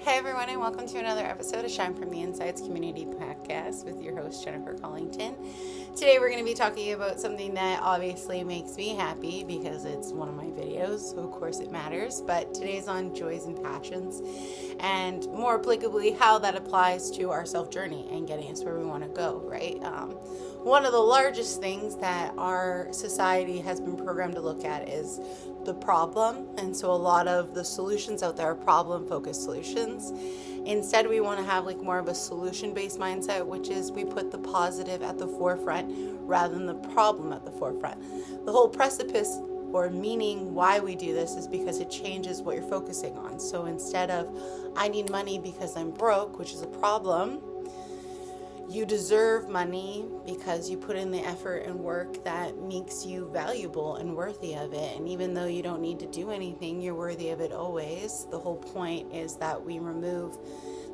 Hey everyone, and welcome to another episode of Shine From the Insides Community Podcast with your host, Jennifer Collington. Today we're going to be talking about something that obviously makes me happy because it's one of my videos, so of course it matters. But today's on joys and passions, and more applicably, how that applies to our self-journey and getting us where we want to go, right? One of the largest things that our society has been programmed to look at is the problem, and so a lot of the solutions out there are problem-focused solutions. Instead, we want to have more of a solution-based mindset, which is we put the positive at the forefront rather than the problem at the forefront. The whole precipice or meaning why we do this is because it changes what you're focusing on. So instead of I need money because I'm broke, which is a problem, you deserve money because you put in the effort and work that makes you valuable and worthy of it. And even though you don't need to do anything, you're worthy of it always. The whole point is that we remove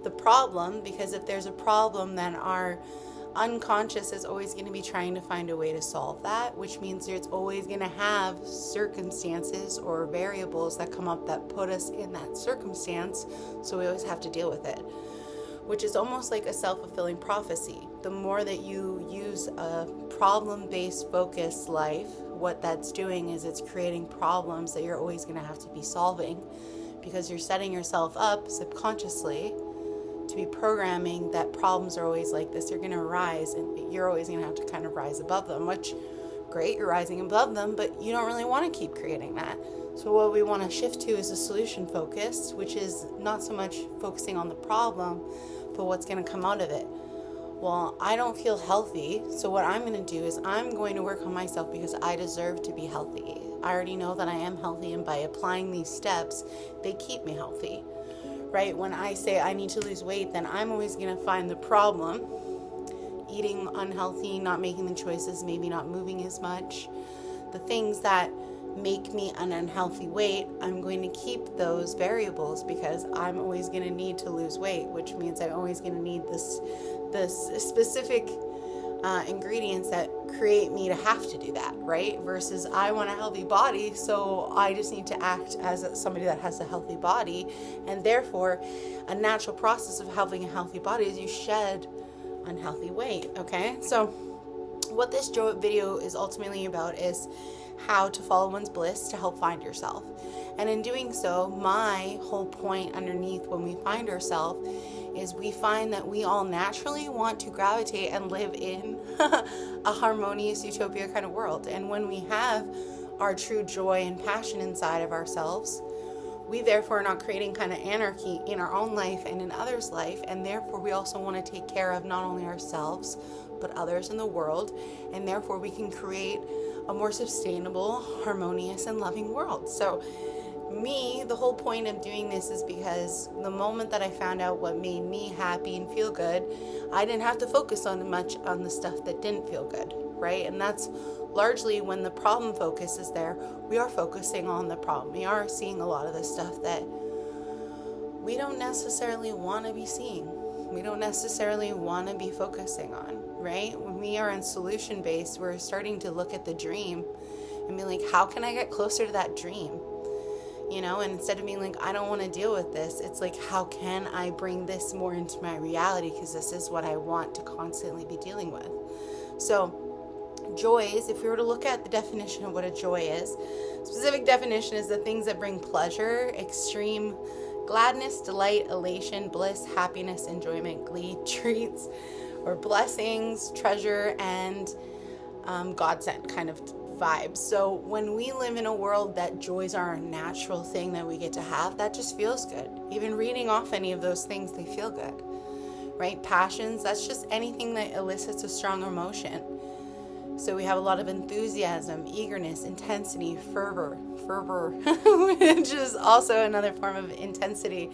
the problem, because if there's a problem, then our unconscious is always going to be trying to find a way to solve that, which means it's always going to have circumstances or variables that come up that put us in that circumstance. So we always have to deal with it, which is almost like a self-fulfilling prophecy. The more that you use a problem-based focused life, what that's doing is it's creating problems that you're always going to have to be solving, because you're setting yourself up subconsciously to be programming that problems are always like this. They're going to arise, and you're always going to have to kind of rise above them, which, great, you're rising above them, but you don't really want to keep creating that. So what we want to shift to is a solution focus, which is not so much focusing on the problem, but what's going to come out of it. Well, I don't feel healthy, so what I'm going to do is I'm going to work on myself because I deserve to be healthy. I already know that I am healthy, and by applying these steps, they keep me healthy, right? When I say I need to lose weight, then I'm always going to find the problem. Eating unhealthy, not making the choices, maybe not moving as much. The things that make me an unhealthy weight, I'm going to keep those variables because I'm always going to need to lose weight, which means I'm always going to need this specific ingredients that create me to have to do that, right? Versus I want a healthy body, so I just need to act as somebody that has a healthy body, and therefore a natural process of having a healthy body is you shed unhealthy weight, okay? So what this video is ultimately about is how to follow one's bliss to help find yourself. And in doing so, my whole point underneath when we find ourselves is we find that we all naturally want to gravitate and live in a harmonious utopia kind of world. And when we have our true joy and passion inside of ourselves, we therefore are not creating kind of anarchy in our own life and in others' life, and therefore we also want to take care of not only ourselves but others in the world, and therefore we can create a more sustainable, harmonious, and loving world. So the whole point of doing this is because the moment that I found out what made me happy and feel good, I didn't have to focus on much on the stuff that didn't feel good, right? And that's largely when the problem focus is there. We are focusing on the problem. We are seeing a lot of the stuff that we don't necessarily want to be seeing. We don't necessarily want to be focusing on, right? When we are in solution-based, we're starting to look at the dream and be like, how can I get closer to that dream? And instead of being like, I don't want to deal with this, it's like, how can I bring this more into my reality? Because this is what I want to constantly be dealing with. So joys, if we were to look at the definition of what a joy is, specific definition is the things that bring pleasure, extreme gladness, delight, elation, bliss, happiness, enjoyment, glee, treats, or blessings, treasure, and God-sent kind of vibes. So when we live in a world that joys are a natural thing that we get to have, that just feels good. Even reading off any of those things, they feel good, right? Passions, that's just anything that elicits a strong emotion. So we have a lot of enthusiasm, eagerness, intensity, fervor, which is also another form of intensity,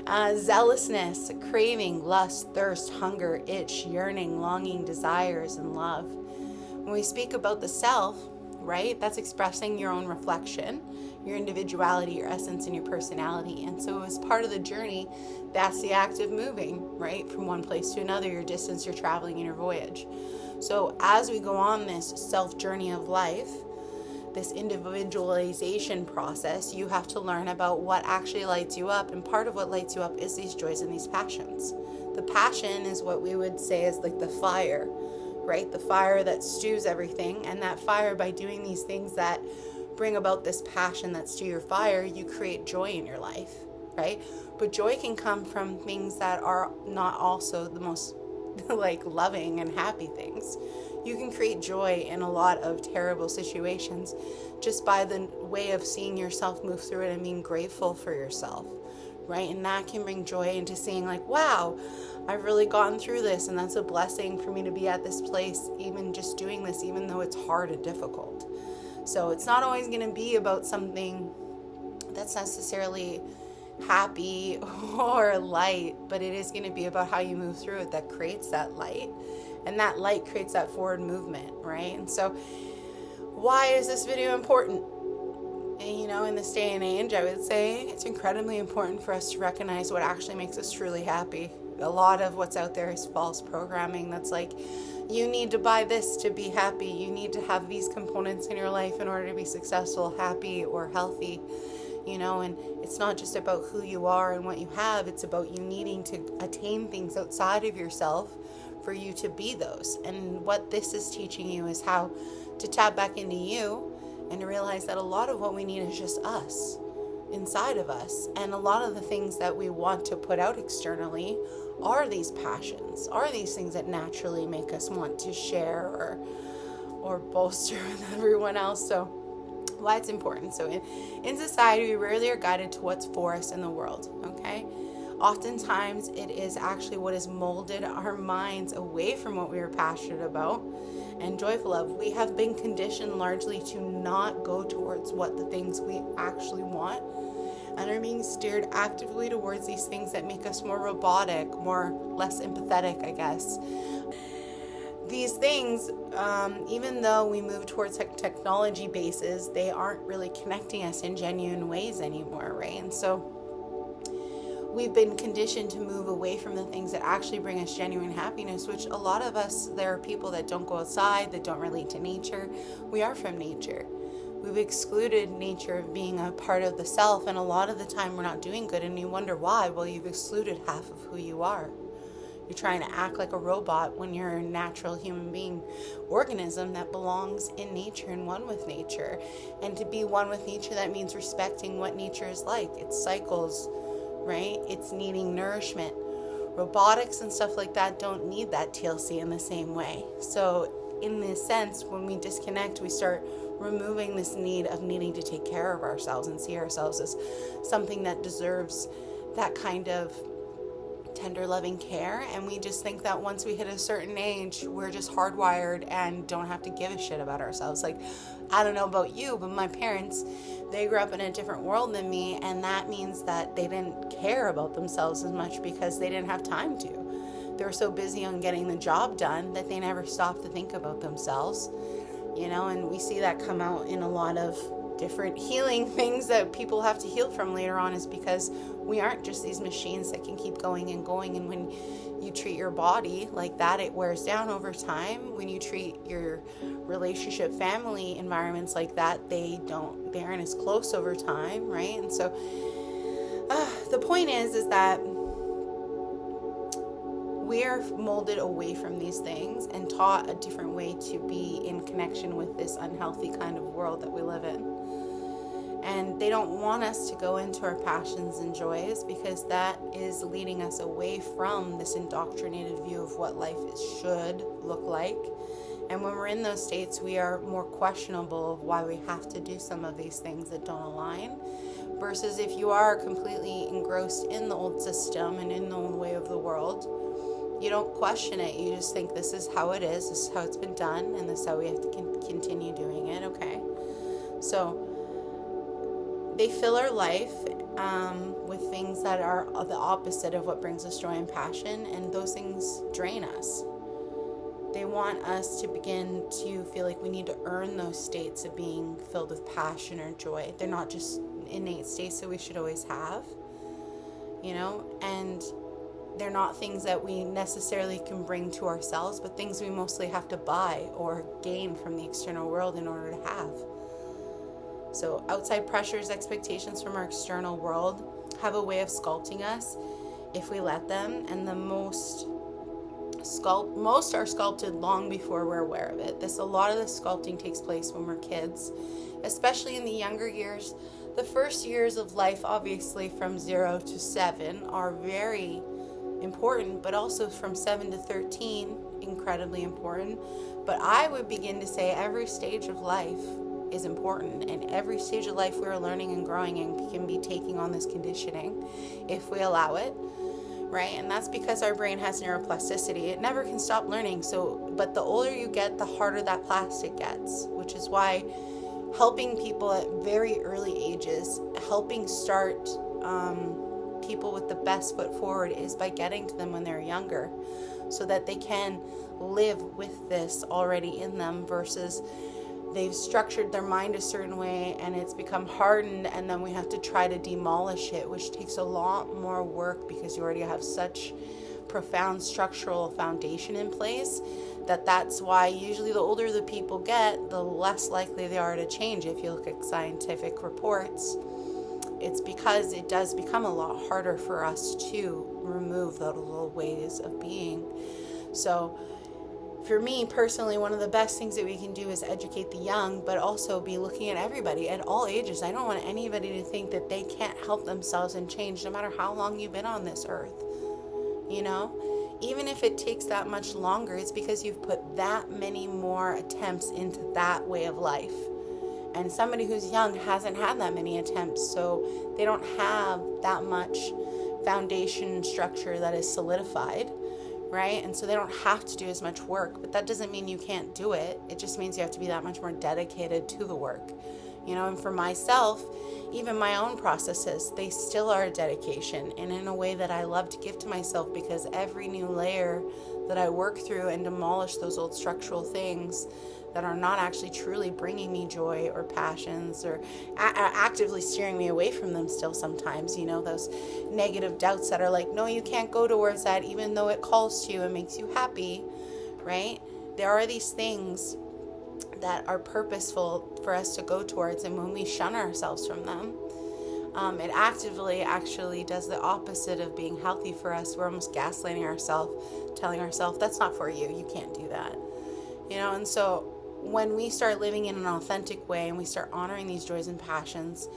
zealousness, craving, lust, thirst, hunger, itch, yearning, longing, desires, and love. When we speak about the self, right, that's expressing your own reflection, your individuality, your essence, and your personality. And so as part of the journey, that's the act of moving, right, from one place to another, your distance you're traveling in your voyage. So as we go on this self journey of life, this individualization process, you have to learn about what actually lights you up. And part of what lights you up is these joys and these passions. The passion is what we would say is like the fire, right? The fire that stews everything. And that fire, by doing these things that bring about this passion that stew your fire, you create joy in your life, right? But joy can come from things that are not also the most like loving and happy things. You can create joy in a lot of terrible situations just by the way of seeing yourself move through it and being grateful for yourself, right? And that can bring joy into seeing like, wow, I've really gotten through this, and that's a blessing for me to be at this place, even just doing this, even though it's hard and difficult. So it's not always going to be about something that's necessarily happy or light, but it is going to be about how you move through it that creates that light, and that light creates that forward movement, right? And so why is this video important? And, you know, in this day and age, I would say it's incredibly important for us to recognize what actually makes us truly happy. A lot of what's out there is false programming that's like, you need to buy this to be happy, you need to have these components in your life in order to be successful, happy, or healthy. You know, and it's not just about who you are and what you have, it's about you needing to attain things outside of yourself for you to be those. And what this is teaching you is how to tap back into you and to realize that a lot of what we need is just us, inside of us. And a lot of the things that we want to put out externally are these passions, are these things that naturally make us want to share or bolster with everyone else. So why it's important. So in society, we rarely are guided to what's for us in the world, okay? Oftentimes, it is actually what has molded our minds away from what we are passionate about and joyful of. We have been conditioned largely to not go towards what the things we actually want, and are being steered actively towards these things that make us more robotic, less empathetic, I guess. These things, even though we move towards technology bases, they aren't really connecting us in genuine ways anymore, right? And so we've been conditioned to move away from the things that actually bring us genuine happiness, which a lot of us, there are people that don't go outside, that don't relate to nature. We are from nature. We've excluded nature of being a part of the self, and a lot of the time we're not doing good, and you wonder why. Well, you've excluded half of who you are. You're trying to act like a robot when you're a natural human being organism that belongs in nature and one with nature. And to be one with nature, that means respecting what nature is like. Its cycles, right? It's needing nourishment. Robotics and stuff like that don't need that TLC in the same way. So in this sense, when we disconnect, we start removing this need of needing to take care of ourselves and see ourselves as something that deserves that kind of tender, loving care. And we just think that once we hit a certain age, we're just hardwired and don't have to give a shit about ourselves. Like, I don't know about you, but my parents, they grew up in a different world than me, and that means that they didn't care about themselves as much because they didn't have time to. They were so busy on getting the job done that they never stopped to think about themselves, you know. And we see that come out in a lot of different healing things that people have to heal from later on, is because we aren't just these machines that can keep going and going. And when you treat your body like that, it wears down over time. When you treat your relationship, family environments like that, they aren't as close over time, right? And so the point is that we are molded away from these things and taught a different way to be in connection with this unhealthy kind of world that we live in. And they don't want us to go into our passions and joys, because that is leading us away from this indoctrinated view of what life should look like. And when we're in those states, we are more questionable of why we have to do some of these things that don't align. Versus if you are completely engrossed in the old system and in the old way of the world, you don't question it. You just think this is how it is, this is how it's been done, and this is how we have to continue doing it, okay? So they fill our life with things that are the opposite of what brings us joy and passion, and those things drain us. They want us to begin to feel like we need to earn those states of being filled with passion or joy. They're not just innate states that we should always have, you know, and they're not things that we necessarily can bring to ourselves, but things we mostly have to buy or gain from the external world in order to have. So outside pressures, expectations from our external world have a way of sculpting us if we let them, and the most are sculpted long before we're aware of it. A lot of the sculpting takes place when we're kids, especially in the younger years. The first years of life, obviously from 0 to 7, are very important, but also from 7 to 13, incredibly important. But I would begin to say every stage of life is important, and every stage of life we're learning and growing and can be taking on this conditioning if we allow it, right? And that's because our brain has neuroplasticity. It never can stop learning. But the older you get, the harder that plastic gets, which is why helping people at very early ages, helping start people with the best foot forward, is by getting to them when they're younger, so that they can live with this already in them, versus they've structured their mind a certain way and it's become hardened, and then we have to try to demolish it, which takes a lot more work because you already have such profound structural foundation in place. That's why usually the older the people get, the less likely they are to change. If you look at scientific reports, it's because it does become a lot harder for us to remove those little ways of being. So for me personally, one of the best things that we can do is educate the young, but also be looking at everybody at all ages. I don't want anybody to think that they can't help themselves and change no matter how long you've been on this earth. You know, even if it takes that much longer, it's because you've put that many more attempts into that way of life. And somebody who's young hasn't had that many attempts, so they don't have that much foundation structure that is solidified, right? And so they don't have to do as much work, but that doesn't mean you can't do it. It just means you have to be that much more dedicated to the work, you know. And for myself, even my own processes, they still are a dedication, and in a way that I love to give to myself, because every new layer that I work through and demolish those old structural things that are not actually truly bringing me joy or passions, or actively steering me away from them still sometimes, you know, those negative doubts that are like, no, you can't go towards that even though it calls to you and makes you happy, right? There are these things that are purposeful for us to go towards, and when we shun ourselves from them, it actively actually does the opposite of being healthy for us. We're almost gaslighting ourselves, telling ourselves, that's not for you, you can't do that, you know. And so when we start living in an authentic way and we start honoring these joys and passions,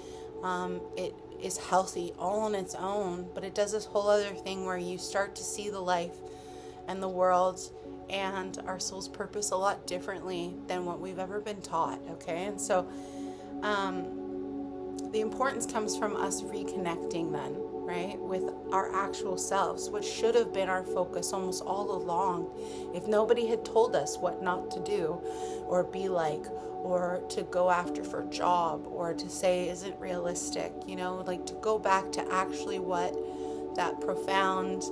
it is healthy all on its own, but it does this whole other thing where you start to see the life and the world and our soul's purpose a lot differently than what we've ever been taught, okay? And so the importance comes from us reconnecting then, right, with our actual selves, which should have been our focus almost all along. If nobody had told us what not to do or be like, or to go after for a job, or to say isn't realistic, you know, like to go back to actually what that profound,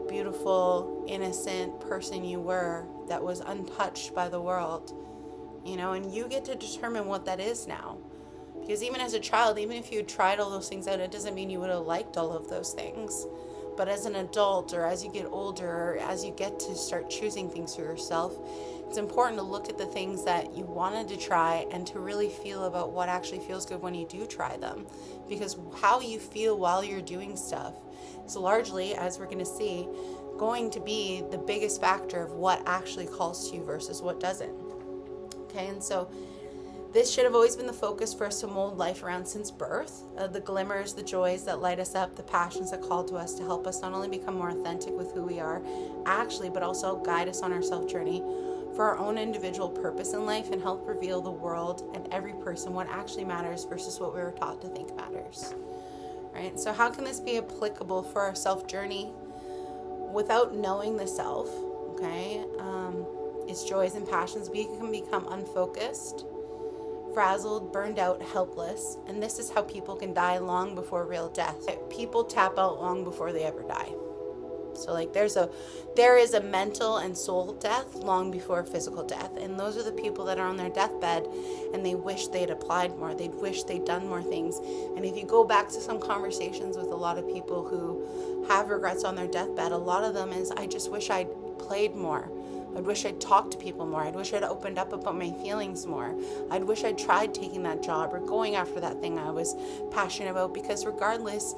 beautiful, innocent person you were that was untouched by the world, you know. And you get to determine what that is now. Because even as a child, even if you tried all those things out, it doesn't mean you would have liked all of those things. But as an adult, or as you get older, or as you get to start choosing things for yourself, it's important to look at the things that you wanted to try and to really feel about what actually feels good when you do try them. Because how you feel while you're doing stuff is largely, as we're going to see, going to be the biggest factor of what actually calls to you versus what doesn't. Okay, and so this should have always been the focus for us to mold life around since birth. The glimmers, the joys that light us up, the passions that call to us to help us not only become more authentic with who we are actually, but also guide us on our self journey for our own individual purpose in life, and help reveal the world and every person what actually matters versus what we were taught to think matters. Right? So how can this be applicable for our self journey without knowing the self? Okay, its joys and passions, we can become unfocused, frazzled, burned out, helpless, and this is how people can die long before real death. People tap out long before they ever die. So like there is a mental and soul death long before physical death, and those are the people that are on their deathbed and they wish they'd applied more, they'd wish they'd done more things. And if you go back to some conversations with a lot of people who have regrets on their deathbed, a lot of them is, I just wish I'd played more, I'd wish I'd talked to people more. I'd wish I'd opened up about my feelings more. I'd wish I'd tried taking that job or going after that thing I was passionate about, because regardless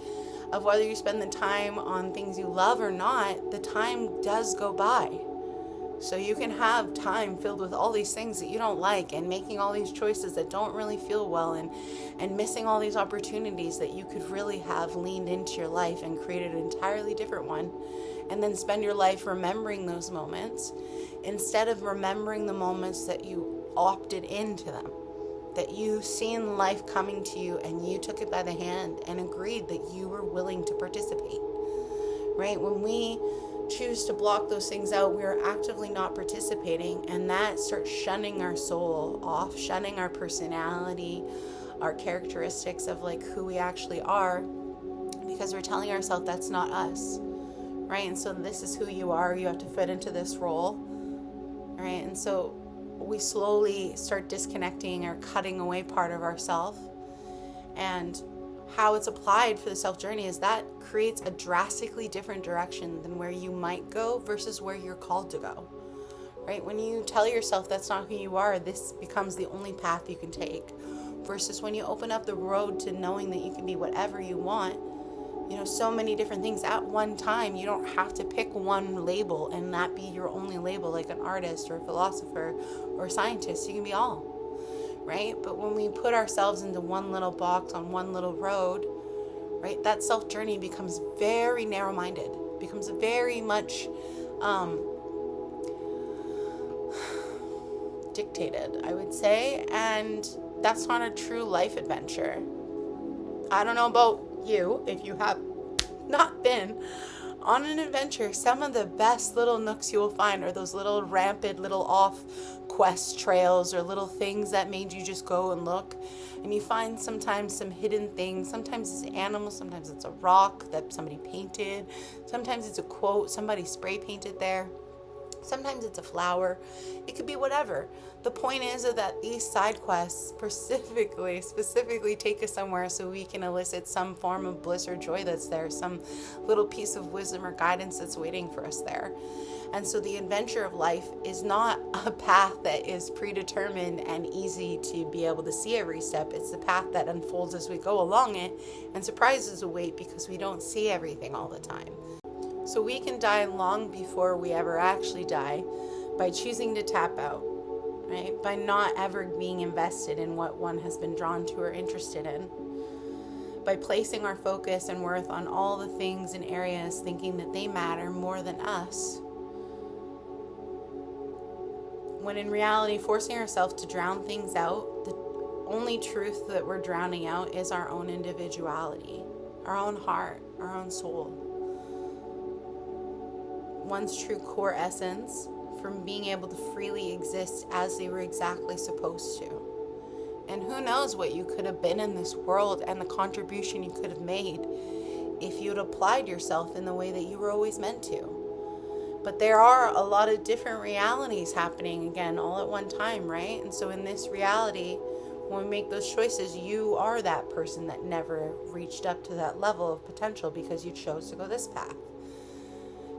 of whether you spend the time on things you love or not, the time does go by. So you can have time filled with all these things that you don't like, and making all these choices that don't really feel well, and missing all these opportunities that you could really have leaned into your life and created an entirely different one, and then spend your life remembering those moments instead of remembering the moments that you opted into them, that you seen life coming to you and you took it by the hand and agreed that you were willing to participate, right? When we choose to block those things out, we are actively not participating, and that starts shunning our soul off, shunning our personality, our characteristics of like who we actually are, because we're telling ourselves that's not us, right? And so this is who you are, you have to fit into this role, right? And so we slowly start disconnecting or cutting away part of ourself. And how it's applied for the self journey is that creates a drastically different direction than where you might go versus where you're called to go, right? When you tell yourself that's not who you are, this becomes the only path you can take, versus when you open up the road to knowing that you can be whatever you want, so many different things at one time. You don't have to pick one label and that be your only label, like an artist or a philosopher or a scientist. You can be all. Right? But when we put ourselves into one little box on one little road, right, that self journey becomes very narrow-minded, becomes very much dictated, I would say, and that's not a true life adventure. I don't know about you, if you have not been on an adventure, some of the best little nooks you will find are those little rampant, little off quest trails or little things that made you just go and look. And you find sometimes some hidden things. Sometimes it's an animal, sometimes it's a rock that somebody painted. Sometimes it's a quote somebody spray painted there. Sometimes it's a flower. It could be whatever. The point is that these side quests specifically take us somewhere so we can elicit some form of bliss or joy that's there, some little piece of wisdom or guidance that's waiting for us there. And so the adventure of life is not a path that is predetermined and easy to be able to see every step. It's the path that unfolds as we go along it, and surprises await because we don't see everything all the time. So we can die long before we ever actually die by choosing to tap out, right? By not ever being invested in what one has been drawn to or interested in. By placing our focus and worth on all the things and areas thinking that they matter more than us. When in reality, forcing ourselves to drown things out, the only truth that we're drowning out is our own individuality, our own heart, our own soul. One's true core essence from being able to freely exist as they were exactly supposed to. And who knows what you could have been in this world and the contribution you could have made if you had applied yourself in the way that you were always meant to. But there are a lot of different realities happening again all at one time, right? And so in this reality, when we make those choices, you are that person that never reached up to that level of potential because you chose to go this path.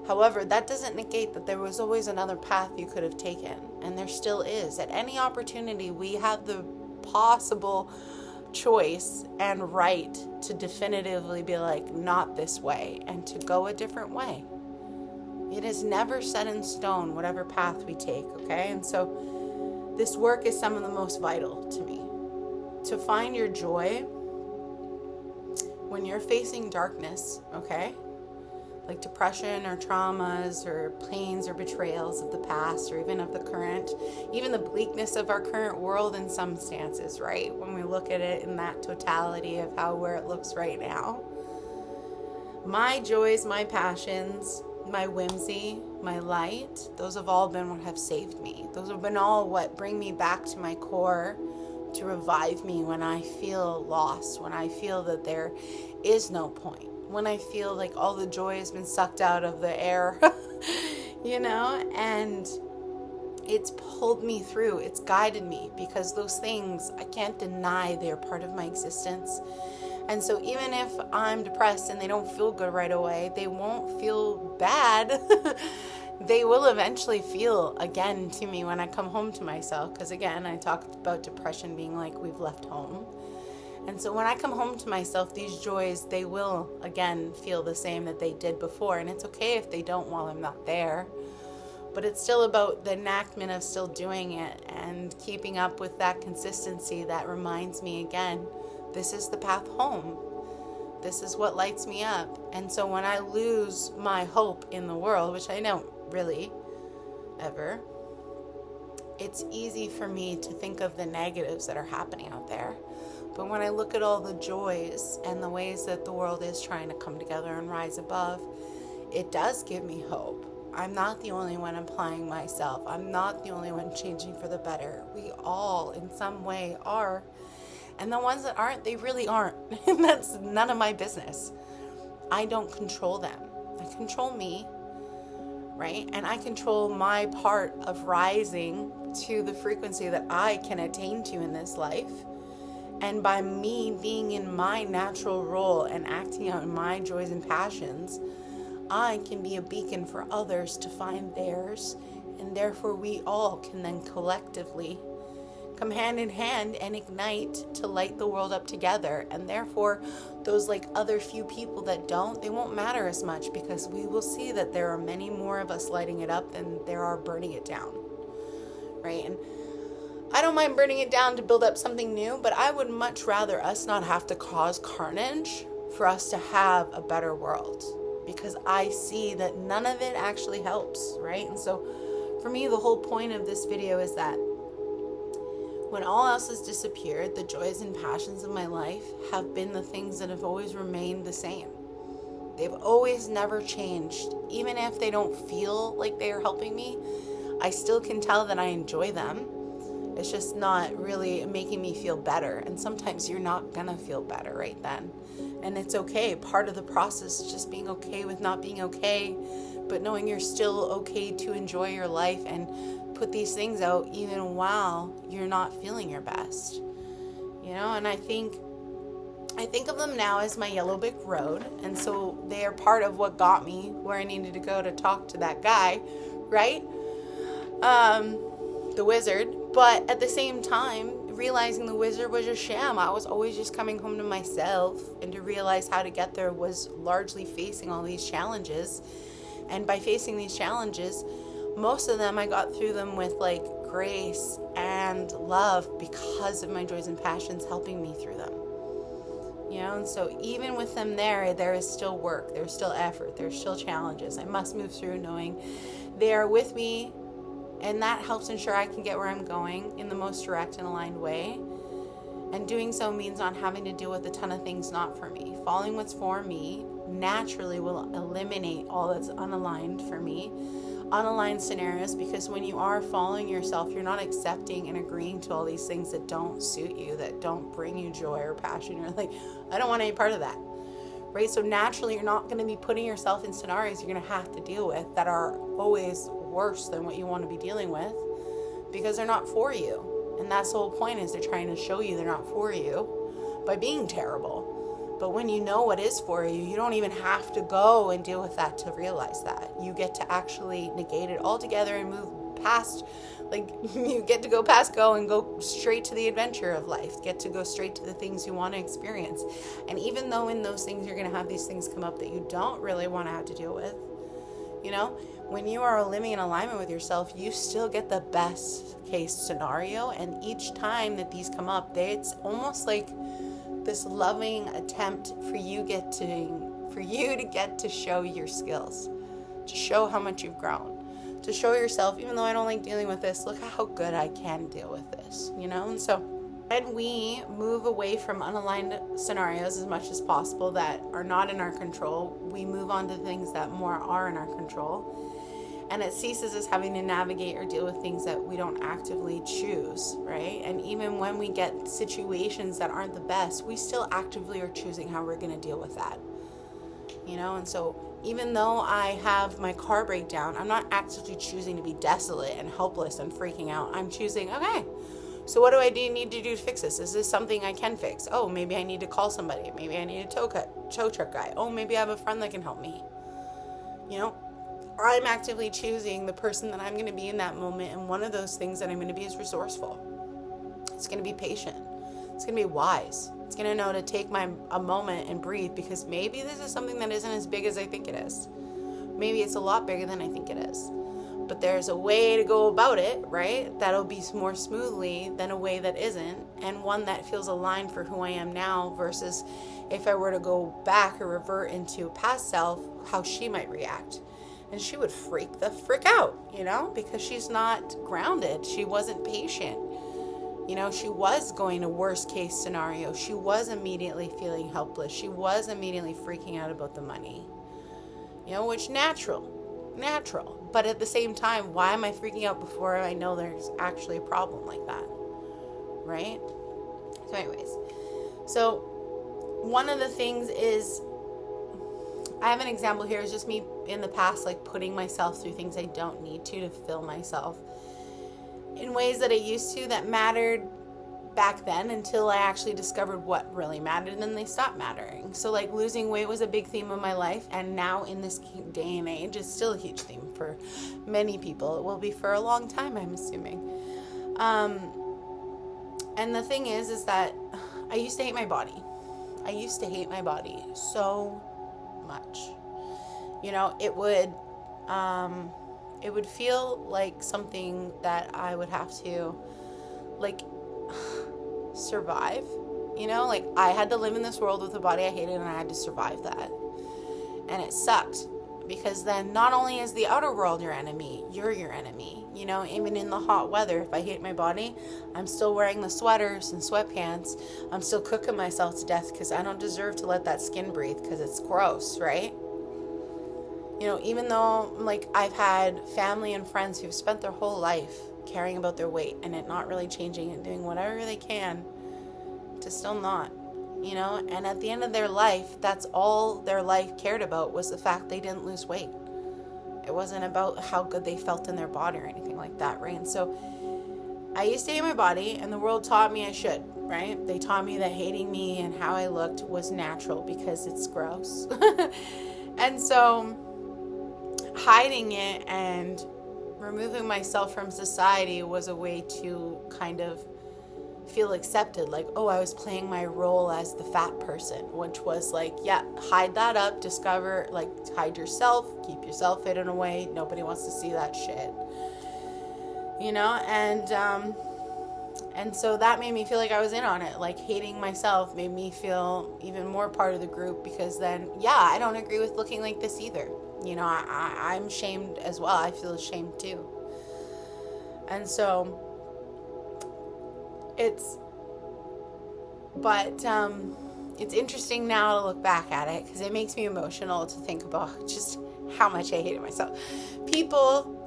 However, that doesn't negate that there was always another path you could have taken, and there still is. At any opportunity, we have the possible choice and right to definitively be like, not this way, and to go a different way. It is never set in stone, whatever path we take, okay? And so this work is some of the most vital to me. To find your joy when you're facing darkness, okay? Like depression or traumas or pains or betrayals of the past or even of the current, even the bleakness of our current world in some stances, right? When we look at it in that totality of where it looks right now. My joys, my passions, my whimsy, my light, those have all been what have saved me. Those have been all what bring me back to my core, to revive me when I feel lost, when I feel that there is no point. When I feel like all the joy has been sucked out of the air, and it's pulled me through, it's guided me, because those things, I can't deny they're part of my existence. And so even if I'm depressed and they don't feel good right away, they won't feel bad they will eventually feel again to me when I come home to myself. Because again, I talked about depression being like we've left home. And so when I come home to myself, these joys, they will again feel the same that they did before. And it's okay if they don't while I'm not there. But it's still about the enactment of still doing it and keeping up with that consistency that reminds me again, this is the path home. This is what lights me up. And so when I lose my hope in the world, which I don't really ever, it's easy for me to think of the negatives that are happening out there. But when I look at all the joys and the ways that the world is trying to come together and rise above, it does give me hope. I'm not the only one applying myself. I'm not the only one changing for the better. We all, in some way, are. And the ones that aren't, they really aren't. And that's none of my business. I don't control them. I control me, right? And I control my part of rising to the frequency that I can attain to in this life. And by me being in my natural role and acting out my joys and passions, I can be a beacon for others to find theirs. And therefore we all can then collectively come hand in hand and ignite to light the world up together. And therefore those like other few people that don't, they won't matter as much, because we will see that there are many more of us lighting it up than there are burning it down, right? And I don't mind burning it down to build up something new, but I would much rather us not have to cause carnage for us to have a better world, because I see that none of it actually helps, right? And so for me, the whole point of this video is that when all else has disappeared, the joys and passions of my life have been the things that have always remained the same. They've always never changed. Even if they don't feel like they are helping me, I still can tell that I enjoy them. It's just not really making me feel better. And sometimes you're not gonna feel better right then. And it's okay. Part of the process is just being okay with not being okay, but knowing you're still okay to enjoy your life and put these things out even while you're not feeling your best. You know, and I think of them now as my yellow brick road. And so they are part of what got me where I needed to go to talk to that guy, right? The wizard. But at the same time, realizing the wizard was a sham. I was always just coming home to myself, and to realize how to get there was largely facing all these challenges. And by facing these challenges, most of them I got through them with like grace and love, because of my joys and passions helping me through them. You know, and so even with them there is still work, there's still effort, there's still challenges I must move through, knowing they are with me. And that helps ensure I can get where I'm going in the most direct and aligned way. And doing so means not having to deal with a ton of things not for me. Following what's for me naturally will eliminate all that's unaligned for me. Unaligned scenarios, because when you are following yourself, you're not accepting and agreeing to all these things that don't suit you, that don't bring you joy or passion. You're like, I don't want any part of that. Right? So naturally, you're not going to be putting yourself in scenarios you're going to have to deal with that are always worse than what you want to be dealing with, because they're not for you. And that's the whole point, is they're trying to show you they're not for you by being terrible. But when you know what is for you, you don't even have to go and deal with that to realize that. You get to actually negate it altogether and move past, like you get to go past go and go straight to the adventure of life. Get to go straight to the things you want to experience. And even though in those things you're going to have these things come up that you don't really want to have to deal with, you know, when you are living in alignment with yourself, you still get the best case scenario. And each time that these come up, it's almost like this loving attempt for you to get to show your skills, to show how much you've grown, to show yourself, even though I don't like dealing with this, look how good I can deal with this, you know? And so when we move away from unaligned scenarios as much as possible that are not in our control, we move on to things that more are in our control. And it ceases us having to navigate or deal with things that we don't actively choose, right? And even when we get situations that aren't the best, we still actively are choosing how we're going to deal with that, you know? And so even though I have my car breakdown, I'm not actively choosing to be desolate and helpless and freaking out. I'm choosing, okay, so what do I need to do to fix this? Is this something I can fix? Oh, maybe I need to call somebody. Maybe I need a tow truck guy. Oh, maybe I have a friend that can help me. You know, I'm actively choosing the person that I'm going to be in that moment. And one of those things that I'm going to be is resourceful. It's going to be patient. It's going to be wise. It's going to know to take a moment and breathe, because maybe this is something that isn't as big as I think it is. Maybe it's a lot bigger than I think it is. But there's a way to go about it, right? That'll be more smoothly than a way that isn't, and one that feels aligned for who I am now, versus if I were to go back or revert into a past self, how she might react. And she would freak out, because she's not grounded. She wasn't patient. She was going to worst case scenario. She was immediately feeling helpless. She was immediately freaking out about the money. Which natural. But at the same time, why am I freaking out before I know there's actually a problem like that? Right? So anyways, one of the things is, I have an example here. It's just me in the past, like putting myself through things I don't need to fill myself in ways that I used to, that mattered back then, until I actually discovered what really mattered, and then they stopped mattering. So like losing weight was a big theme of my life, and now in this day and age, it's still a huge theme for many people. It will be for a long time, I'm assuming. And the thing is that I used to hate my body. I used to hate my body so much. It would feel like something that I would have to survive. Like I had to live in this world with a body I hated, and I had to survive that. And it sucked, because then not only is the outer world your enemy, you're your enemy. Even in the hot weather, if I hate my body, I'm still wearing the sweaters and sweatpants. I'm still cooking myself to death, because I don't deserve to let that skin breathe, because it's gross, right? Even though like I've had family and friends who've spent their whole life caring about their weight and it not really changing, and doing whatever they can to still not, and at the end of their life, that's all their life cared about, was the fact they didn't lose weight. It wasn't about how good they felt in their body or anything like that, right? And so I used to hate my body, and the world taught me I should, right? They taught me that hating me and how I looked was natural because it's gross. And so hiding it and removing myself from society was a way to kind of feel accepted. Like, oh, I was playing my role as the fat person, which was like, yeah, hide that up, discover, like, hide yourself, keep yourself hidden away. Nobody wants to see that shit, and so that made me feel like I was in on it. Like, hating myself made me feel even more part of the group, because then, yeah, I don't agree with looking like this either. I'm shamed as well. I feel ashamed too. And so it's interesting now to look back at it, because it makes me emotional to think about just how much I hated myself. People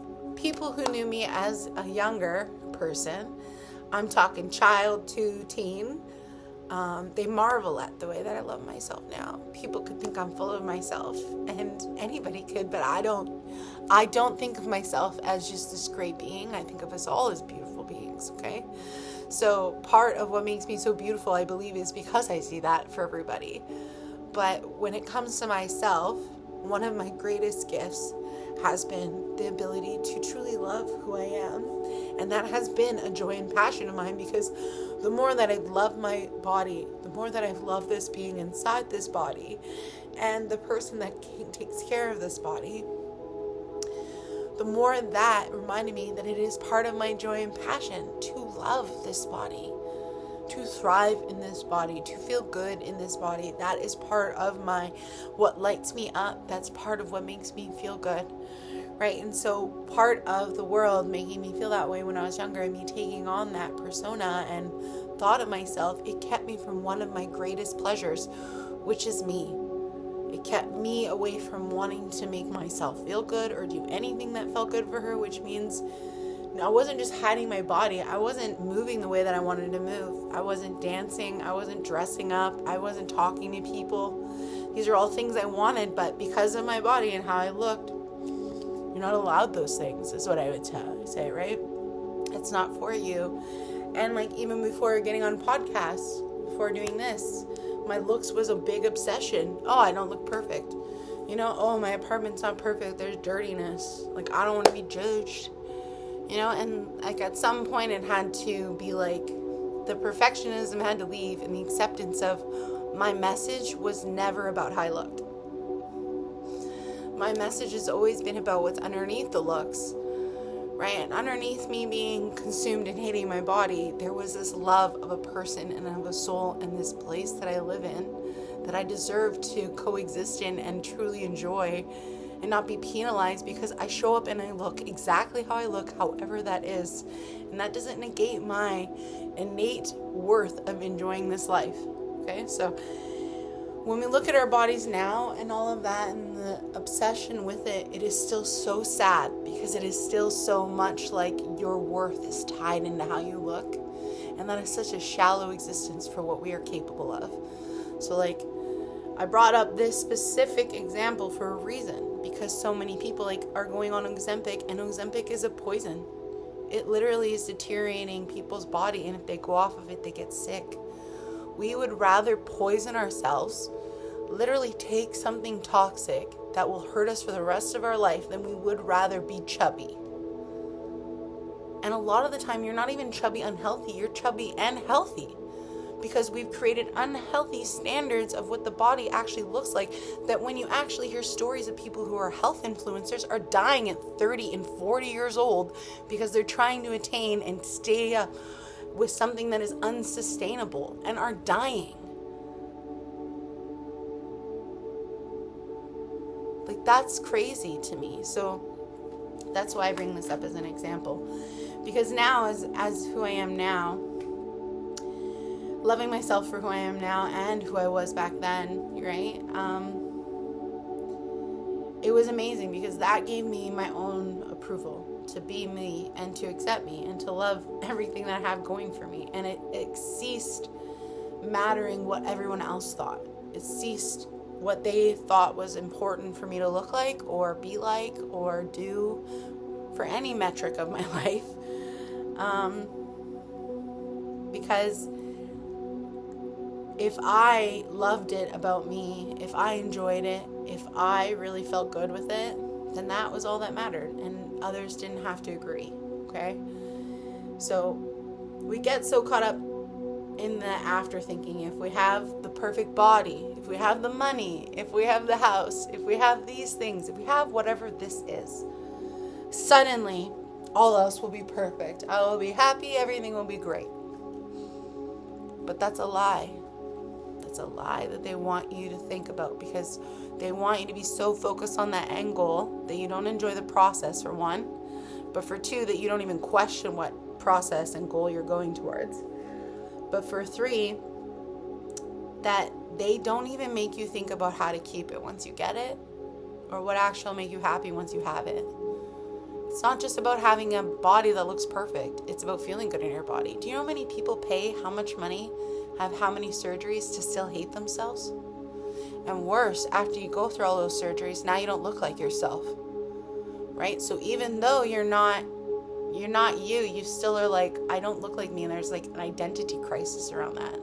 who knew me as a younger person, I'm talking child to teen, they marvel at the way that I love myself now. People could think I'm full of myself, and anybody could, but I don't think of myself as just this great being. I think of us all as beautiful beings, okay? So part of what makes me so beautiful, I believe, is because I see that for everybody. But when it comes to myself, one of my greatest gifts has been the ability to truly love who I am. And that has been a joy and passion of mine, because the more that I've loved my body, the more that I've loved this being inside this body and the person that takes care of this body, the more that reminded me that it is part of my joy and passion to love this body, to thrive in this body, to feel good in this body. That is part of what lights me up. That's part of what makes me feel good, right? And so part of the world making me feel that way when I was younger, and me taking on that persona and thought of myself, it kept me from one of my greatest pleasures, which is me. It kept me away from wanting to make myself feel good or do anything that felt good for her, which means I wasn't just hiding my body. I wasn't moving the way that I wanted to move. I wasn't dancing. I wasn't dressing up. I wasn't talking to people. These are all things I wanted, but because of my body and how I looked, you're not allowed those things, is what I would say, right? It's not for you. And like, even before getting on podcasts, before doing this, my looks was a big obsession. Oh, I don't look perfect. Oh, my apartment's not perfect, there's dirtiness, like I don't want to be judged, and like at some point it had to be like the perfectionism had to leave, and the acceptance of my message was never about how I looked. My message has always been about what's underneath the looks, right? And underneath me being consumed and hating my body, there was this love of a person and of a soul in this place that I live in, that I deserve to coexist in and truly enjoy, and not be penalized because I show up and I look exactly how I look, however that is. And that doesn't negate my innate worth of enjoying this life. Okay, so when we look at our bodies now and all of that and the obsession with it, it is still so sad, because it is still so much like your worth is tied into how you look. And that is such a shallow existence for what we are capable of. So like, I brought up this specific example for a reason, because so many people are going on Ozempic, and Ozempic is a poison. It literally is deteriorating people's body, and if they go off of it, they get sick. We would rather poison ourselves, literally take something toxic that will hurt us for the rest of our life, than we would rather be chubby. And a lot of the time, you're not even chubby unhealthy, you're chubby and healthy. Because we've created unhealthy standards of what the body actually looks like, that when you actually hear stories of people who are health influencers are dying at 30 and 40 years old because they're trying to attain and stay up with something that is unsustainable, and are dying. Like, that's crazy to me. So that's why I bring this up as an example, because now as who I am now, loving myself for who I am now and who I was back then, right? It was amazing, because that gave me my own approval to be me and to accept me and to love everything that I have going for me. And it ceased mattering what everyone else thought. It ceased what they thought was important for me to look like or be like or do for any metric of my life. Because if I loved it about me, if I enjoyed it, if I really felt good with it, then that was all that mattered, and others didn't have to agree, okay? So we get so caught up in the after thinking. If we have the perfect body, if we have the money, if we have the house, if we have these things, if we have whatever this is, suddenly all else will be perfect. I will be happy, everything will be great. But that's a lie. That's a lie that they want you to think about, because they want you to be so focused on that end goal that you don't enjoy the process, for one, but for two, that you don't even question what process and goal you're going towards. But for three, that they don't even make you think about how to keep it once you get it, or what actually will make you happy once you have it. It's not just about having a body that looks perfect. It's about feeling good in your body. Do you know how many people pay how much money, have how many surgeries to still hate themselves? And worse, after you go through all those surgeries, now you don't look like yourself, right? So even though you're not you still are like, I don't look like me, and there's like an identity crisis around that,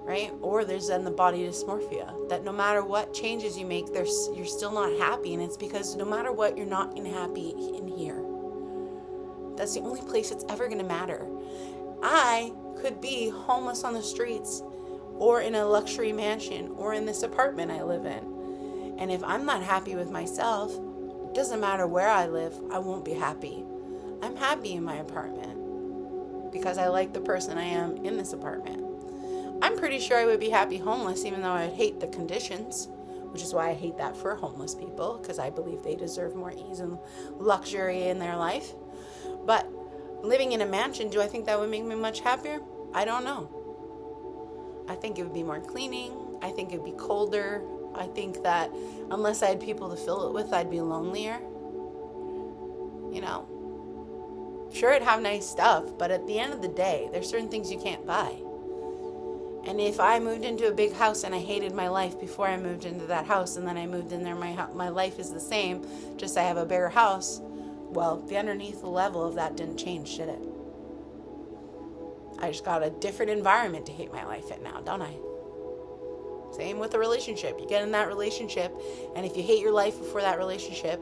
right? Or there's then the body dysmorphia, that no matter what changes you make, you're still not happy, and it's because no matter what, you're not happy in here. That's the only place it's ever going to matter. I could be homeless on the streets, or in a luxury mansion, or in this apartment I live in. And if I'm not happy with myself, it doesn't matter where I live, I won't be happy. I'm happy in my apartment because I like the person I am in this apartment. I'm pretty sure I would be happy homeless, even though I would hate the conditions, which is why I hate that for homeless people, because I believe they deserve more ease and luxury in their life. But living in a mansion, do I think that would make me much happier? I don't know. I think it would be more cleaning. I think it would be colder. I think that unless I had people to fill it with, I'd be lonelier. You know? Sure, I'd have nice stuff, but at the end of the day, there's certain things you can't buy. And if I moved into a big house and I hated my life before I moved into that house, and then I moved in there, my life is the same, just I have a bigger house, well, the underneath level of that didn't change, did it? I just got a different environment to hate my life in now, don't I? Same with a relationship. You get in that relationship, and if you hate your life before that relationship,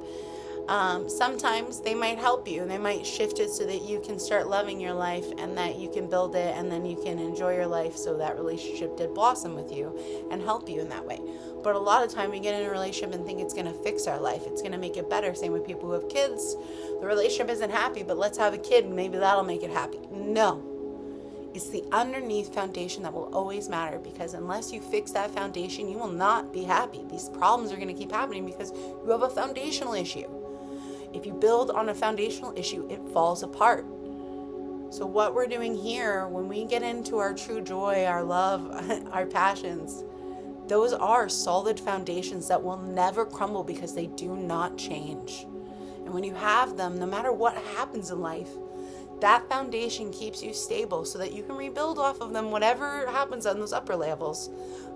sometimes they might help you, and they might shift it so that you can start loving your life, and that you can build it, and then you can enjoy your life, so that relationship did blossom with you and help you in that way. But a lot of time we get in a relationship and think it's going to fix our life. It's going to make it better. Same with people who have kids. The relationship isn't happy, but let's have a kid and maybe that'll make it happy. No. It's the underneath foundation that will always matter, because unless you fix that foundation, you will not be happy. These problems are going to keep happening because you have a foundational issue. If you build on a foundational issue, it falls apart. So what we're doing here, when we get into our true joy, our love, our passions, those are solid foundations that will never crumble because they do not change. And when you have them, no matter what happens in life, that foundation keeps you stable so that you can rebuild off of them whatever happens on those upper levels.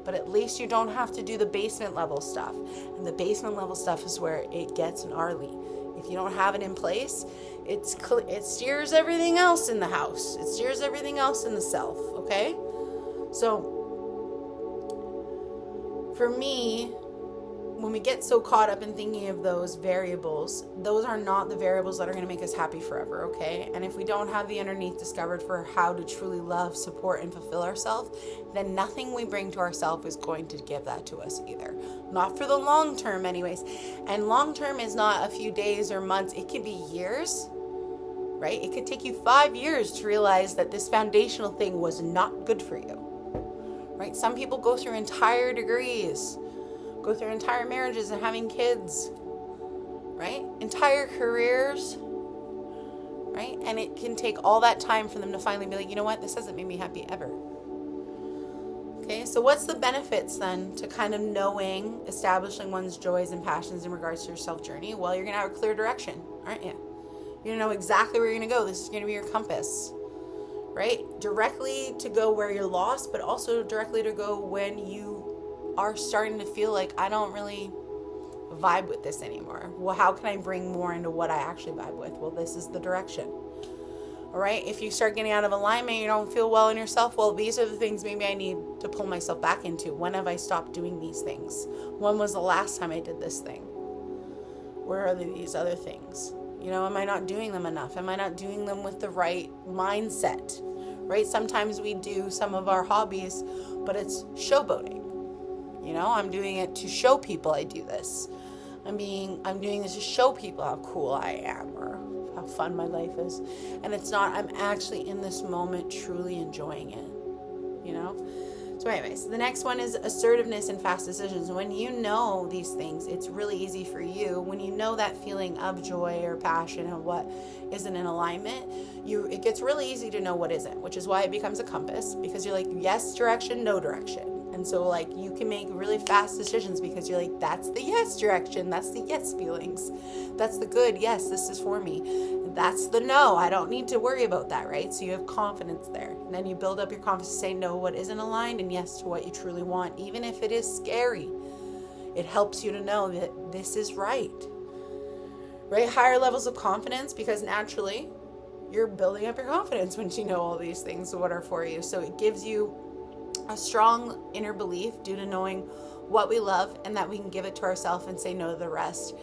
But at least you don't have to do the basement level stuff. And the basement level stuff is where it gets gnarly. If you don't have it in place, it steers everything else in the house. It steers everything else in the self, okay? So for me, when we get so caught up in thinking of those variables, those are not the variables that are going to make us happy forever, okay? And if we don't have the underneath discovered for how to truly love, support, and fulfill ourselves, then nothing we bring to ourselves is going to give that to us either. Not for the long term anyways. And long term is not a few days or months. It could be years, right? It could take you 5 years to realize that this foundational thing was not good for you, right? Some people go through entire degrees, go through entire marriages and having kids, right? Entire careers, right? And it can take all that time for them to finally be like, you know what? This hasn't made me happy ever. Okay, so what's the benefits then to kind of knowing, establishing one's joys and passions in regards to your self journey? Well, you're going to have a clear direction, aren't you? You're going to know exactly where you're going to go. This is going to be your compass, right? Directly to go where you're lost, but also directly to go when you are starting to feel like, I don't really vibe with this anymore. Well, how can I bring more into what I actually vibe with? Well, this is the direction. All right. If you start getting out of alignment, you don't feel well in yourself. Well, these are the things maybe I need to pull myself back into. When have I stopped doing these things? When was the last time I did this thing? Where are these other things? You know, am I not doing them enough? Am I not doing them with the right mindset? Right? Sometimes we do some of our hobbies, but it's showboating. You know, I'm doing it to show people I do this. I'm doing this to show people how cool I am or how fun my life is. And it's not, I'm actually in this moment truly enjoying it, you know? So anyways, the next one is assertiveness and fast decisions. When you know these things, it's really easy for you. When you know that feeling of joy or passion and what isn't in alignment, it gets really easy to know what isn't, which is why it becomes a compass, because you're like, yes direction, no direction. And so like you can make really fast decisions because you're like, that's the yes direction. That's the yes feelings. That's the good. Yes, this is for me. That's the no. I don't need to worry about that, right? So you have confidence there. And then you build up your confidence to say no, what isn't aligned, and yes to what you truly want. Even if it is scary, it helps you to know that this is right. Right? Higher levels of confidence, because naturally you're building up your confidence when you know all these things, what are for you. So it gives you a strong inner belief due to knowing what we love and that we can give it to ourselves and say no to the rest.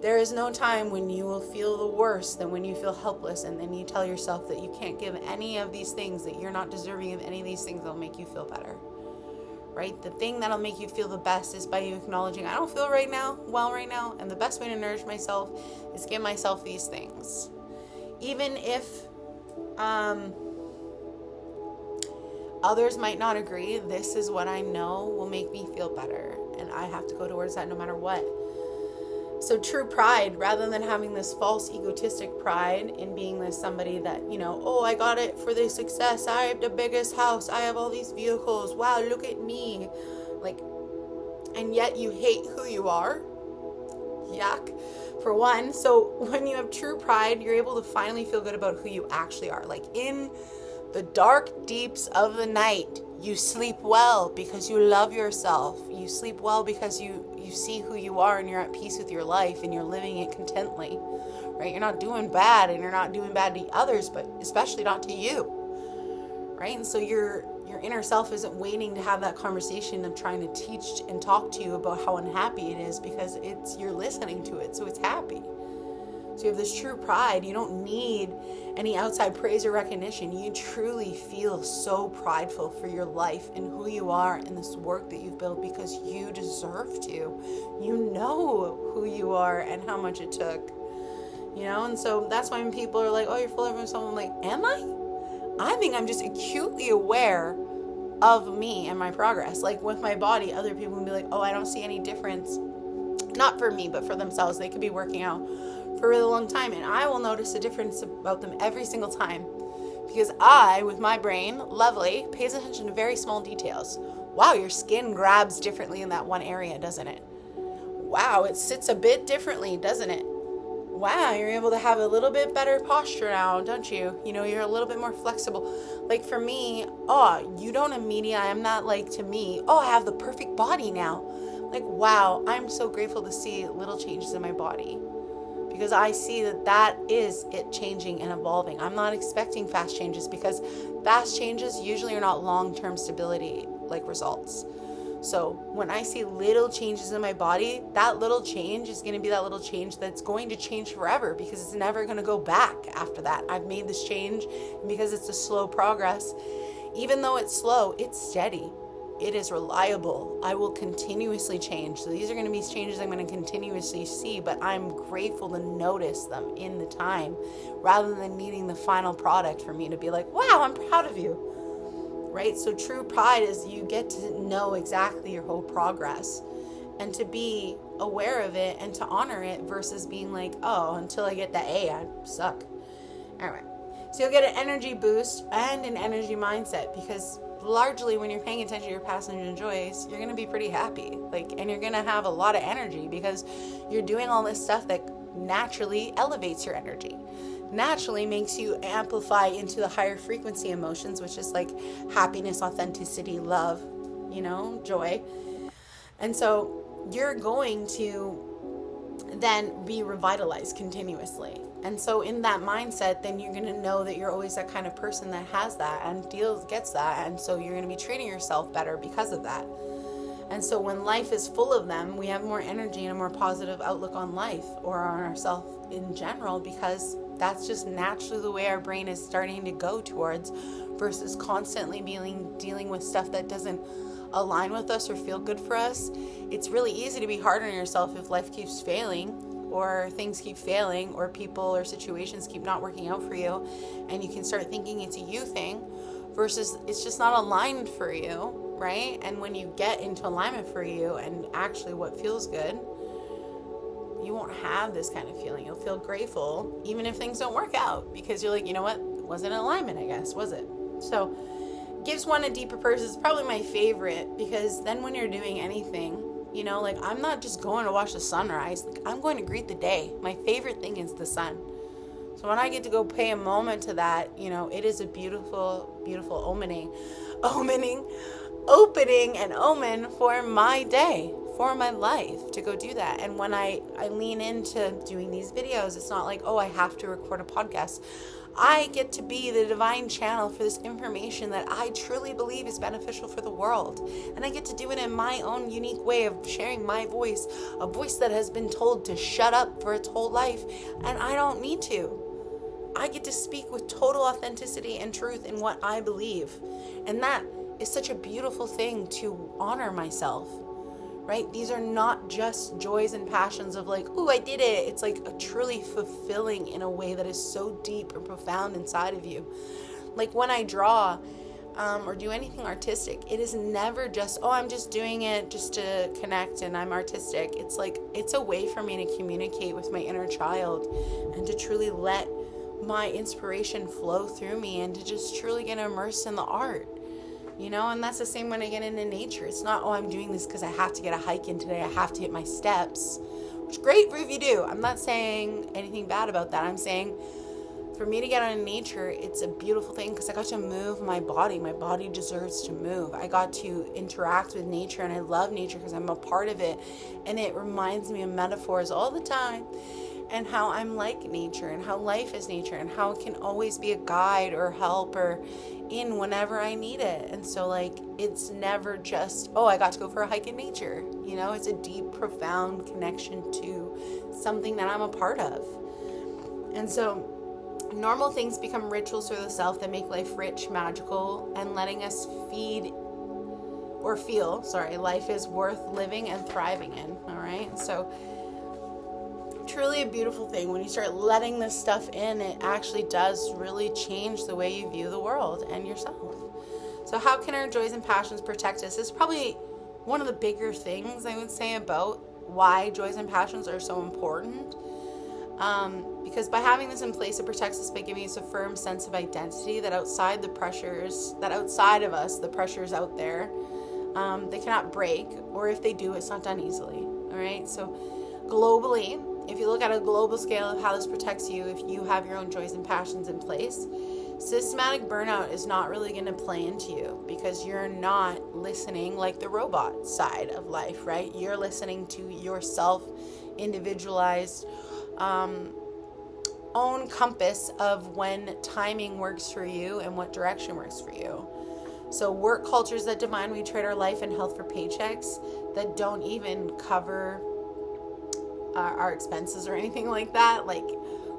There is no time when you will feel the worst than when you feel helpless, and then you tell yourself that you can't give any of these things, that you're not deserving of any of these things that'll make you feel better. Right? The thing that'll make you feel the best is by you acknowledging, I don't feel right now, and the best way to nourish myself is give myself these things. Even if others might not agree, this is what I know will make me feel better, and I have to go towards that no matter what. So true pride, rather than having this false egotistic pride in being this somebody that, you know, oh, I got it for the success, I have the biggest house, I have all these vehicles, wow, look at me, like, and yet you hate who you are. Yuck, for one. So when you have true pride, you're able to finally feel good about who you actually are. Like in the dark deeps of the night, you sleep well because you love yourself. You sleep well because you see who you are and you're at peace with your life and you're living it contently, right? You're not doing bad, and you're not doing bad to others, but especially not to you, right? And so you're your inner self isn't waiting to have that conversation of trying to teach and talk to you about how unhappy it is, because you're listening to it, so it's happy. So you have this true pride. You don't need any outside praise or recognition. You truly feel so prideful for your life and who you are and this work that you've built, because you deserve to. You know who you are and how much it took. And so that's why when people are like, oh, you're full of yourself, I'm like, am I? I think I'm just acutely aware of me and my progress. Like with my body, other people will be like, oh, I don't see any difference. Not for me, but for themselves. They could be working out for a really long time, and I will notice a difference about them every single time, because I, with my brain, lovely, pays attention to very small details. Wow, your skin grabs differently in that one area, doesn't it? Wow, it sits a bit differently, doesn't it? Wow, you're able to have a little bit better posture now, don't you? You're a little bit more flexible. Like for me, you don't immediately, I'm not like, to me, I have the perfect body now. Like, wow, I'm so grateful to see little changes in my body, because I see that is it changing and evolving. I'm not expecting fast changes, because fast changes usually are not long-term stability like results. So when I see little changes in my body, that little change is going to be that little change that's going to change forever, because it's never going to go back after that. I've made this change, and because it's a slow progress, even though it's slow, it's steady. It is reliable. I will continuously change. So these are going to be changes I'm going to continuously see, but I'm grateful to notice them in the time, rather than needing the final product for me to be like, wow, I'm proud of you. Right? So true pride is you get to know exactly your whole progress, and to be aware of it and to honor it, versus being like, oh, until I get that A, I suck. All right. So you'll get an energy boost and an energy mindset, because largely when you're paying attention to your passions and joys, you're going to be pretty happy. And you're going to have a lot of energy, because you're doing all this stuff that naturally elevates your energy. Naturally makes you amplify into the higher frequency emotions, which is like happiness, authenticity, love, joy. And so you're going to then be revitalized continuously. And so in that mindset, then you're going to know that you're always that kind of person that has that and gets that. And so you're going to be treating yourself better because of that. And so when life is full of them, we have more energy and a more positive outlook on life, or on ourselves in general, because that's just naturally the way our brain is starting to go towards, versus constantly dealing with stuff that doesn't align with us or feel good for us. It's really easy to be hard on yourself if life keeps failing, or things keep failing, or people or situations keep not working out for you, and you can start thinking it's a you thing, versus it's just not aligned for you, right? And when you get into alignment for you and actually what feels good, you won't have this kind of feeling. You'll feel grateful even if things don't work out, because you're like, you know what, it wasn't in alignment, I guess, was it? So gives one a deeper purpose is probably my favorite, because then when you're doing anything, I'm not just going to watch the sunrise, I'm going to greet the day. My favorite thing is the sun. So when I get to go pay a moment to that, it is a beautiful, beautiful opening and omen for my day, for my life, to go do that. And when I lean into doing these videos, it's not like, oh, I have to record a podcast. I get to be the divine channel for this information that I truly believe is beneficial for the world. And I get to do it in my own unique way of sharing my voice, a voice that has been told to shut up for its whole life. And I don't need to. I get to speak with total authenticity and truth in what I believe. And that is such a beautiful thing to honor myself. Right? These are not just joys and passions of like, ooh, I did it. It's like a truly fulfilling in a way that is so deep and profound inside of you. Like when I draw or do anything artistic, it is never just, oh, I'm just doing it just to connect and I'm artistic. It's like, it's a way for me to communicate with my inner child and to truly let my inspiration flow through me and to just truly get immersed in the art. And that's the same when I get into nature. It's not, oh, I'm doing this because I have to get a hike in today. I have to hit my steps, which is great if you do. I'm not saying anything bad about that. I'm saying for me to get out in nature, it's a beautiful thing because I got to move my body. My body deserves to move. I got to interact with nature, and I love nature because I'm a part of it. And it reminds me of metaphors all the time. and how I'm like nature, and how life is nature, and how it can always be a guide or help or in whenever I need it. And so like, it's never just, oh, I got to go for a hike in nature. You know, it's a deep, profound connection to something that I'm a part of. And so normal things become rituals for the self that make life rich, magical, and letting us feel life is worth living and thriving in. All right. So truly a beautiful thing. When you start letting this stuff in, it actually does really change the way you view the world and yourself. So how can our joys and passions protect us? This is probably one of the bigger things I would say about why joys and passions are so important. Because by having this in place, it protects us by giving us a firm sense of identity that outside of us, the pressures out there, they cannot break, or if they do, it's not done easily. All right. So globally, if you look at a global scale of how this protects you, if you have your own joys and passions in place, systematic burnout is not really going to play into you because you're not listening like the robot side of life, right? You're listening to yourself, individualized, own compass of when timing works for you and what direction works for you. So work cultures that demand we trade our life and health for paychecks that don't even cover our expenses or anything like that, like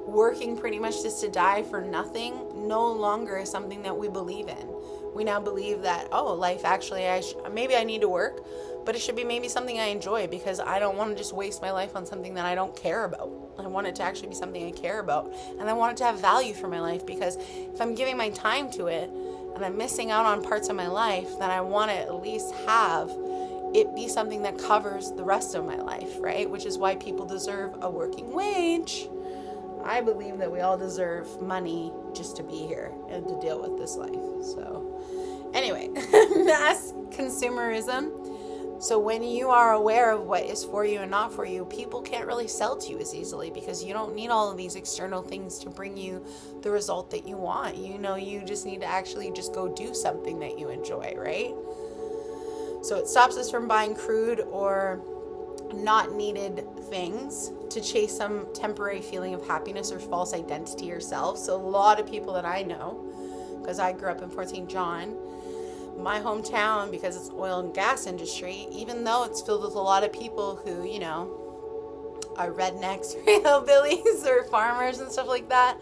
working pretty much just to die for nothing, no longer is something that we believe in. We now believe that, life actually, maybe I need to work, but it should be maybe something I enjoy, because I don't want to just waste my life on something that I don't care about. I want it to actually be something I care about, and I want it to have value for my life, because if I'm giving my time to it and I'm missing out on parts of my life, then I want to at least have it be something that covers the rest of my life, right? Which is why people deserve a working wage. I believe that we all deserve money just to be here and to deal with this life. So anyway, mass consumerism. So when you are aware of what is for you and not for you, people can't really sell to you as easily, because you don't need all of these external things to bring you the result that you want. You know, you just need to actually just go do something that you enjoy, right? So it stops us from buying crude or not needed things to chase some temporary feeling of happiness or false identity or self. So a lot of people that I know, because I grew up in Fort St. John, my hometown, because it's oil and gas industry, even though it's filled with a lot of people who, you know, are rednecks, hillbillies, or farmers and stuff like that,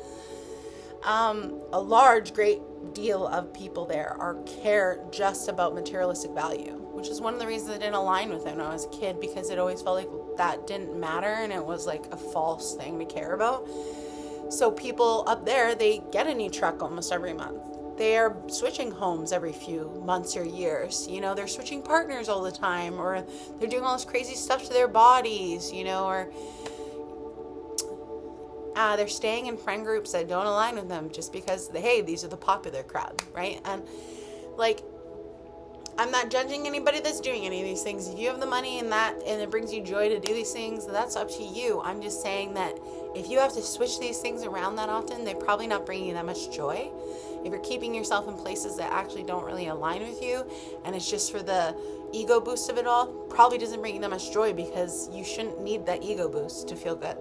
a great deal of people there care just about materialistic value, which is one of the reasons I didn't align with it when I was a kid, because it always felt like that didn't matter and it was like a false thing to care about. So people up there, they get a new truck almost every month. They are switching homes every few months or years. You know, they're switching partners all the time, or they're doing all this crazy stuff to their bodies, you know, or they're staying in friend groups that don't align with them just because, these are the popular crowd, right? And like, I'm not judging anybody that's doing any of these things. If you have the money and it brings you joy to do these things, that's up to you. I'm just saying that if you have to switch these things around that often, they're probably not bringing you that much joy. If you're keeping yourself in places that actually don't really align with you, and it's just for the ego boost of it all, probably doesn't bring you that much joy, because you shouldn't need that ego boost to feel good.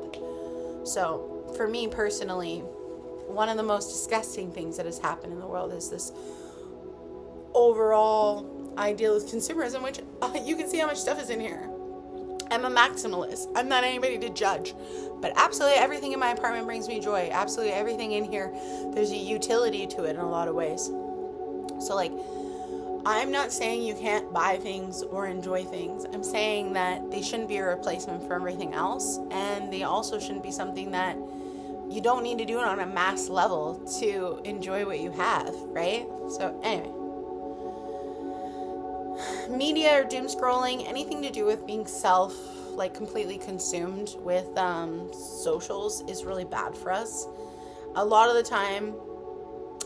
So for me personally, one of the most disgusting things that has happened in the world is this overall ideal of consumerism, which you can see how much stuff is in here. I'm a maximalist. I'm not anybody to judge, but absolutely everything in my apartment brings me joy. Absolutely everything in here, there's a utility to it in a lot of ways. So like, I'm not saying you can't buy things or enjoy things. I'm saying that they shouldn't be a replacement for everything else, and they also shouldn't be something that you don't need to do it on a mass level to enjoy what you have, right? So anyway, media or doom scrolling, anything to do with being completely consumed with socials is really bad for us. A lot of the time,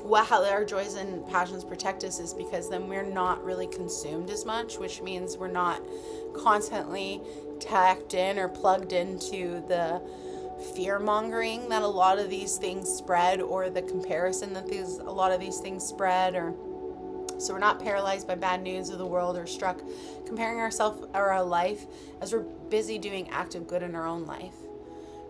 how our joys and passions protect us is because then we're not really consumed as much, which means we're not constantly tacked in or plugged into the fear mongering that a lot of these things spread, or the comparison that a lot of these things spread, or so we're not paralyzed by bad news of the world or struck comparing ourselves or our life as we're busy doing active good in our own life,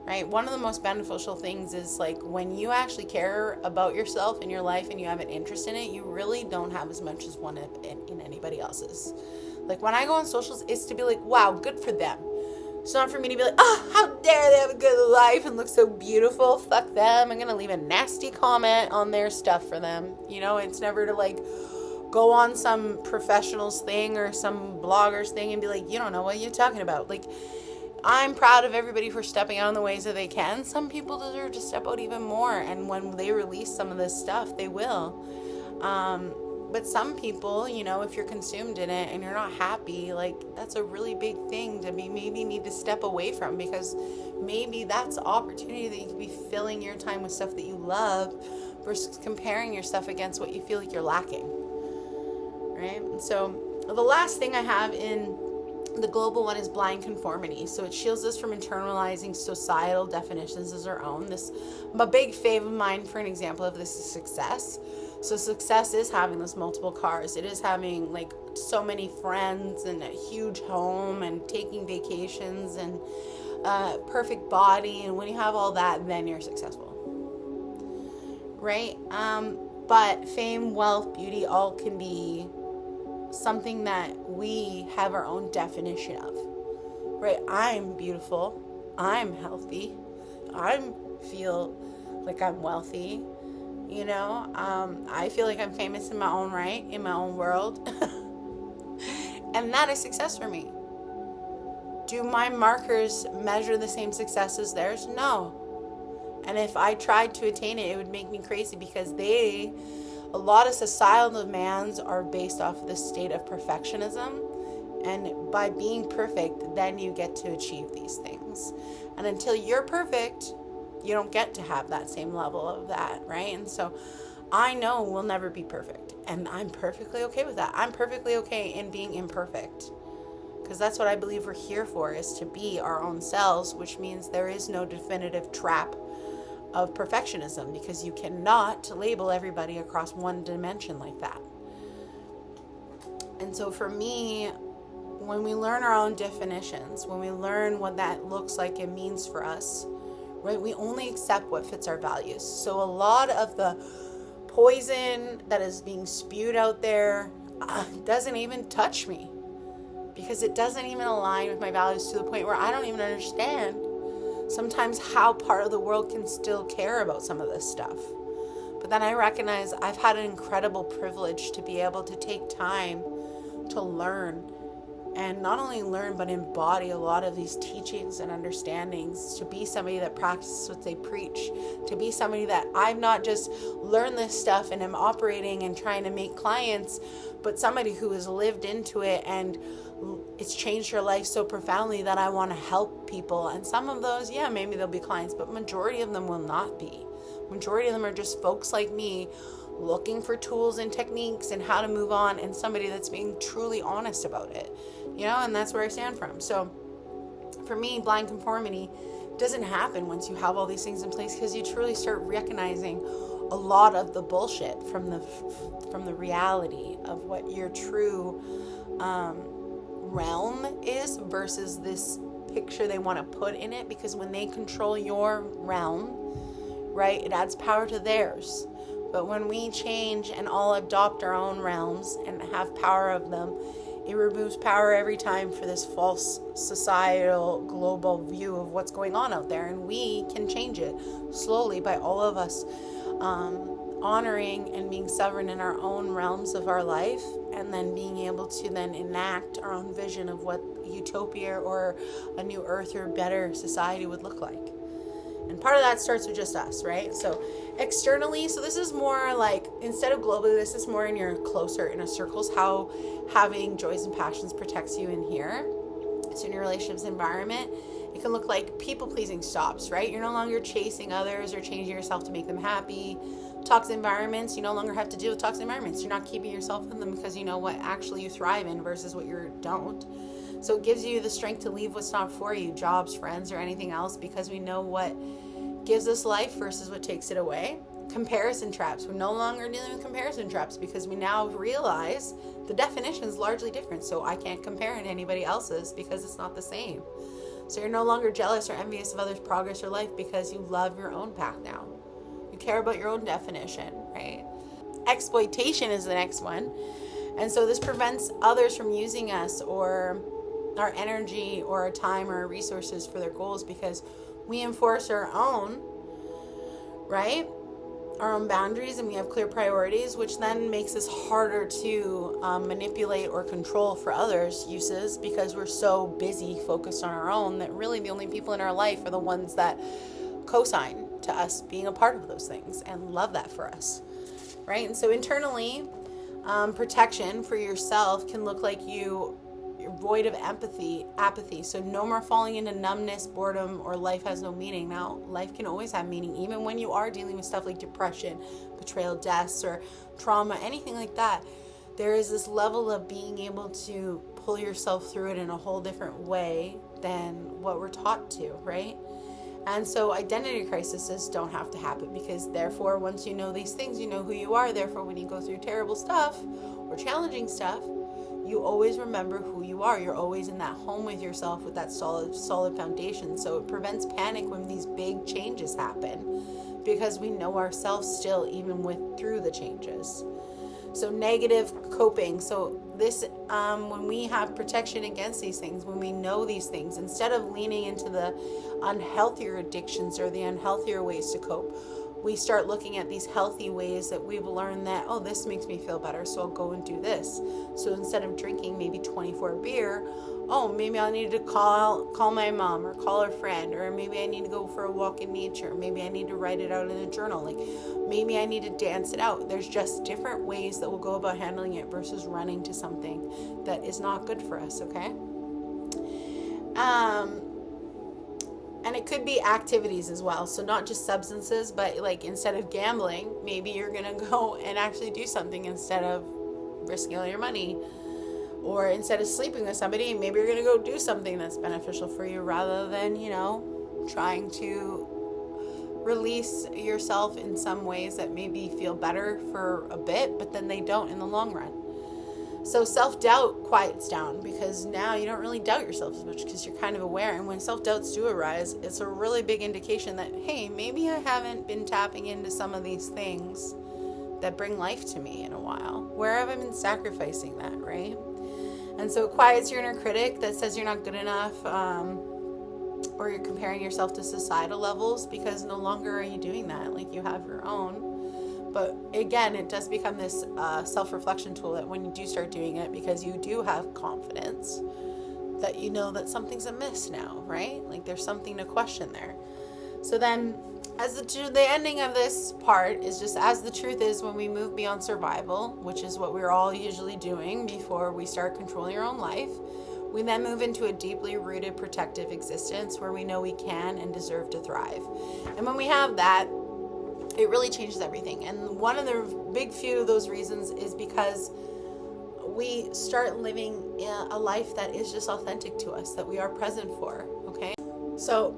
right? One of the most beneficial things is like when you actually care about yourself and your life and you have an interest in it, you really don't have as much as one in anybody else's. Like when I go on socials, it's to be like, wow, good for them. It's not for me to be like, oh, how dare they have a good life and look so beautiful. Fuck them. I'm going to leave a nasty comment on their stuff for them. You know, it's never to like go on some professional's thing or some blogger's thing and be like, you don't know what you're talking about. Like, I'm proud of everybody for stepping out in the ways that they can. Some people deserve to step out even more. And when they release some of this stuff, they will. But some people, you know, if you're consumed in it and you're not happy, like that's a really big thing to maybe need to step away from, because maybe that's opportunity that you could be filling your time with stuff that you love versus comparing your stuff against what you feel like you're lacking. Right? And so the last thing I have in the global one is blind conformity. So it shields us from internalizing societal definitions as our own. A big fave of mine for an example of this is success. So success is having those multiple cars. It is having like so many friends and a huge home and taking vacations and a perfect body. And when you have all that, then you're successful. Right? But fame, wealth, beauty, all can be something that we have our own definition of. Right? I'm beautiful. I'm healthy. I feel like I'm wealthy. You know, I feel like I'm famous in my own right, in my own world. And that is success for me. Do my markers measure the same success as theirs? No. And if I tried to attain it, it would make me crazy, because a lot of societal demands are based off of this state of perfectionism. And by being perfect, then you get to achieve these things. And until you're perfect, you don't get to have that same level of that, right? And so I know we'll never be perfect, and I'm perfectly okay with that. I'm perfectly okay in being imperfect, because that's what I believe we're here for, is to be our own selves, which means there is no definitive trap of perfectionism, because you cannot label everybody across one dimension like that. And so for me, when we learn our own definitions, when we learn what that looks like and means for us, right, we only accept what fits our values. So a lot of the poison that is being spewed out there doesn't even touch me, because it doesn't even align with my values, to the point where I don't even understand sometimes how part of the world can still care about some of this stuff. But then I recognize I've had an incredible privilege to be able to take time to learn, and not only learn, but embody a lot of these teachings and understandings, to be somebody that practices what they preach, to be somebody that I've not just learned this stuff and am operating and trying to make clients, but somebody who has lived into it and it's changed your life so profoundly that I want to help people. And some of those, yeah, maybe they'll be clients, but majority of them will not be. Majority of them are just folks like me looking for tools and techniques and how to move on, and somebody that's being truly honest about it, you know, and that's where I stand from. So for me, blind conformity doesn't happen once you have all these things in place, because you truly start recognizing a lot of the bullshit from the reality of what your true realm is versus this picture they want to put in it. Because when they control your realm, right, it adds power to theirs. But when we change and all adopt our own realms and have power of them, it removes power every time for this false societal global view of what's going on out there. And we can change it slowly by all of us honoring and being sovereign in our own realms of our life, and then being able to then enact our own vision of what utopia or a new earth or better society would look like. And part of that starts with just us, right? So externally, so this is more like, instead of globally, this is more in your closer inner circles, how having joys and passions protects you in here. So in your relationships environment, it can look like people pleasing stops, right? You're no longer chasing others or changing yourself to make them happy. Toxic environments, you no longer have to deal with toxic environments. You're not keeping yourself in them because you know what actually you thrive in versus what you don't. So it gives you the strength to leave what's not for you, jobs, friends, or anything else, because we know what gives us life versus what takes it away. Comparison traps. We're no longer dealing with comparison traps because we now realize the definition is largely different. So I can't compare it to anybody else's because it's not the same. So you're no longer jealous or envious of others' progress or life because you love your own path now. You care about your own definition, right? Exploitation is the next one. And so this prevents others from using us or our energy or our time or our resources for their goals because we enforce our own, right? Our own boundaries, and we have clear priorities, which then makes us harder to manipulate or control for others' uses because we're so busy focused on our own that really the only people in our life are the ones that co-sign to us being a part of those things and love that for us, right? And so internally, protection for yourself can look like you're void of apathy. So no more falling into numbness, boredom, or life has no meaning. Now, life can always have meaning, even when you are dealing with stuff like depression, betrayal, deaths, or trauma, anything like that. There is this level of being able to pull yourself through it in a whole different way than what we're taught to, right? And so identity crises don't have to happen because therefore once you know these things, you know who you are. Therefore, when you go through terrible stuff or challenging stuff, you always remember who you are. You're always in that home with yourself with that solid foundation. So it prevents panic when these big changes happen because we know ourselves still even through the changes. So negative coping. So this, when we have protection against these things, when we know these things, instead of leaning into the unhealthier addictions or the unhealthier ways to cope, we start looking at these healthy ways that we've learned that, oh, this makes me feel better, so I'll go and do this. So instead of drinking maybe 24 beer, oh, maybe I need to call my mom or call a friend, or maybe I need to go for a walk in nature. Maybe I need to write it out in a journal. Like maybe I need to dance it out. There's just different ways that we'll go about handling it versus running to something that is not good for us, okay? And it could be activities as well. So not just substances, but like instead of gambling, maybe you're going to go and actually do something instead of risking all your money. Or instead of sleeping with somebody, maybe you're going to go do something that's beneficial for you rather than, trying to release yourself in some ways that maybe feel better for a bit, but then they don't in the long run. So self-doubt quiets down because now you don't really doubt yourself as much because you're kind of aware. And when self-doubts do arise, it's a really big indication that, hey, maybe I haven't been tapping into some of these things that bring life to me in a while. Where have I been sacrificing that, right? And so it quiets your inner critic that says you're not good enough, or you're comparing yourself to societal levels because no longer are you doing that. Like you have your own. But again, it does become this self-reflection tool that when you do start doing it, because you do have confidence, that you know that something's amiss now, right? Like there's something to question there. So then, as the ending of this part is just as the truth is when we move beyond survival, which is what we're all usually doing before we start controlling our own life, we then move into a deeply rooted protective existence where we know we can and deserve to thrive. And when we have that, it really changes everything. And one of the big few of those reasons is because we start living a life that is just authentic to us, that we are present for, okay? So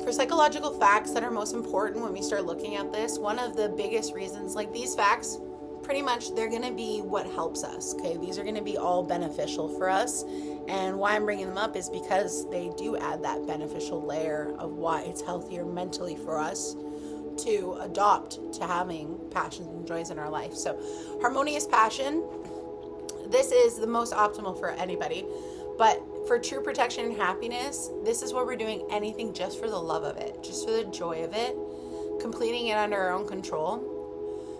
for psychological facts that are most important when we start looking at this, one of the biggest reasons, like these facts, pretty much they're going to be what helps us, okay? These are going to be all beneficial for us. And why I'm bringing them up is because they do add that beneficial layer of why it's healthier mentally for us to adopt to having passions and joys in our life. So harmonious passion, this is the most optimal for anybody, but for true protection and happiness, this is where we're doing anything just for the love of it, just for the joy of it, completing it under our own control.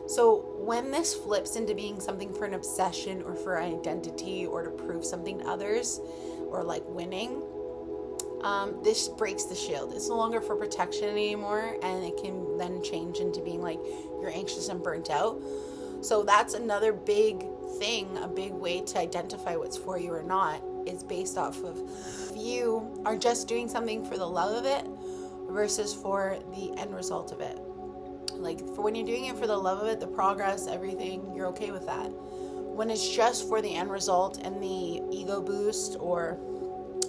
So when this flips into being something for an obsession or for identity or to prove something to others or like winning, this breaks the shield. It's no longer for protection anymore, and it can then change into being like you're anxious and burnt out. So that's another big thing, a big way to identify what's for you or not is based off of if you are just doing something for the love of it versus for the end result of it. Like for when you're doing it for the love of it, the progress, everything, you're okay with that. When it's just for the end result and the ego boost or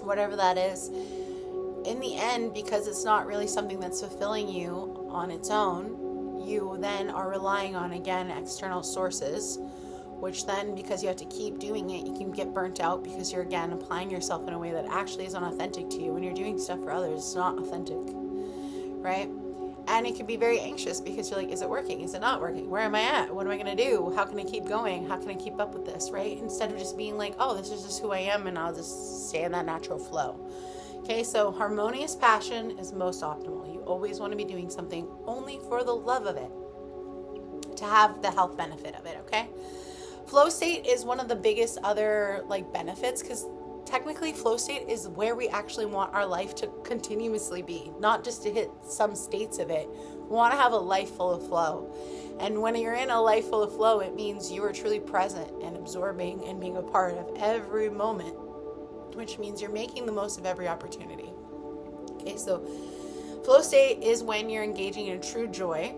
whatever that is, in the end, because it's not really something that's fulfilling you on its own, you then are relying on, again, external sources, which then, because you have to keep doing it, you can get burnt out because you're, again, applying yourself in a way that actually is unauthentic to you. When you're doing stuff for others, it's not authentic, right? And it can be very anxious because you're like, is it working? Is it not working? Where am I at? What am I going to do? How can I keep going? How can I keep up with this, right? Instead of just being like, oh, this is just who I am, and I'll just stay in that natural flow. Okay, so harmonious passion is most optimal. You always want to be doing something only for the love of it, to have the health benefit of it, okay? Flow state is one of the biggest other benefits, because technically flow state is where we actually want our life to continuously be, not just to hit some states of it. We want to have a life full of flow. And when you're in a life full of flow, it means you are truly present and absorbing and being a part of every moment, which means you're making the most of every opportunity. Okay, so flow state is when you're engaging in true joy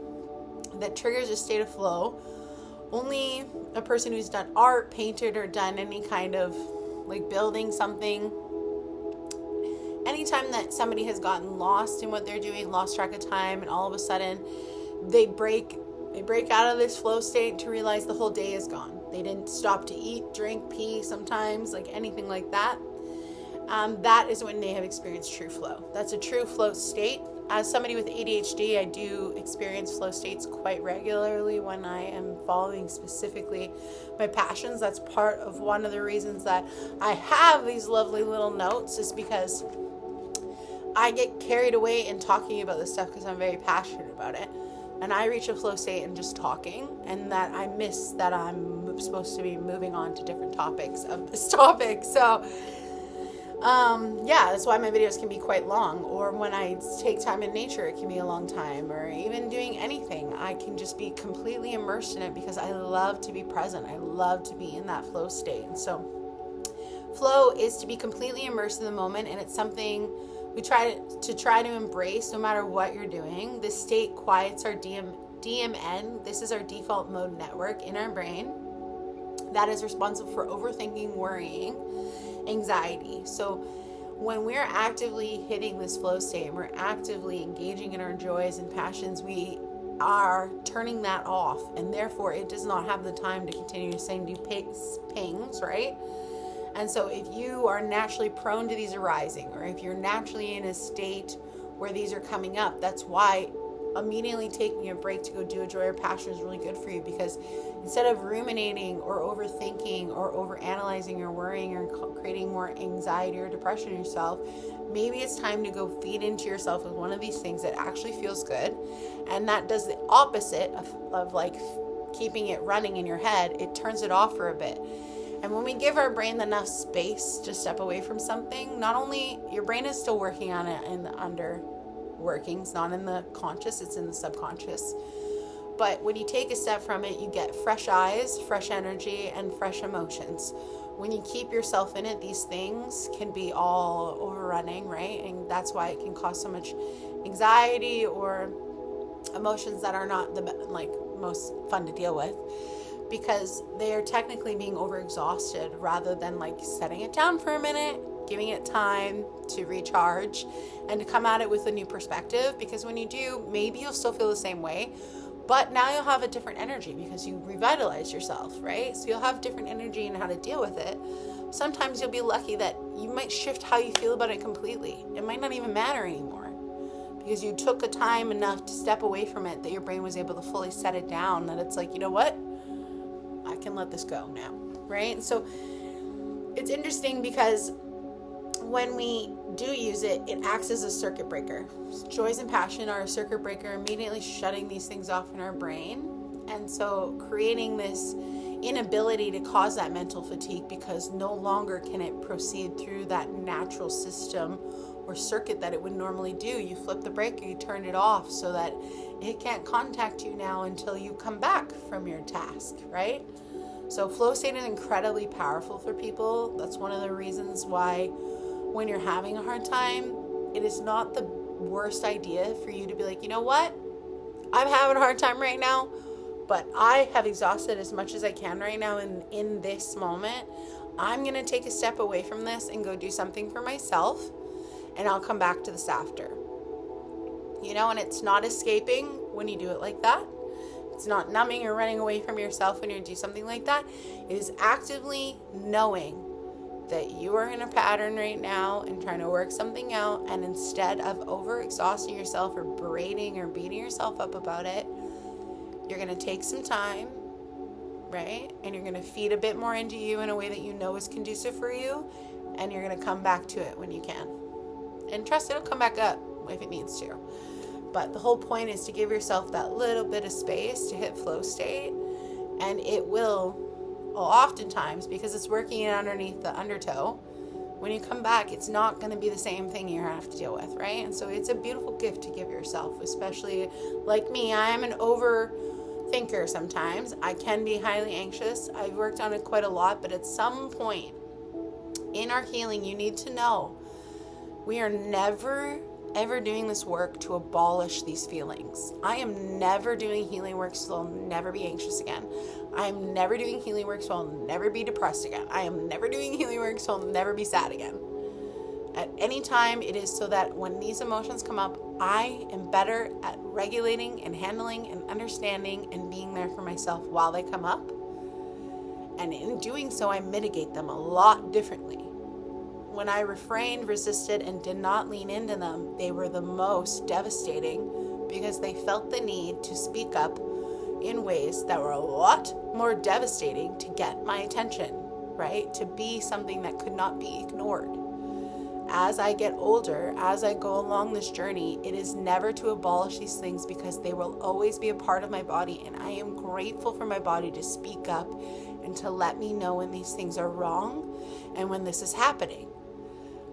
that triggers a state of flow. Only a person who's done art, painted, or done any kind of building something, anytime that somebody has gotten lost in what they're doing, lost track of time, and all of a sudden they break out of this flow state to realize the whole day is gone. They didn't stop to eat, drink, pee sometimes, anything like that. That is when they have experienced true flow. That's a true flow state. As somebody with ADHD, I do experience flow states quite regularly when I am following specifically my passions. That's part of one of the reasons that I have these lovely little notes, is because I get carried away in talking about this stuff because I'm very passionate about it. And I reach a flow state in just talking, and that I miss that I'm supposed to be moving on to different topics of this topic. So that's why my videos can be quite long, or when I take time in nature, it can be a long time, or even doing anything, I can just be completely immersed in it because I love to be present. I love to be in that flow state. And so flow is to be completely immersed in the moment, and it's something we try to embrace no matter what you're doing. This state quiets our DMN. This is our default mode network in our brain that is responsible for overthinking, worrying, anxiety. So when we're actively hitting this flow state and we're actively engaging in our joys and passions, we are turning that off, and therefore it does not have the time to continue to send you pings, right? And so if you are naturally prone to these arising, or if you're naturally in a state where these are coming up, that's why immediately taking a break to go do a joy or passion is really good for you, because instead of ruminating or overthinking or overanalyzing or worrying or creating more anxiety or depression in yourself, maybe it's time to go feed into yourself with one of these things that actually feels good, and that does the opposite of keeping it running in your head. It turns it off for a bit. And when we give our brain enough space to step away from something, not only your brain is still working on it in the under workings, not in the conscious, it's in the subconscious. But when you take a step from it, you get fresh eyes, fresh energy, and fresh emotions. When you keep yourself in it, these things can be all overrunning, right? And that's why it can cause so much anxiety or emotions that are not the most fun to deal with, because they are technically being overexhausted rather than setting it down for a minute, giving it time to recharge and to come at it with a new perspective. Because when you do, maybe you'll still feel the same way, but now you'll have a different energy because you revitalize yourself, right? So you'll have different energy and how to deal with it. Sometimes you'll be lucky that you might shift how you feel about it completely. It might not even matter anymore because you took the time enough to step away from it that your brain was able to fully set it down, that it's you know what? I can let this go now, right? And so it's interesting because when we do use it, it acts as a circuit breaker. Joys and passion are a circuit breaker, immediately shutting these things off in our brain. And so creating this inability to cause that mental fatigue, because no longer can it proceed through that natural system or circuit that it would normally do. You flip the breaker, you turn it off so that it can't contact you now until you come back from your task, right? So flow state is incredibly powerful for people. That's one of the reasons why when you're having a hard time, it is not the worst idea for you to be you know what? I'm having a hard time right now, but I have exhausted as much as I can right now in this moment. I'm going to take a step away from this and go do something for myself, and I'll come back to this after. And it's not escaping when you do it like that, It's not numbing or running away from yourself when you do something like that. It is actively knowing that you are in a pattern right now and trying to work something out, and instead of overexhausting yourself or berating or beating yourself up about it, you're going to take some time, right? And you're going to feed a bit more into you in a way that you know is conducive for you, and you're going to come back to it when you can. And trust it'll come back up if it needs to. But the whole point is to give yourself that little bit of space to hit flow state, and it will, well, oftentimes, because it's working underneath the undertow, when you come back, it's not going to be the same thing you're going to have to deal with, right? And so it's a beautiful gift to give yourself, especially like me. I am an overthinker sometimes. I can be highly anxious. I've worked on it quite a lot, but at some point in our healing, you need to know we are never ever doing this work to abolish these feelings. I am never doing healing work so I'll never be anxious again. I'm never doing healing work so I'll never be depressed again. I am never doing healing work so I'll never be sad again. At any time, it is so that when these emotions come up, I am better at regulating and handling and understanding and being there for myself while they come up. And in doing so, I mitigate them a lot differently. When I refrained, resisted, and did not lean into them, they were the most devastating because they felt the need to speak up in ways that were a lot more devastating to get my attention, right? To be something that could not be ignored. As I get older, as I go along this journey, it is never to abolish these things because they will always be a part of my body, and I am grateful for my body to speak up and to let me know when these things are wrong and when this is happening.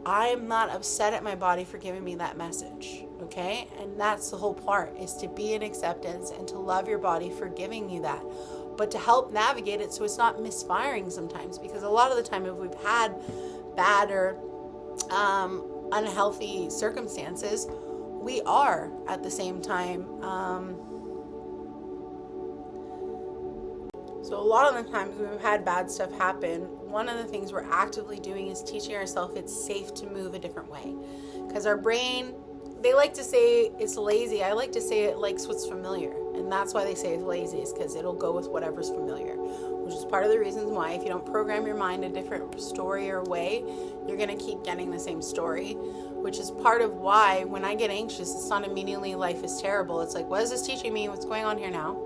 I am not upset at my body for giving me that message, okay? And that's the whole part, is to be in acceptance and to love your body for giving you that. But to help navigate it so it's not misfiring sometimes, because a lot of the time if we've had bad or unhealthy circumstances, we are at the same time so a lot of the times when we've had bad stuff happen, one of the things we're actively doing is teaching ourselves it's safe to move a different way. Because our brain, they like to say it's lazy. I like to say it likes what's familiar. And that's why they say it's lazy, is because it'll go with whatever's familiar. Which is part of the reasons why if you don't program your mind a different story or way, you're going to keep getting the same story. Which is part of why when I get anxious, it's not immediately life is terrible. It's like, what is this teaching me? What's going on here now?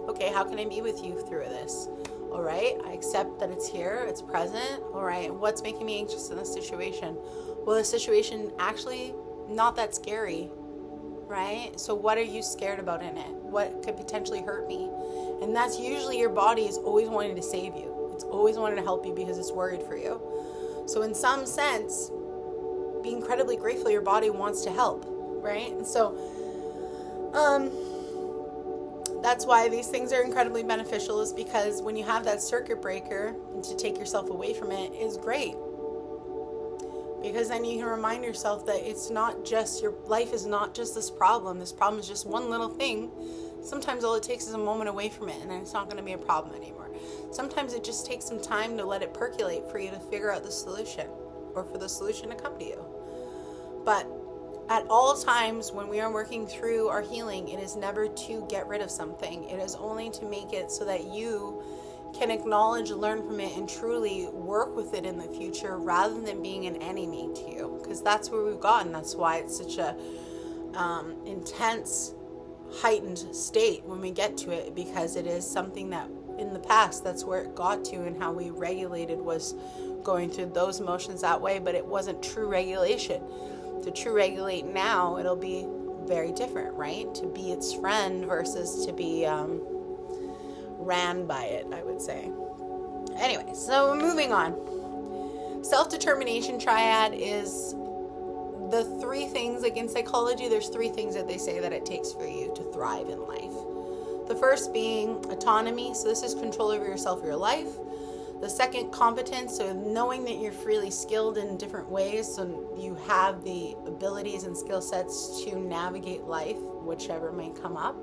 Okay, how can I be with you through this? All right, I accept that it's here, it's present. All right, what's making me anxious in this situation? Well, the situation actually not that scary, right? So what are you scared about in it? What could potentially hurt me? And that's usually your body is always wanting to save you. It's always wanting to help you because it's worried for you. So in some sense, be incredibly grateful your body wants to help, right? And so, that's why these things are incredibly beneficial, is because when you have that circuit breaker, and to take yourself away from it is great. Because then you can remind yourself that it's not just, your life is not just this problem. This problem is just one little thing. Sometimes all it takes is a moment away from it, and then it's not going to be a problem anymore. Sometimes it just takes some time to let it percolate for you to figure out the solution, or for the solution to come to you. But at all times when we are working through our healing, it is never to get rid of something. It is only to make it so that you can acknowledge, learn from it, and truly work with it in the future rather than being an enemy to you. Because that's where we've gotten. That's why it's such a intense, heightened state when we get to it, because it is something that in the past, that's where it got to, and how we regulated was going through those emotions that way, but it wasn't true regulation. To true regulate now, it'll be very different, right? To be its friend versus to be ran by it, I would say. Anyway, so moving on. Self-determination triad is the three things, like in psychology, there's three things that they say that it takes for you to thrive in life. The first being autonomy. So this is control over yourself or your life. The second, competence, so knowing that you're freely skilled in different ways, so you have the abilities and skill sets to navigate life, whichever may come up.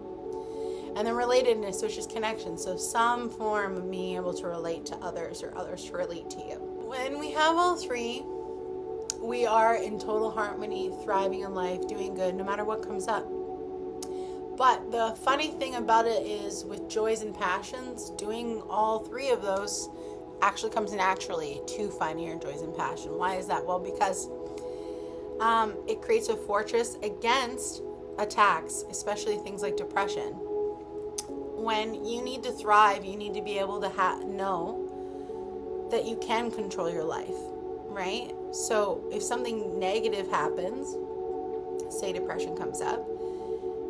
And then relatedness, which is connection, so some form of being able to relate to others or others to relate to you. When we have all three, we are in total harmony, thriving in life, doing good, no matter what comes up. But the funny thing about it is, with joys and passions, doing all three of those actually comes naturally to finding your joys and passion. Why is that? Well, because it creates a fortress against attacks, especially things like depression. When you need to thrive, you need to be able to know that you can control your life, right? So if something negative happens, say depression comes up,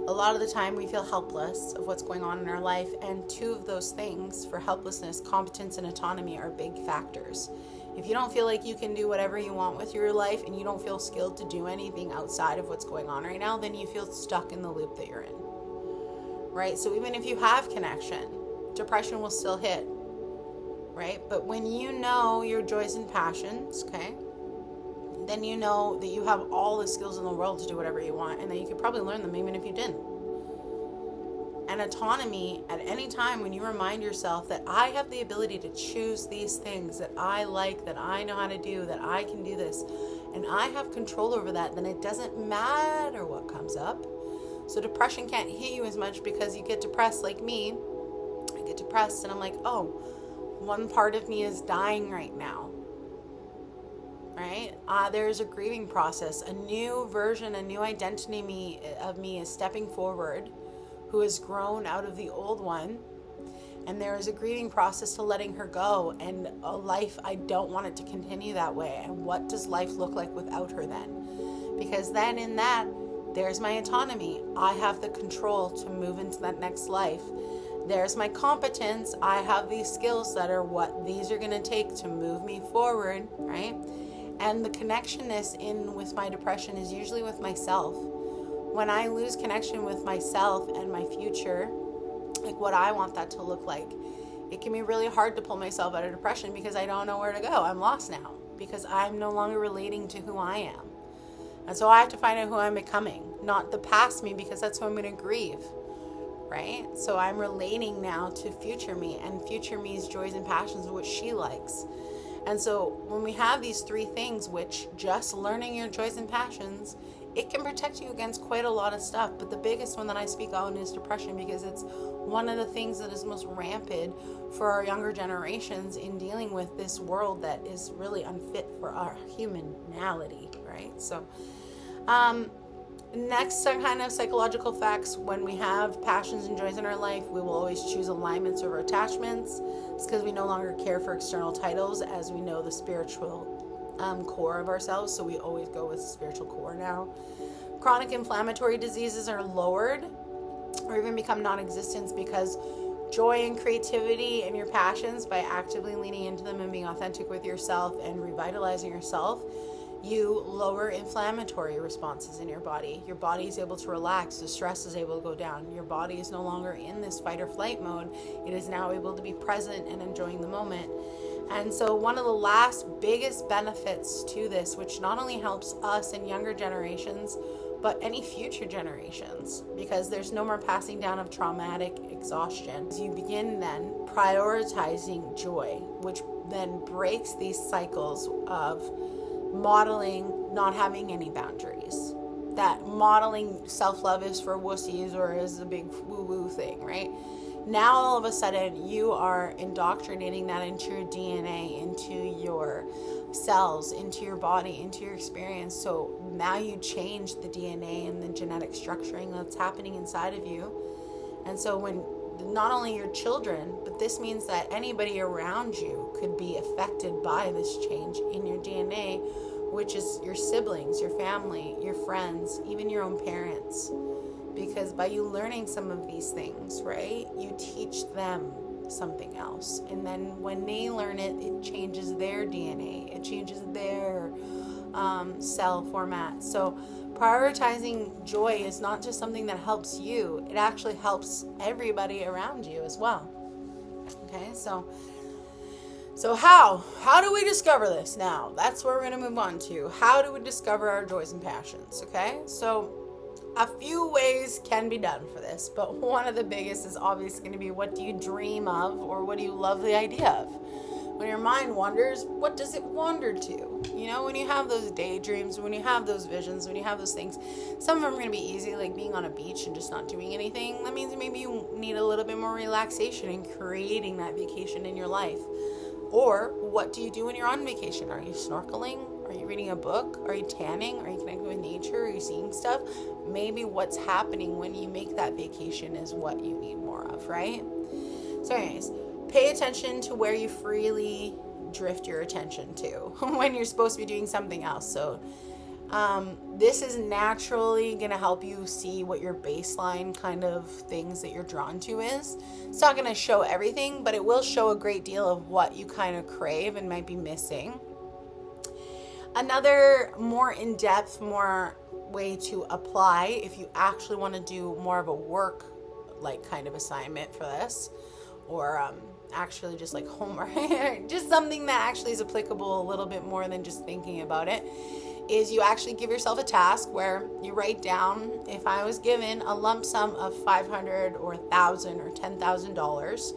a lot of the time we feel helpless of what's going on in our life, and two of those things for helplessness, competence and autonomy, are big factors. If you don't feel like you can do whatever you want with your life and you don't feel skilled to do anything outside of what's going on right now, then you feel stuck in the loop that you're in, right? So even if you have connection, depression will still hit, right? But when you know your joys and passions, okay, then you know that you have all the skills in the world to do whatever you want, and that you could probably learn them even if you didn't. And autonomy, at any time when you remind yourself that I have the ability to choose these things that I like, that I know how to do, that I can do this, and I have control over that, then it doesn't matter what comes up. So depression can't hit you as much, because you get depressed like me. I get depressed and I'm like, oh, one part of me is dying right now. Right? There's a grieving process. A new version, a new identity of me is stepping forward, who has grown out of the old one. And there is a grieving process to letting her go, and a life, I don't want it to continue that way. And what does life look like without her then? Because then in that, there's my autonomy. I have the control to move into that next life. There's my competence. I have these skills that are what these are going to take to move me forward, right? And the connectionness in with my depression is usually with myself. When I lose connection with myself and my future, like what I want that to look like, it can be really hard to pull myself out of depression, because I don't know where to go. I'm lost now, because I'm no longer relating to who I am. And so I have to find out who I'm becoming, not the past me, because that's who I'm going to grieve, right? So I'm relating now to future me, and future me's joys and passions, what she likes. And so when we have these three things, which just learning your joys and passions, it can protect you against quite a lot of stuff. But the biggest one that I speak on is depression, because it's one of the things that is most rampant for our younger generations in dealing with this world that is really unfit for our humanality, right? So next, some kind of psychological facts. When we have passions and joys in our life, we will always choose alignments over attachments. It's because we no longer care for external titles, as we know the spiritual core of ourselves. So we always go with the spiritual core now. Chronic inflammatory diseases are lowered or even become non-existent, because joy and creativity and your passions, by actively leaning into them and being authentic with yourself and revitalizing yourself, you lower inflammatory responses in your body. Your body is able to relax. The stress is able to go down. Your body is no longer in this fight or flight mode. It is now able to be present and enjoying the moment. And so one of the last biggest benefits to this, which not only helps us in younger generations, but any future generations, because there's no more passing down of traumatic exhaustion. You begin then prioritizing joy, which then breaks these cycles of modeling not having any boundaries. That modeling self-love is for wussies or is a big woo-woo thing, right? Now all of a sudden you are indoctrinating that into your DNA, into your cells, into your body, into your experience. So now you change the DNA and the genetic structuring that's happening inside of you. And so when not only your children, but this means that anybody around you could be affected by this change in your DNA, which is your siblings, your family, your friends, even your own parents. Because by you learning some of these things, right, you teach them something else. And then when they learn it, it changes their DNA. It changes their cell format. So prioritizing joy is not just something that helps you. It actually helps everybody around you as well. Okay, so how do we discover this now? That's where we're going to move on to. How do we discover our joys and passions? Okay, so a few ways can be done for this, but one of the biggest is obviously going to be, what do you dream of, or what do you love the idea of? When your mind wanders, what does it wander to? When you have those daydreams, when you have those visions, when you have those things, some of them are going to be easy, like being on a beach and just not doing anything. That means maybe you need a little bit more relaxation in creating that vacation in your life. Or what do you do when you're on vacation? Are you snorkeling? Are you reading a book? Are you tanning? Are you connecting with nature? Are you seeing stuff? Maybe what's happening when you make that vacation is what you need more of, right? So anyways, pay attention to where you freely drift your attention to when you're supposed to be doing something else. So this is naturally going to help you see what your baseline kind of things that you're drawn to is. It's not going to show everything, but it will show a great deal of what you kind of crave and might be missing. Another more in-depth, more way to apply if you actually want to do more of a work like kind of assignment for this, or actually just like homework, just something that actually is applicable a little bit more than just thinking about it, is you actually give yourself a task where you write down, if I was given a lump sum of $500 or $1,000 or $10,000,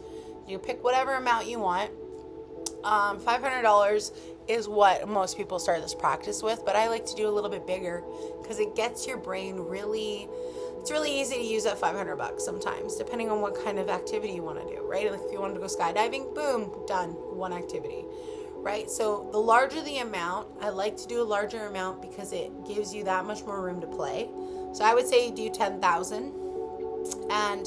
you pick whatever amount you want. $500 is what most people start this practice with, but I like to do a little bit bigger because it gets your brain it's really easy to use that $500 sometimes, depending on what kind of activity you want to do, right? Like if you wanted to go skydiving, boom, done, one activity, right? So the larger the amount, I like to do a larger amount because it gives you that much more room to play. So I would say you do 10,000, and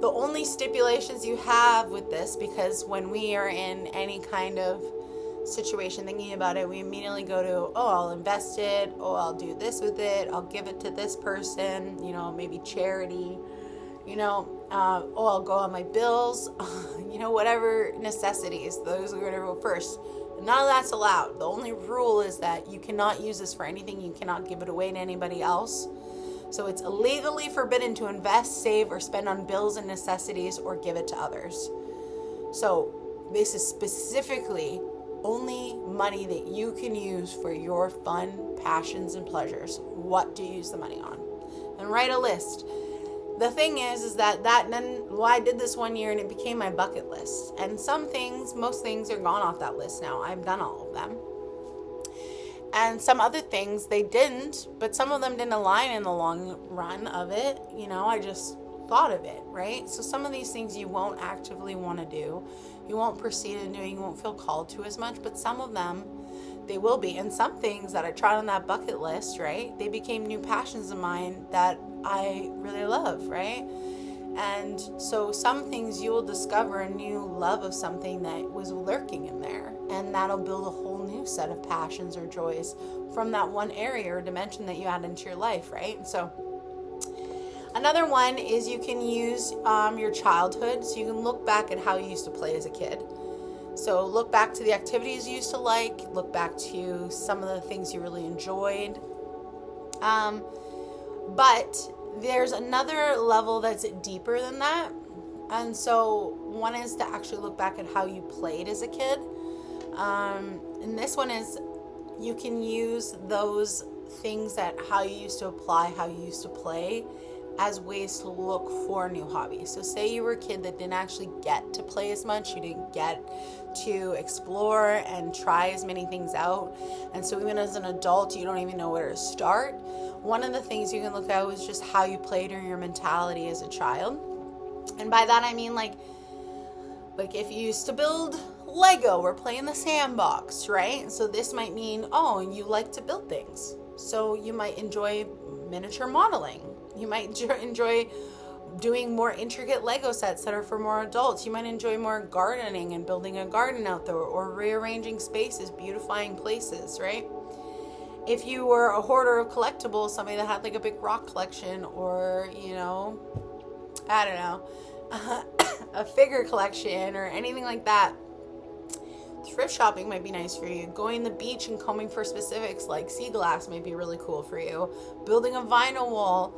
the only stipulations you have with this, because when we are in any kind of situation thinking about it, we immediately go to, I'll invest it, I'll do this with it, I'll give it to this person, maybe charity, I'll go on my bills, whatever necessities, those are going to go first. None of that's allowed. The only rule is that you cannot use this for anything. You cannot give it away to anybody else. So it's legally forbidden to invest, save, or spend on bills and necessities or give it to others. So this is specifically only money that you can use for your fun, passions, and pleasures. What do you use the money on? And write a list. The thing is that I did this one year and it became my bucket list. And most things are gone off that list now. I've done all of them. And some other things they didn't, but some of them didn't align in the long run of it. I just thought of it, right? So some of these things you won't actively want to do. You won't proceed in doing, you won't feel called to as much, but some of them, they will be. And some things that I tried on that bucket list, right? They became new passions of mine that I really love, right? And so some things you will discover a new love of something that was lurking in there, and that'll build a whole new set of passions or joys from that one area or dimension that you add into your life, right? So another one is you can use your childhood. So you can look back at how you used to play as a kid. So look back to the activities you used to like, look back to some of the things you really enjoyed. But there's another level that's deeper than that. And so one is to actually look back at how you played as a kid. And this one is you can use those things that how you used to apply, how you used to play as ways to look for new hobbies. So say you were a kid that didn't actually get to play as much, you didn't get to explore and try as many things out, and so even as an adult you don't even know where to start. One of the things you can look at is just how you played or your mentality as a child. And by that I mean like if you used to build Lego or play in the sandbox, right? So this might mean, you like to build things. So you might enjoy miniature modeling. You might enjoy doing more intricate Lego sets that are for more adults. You might enjoy more gardening and building a garden out there, or rearranging spaces, beautifying places, right? If you were a hoarder of collectibles, somebody that had like a big rock collection, or, I don't know, a figure collection or anything like that, thrift shopping might be nice for you. Going to the beach and combing for specifics like sea glass might be really cool for you. Building a vinyl wall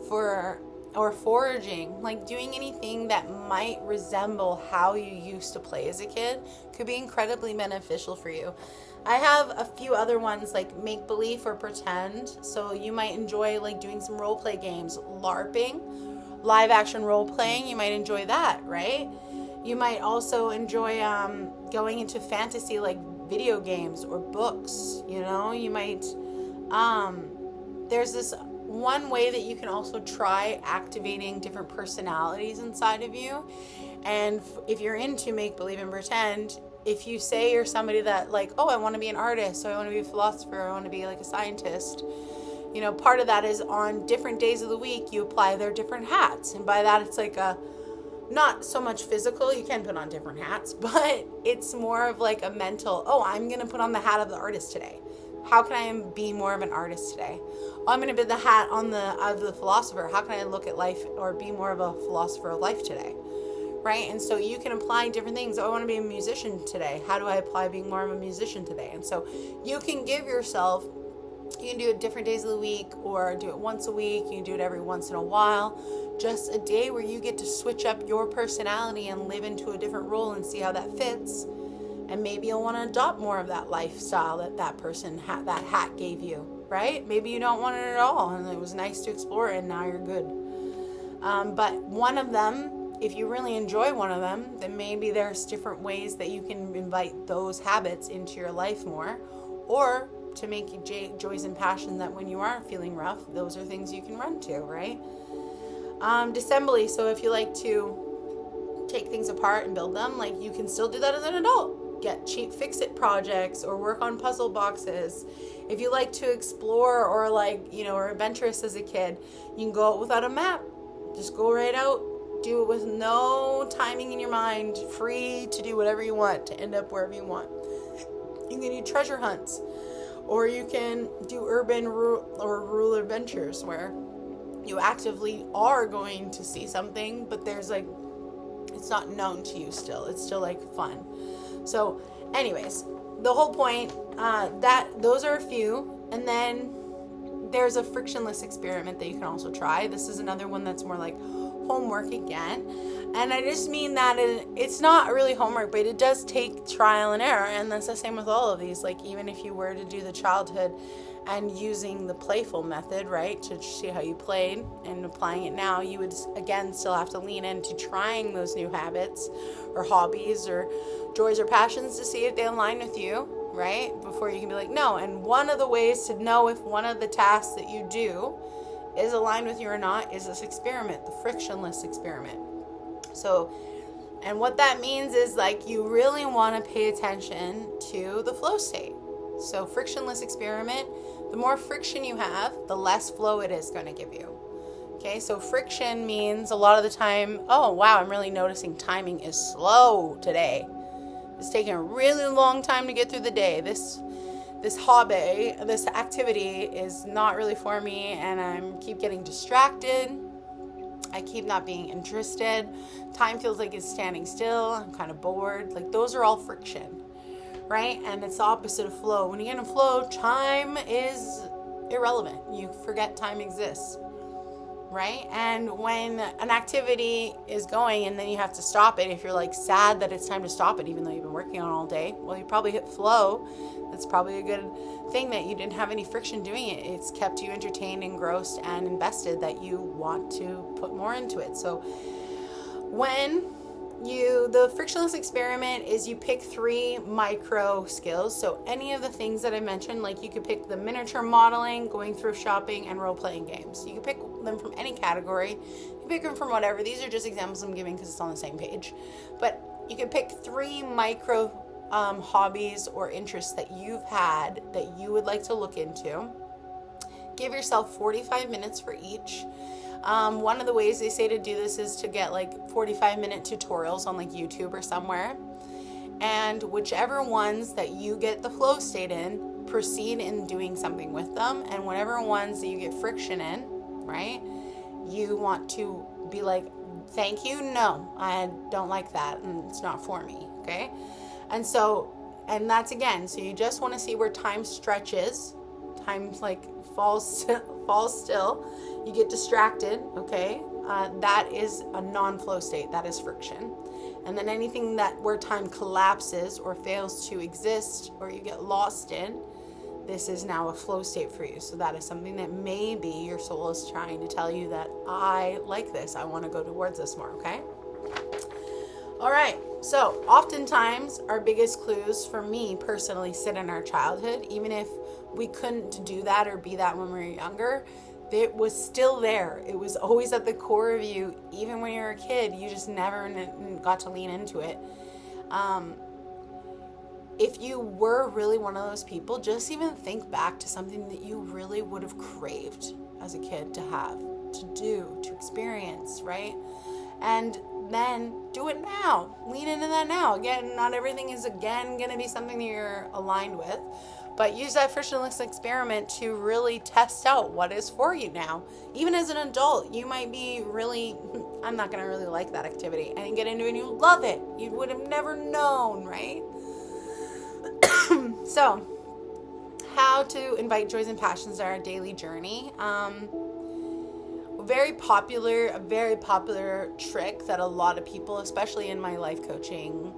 or foraging, like doing anything that might resemble how you used to play as a kid could be incredibly beneficial for you. I have a few other ones like make believe or pretend. So you might enjoy like doing some role play games, LARPing, live action role playing. You might enjoy that, right? You might also enjoy going into fantasy, like video games or books. You might there's this one way that you can also try activating different personalities inside of you. And if you're into make believe and pretend, if you say you're somebody that like, oh, I want to be an artist, or I want to be a philosopher, or I want to be like a scientist, part of that is on different days of the week you apply their different hats. And by that, it's like a not so much physical, you can put on different hats, but it's more of like a mental, oh, I'm going to put on the hat of the artist today. How can I be more of an artist today? Oh, I'm going to put the hat on of the philosopher. How can I look at life or be more of a philosopher of life today? Right? And so you can apply different things. Oh, I want to be a musician today. How do I apply being more of a musician today? And so you can give yourself, you can do it different days of the week, or do it once a week. You can do it every once in a while. Just a day where you get to switch up your personality and live into a different role and see how that fits. And maybe you'll want to adopt more of that lifestyle that person that hat gave you, right? Maybe you don't want it at all, and it was nice to explore it, and now you're good. But one of them, if you really enjoy one of them, then maybe there's different ways that you can invite those habits into your life more, or to make you joys and passion that when you are feeling rough, those are things you can run to, right? Dissembly, so if you like to take things apart and build them, like you can still do that as an adult. Get cheap fix-it projects or work on puzzle boxes. If you like to explore or or adventurous as a kid, you can go out without a map. Just go right out, do it with no timing in your mind, free to do whatever you want, to end up wherever you want. You can do treasure hunts, or you can do urban or rural adventures where you actively are going to see something, but there's it's not known to you still. It's still fun. So anyways, the whole point, those are a few. And then there's a frictionless experiment that you can also try. This is another one that's more like homework again. And I just mean that it's not really homework, but it does take trial and error. And that's the same with all of these. Like even if you were to do the childhood and using the playful method, right, to see how you played and applying it now, you would again still have to lean into trying those new habits or hobbies or joys or passions to see if they align with you, right, before you can be like, no. And one of the ways to know if one of the tasks that you do is aligned with you or not is this experiment, the frictionless experiment. So, and what that means is you really want to pay attention to the flow state. So frictionless experiment, the more friction you have, the less flow it is going to give you. Okay, so friction means a lot of the time, oh wow, I'm really noticing timing is slow today. It's taking a really long time to get through the day. This hobby, this activity is not really for me, and I keep getting distracted. I keep not being interested. Time feels like it's standing still. I'm kind of bored. Those are all friction, right? And it's the opposite of flow. When you get in flow, time is irrelevant. You forget time exists, right? And when an activity is going and then you have to stop it, if you're sad that it's time to stop it even though you've been working on it all day, well, you probably hit flow. That's probably a good thing that you didn't have any friction doing it. It's kept you entertained, engrossed, and invested that you want to put more into it. So when the frictionless experiment is you pick 3 micro skills. So any of the things that I mentioned, you could pick the miniature modeling, going thrift shopping, and role-playing games. You can pick them from any category. You can pick them from whatever. These are just examples I'm giving because it's on the same page. But you can pick 3 micro hobbies or interests that you've had that you would like to look into. Give yourself 45 minutes for each. One of the ways they say to do this is to get 45-minute tutorials on YouTube or somewhere. And whichever ones that you get the flow state in, proceed in doing something with them. And whatever ones that you get friction in, right, you want to be thank you, no, I don't like that, and it's not for me, okay? And that's again, so you just want to see where time stretches, time falls still, you get distracted, okay? That is a non-flow state, that is friction. And then anything where time collapses or fails to exist or you get lost in, this is now a flow state for you. So that is something that maybe your soul is trying to tell you that I like this, I want to go towards this more, okay? All right. So oftentimes our biggest clues for me personally sit in our childhood. Even if we couldn't do that or be that when we were younger, it was still there. It was always at the core of you. Even when you were a kid, you just never got to lean into it. If you were really one of those people, just even think back to something that you really would have craved as a kid to have, to do, to experience, right? And then do it now. Lean into that now. Again, not everything is going to be something that you're aligned with, but use that frictionless experiment to really test out what is for you now. Even as an adult, you might be really, I'm not going to really like that activity, and you get into it and you love it. You would have never known, right? So, how to invite joys and passions in our daily journey. A very popular trick that a lot of people, especially in my life coaching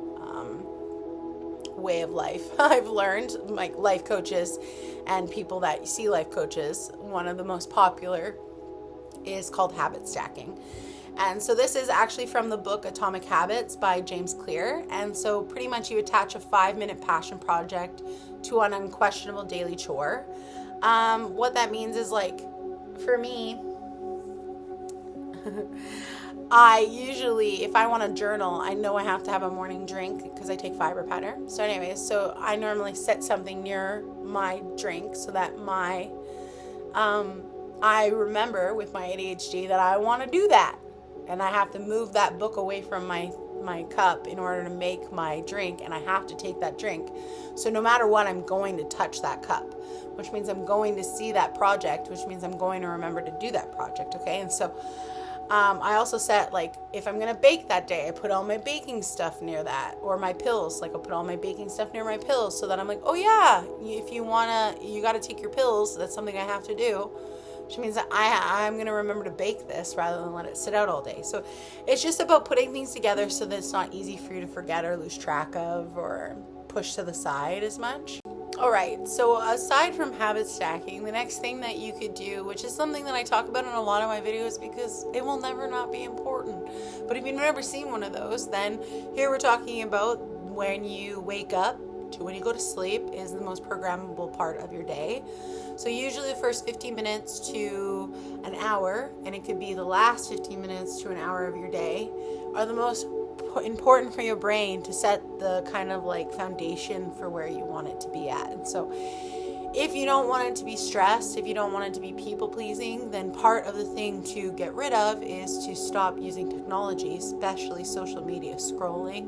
way of life, I've learned, like life coaches and people that see life coaches, one of the most popular is called habit stacking. And so this is actually from the book Atomic Habits by James Clear. And so pretty much you attach a 5-minute passion project to an unquestionable daily chore. What that means is, like, for me, I usually, if I want to journal, I know I have to have a morning drink because I take fiber powder. So anyways, so I normally set something near my drink so that I remember with my ADHD that I want to do that. And I have to move that book away from my cup in order to make my drink, and I have to take that drink. So no matter what, I'm going to touch that cup, which means I'm going to see that project, which means I'm going to remember to do that project, okay? And so I also set, like, if I'm going to bake that day, I put all my baking stuff near that, or my pills. Like, I'll put all my baking stuff near my pills so that I'm like, oh yeah, if you got to take your pills. That's something I have to do. Which means that I'm going to remember to bake this rather than let it sit out all day. So it's just about putting things together so that it's not easy for you to forget or lose track of or push to the side as much. All right, so aside from habit stacking, the next thing that you could do, which is something that I talk about in a lot of my videos because it will never not be important. But if you've never seen one of those, then here we're talking about when you wake up to when you go to sleep is the most programmable part of your day. So usually the first 15 minutes to an hour, and it could be the last 15 minutes to an hour of your day, are the most important for your brain to set the kind of like foundation for where you want it to be at. And so if you don't want it to be stressed, if you don't want it to be people pleasing, then part of the thing to get rid of is to stop using technology, especially social media scrolling.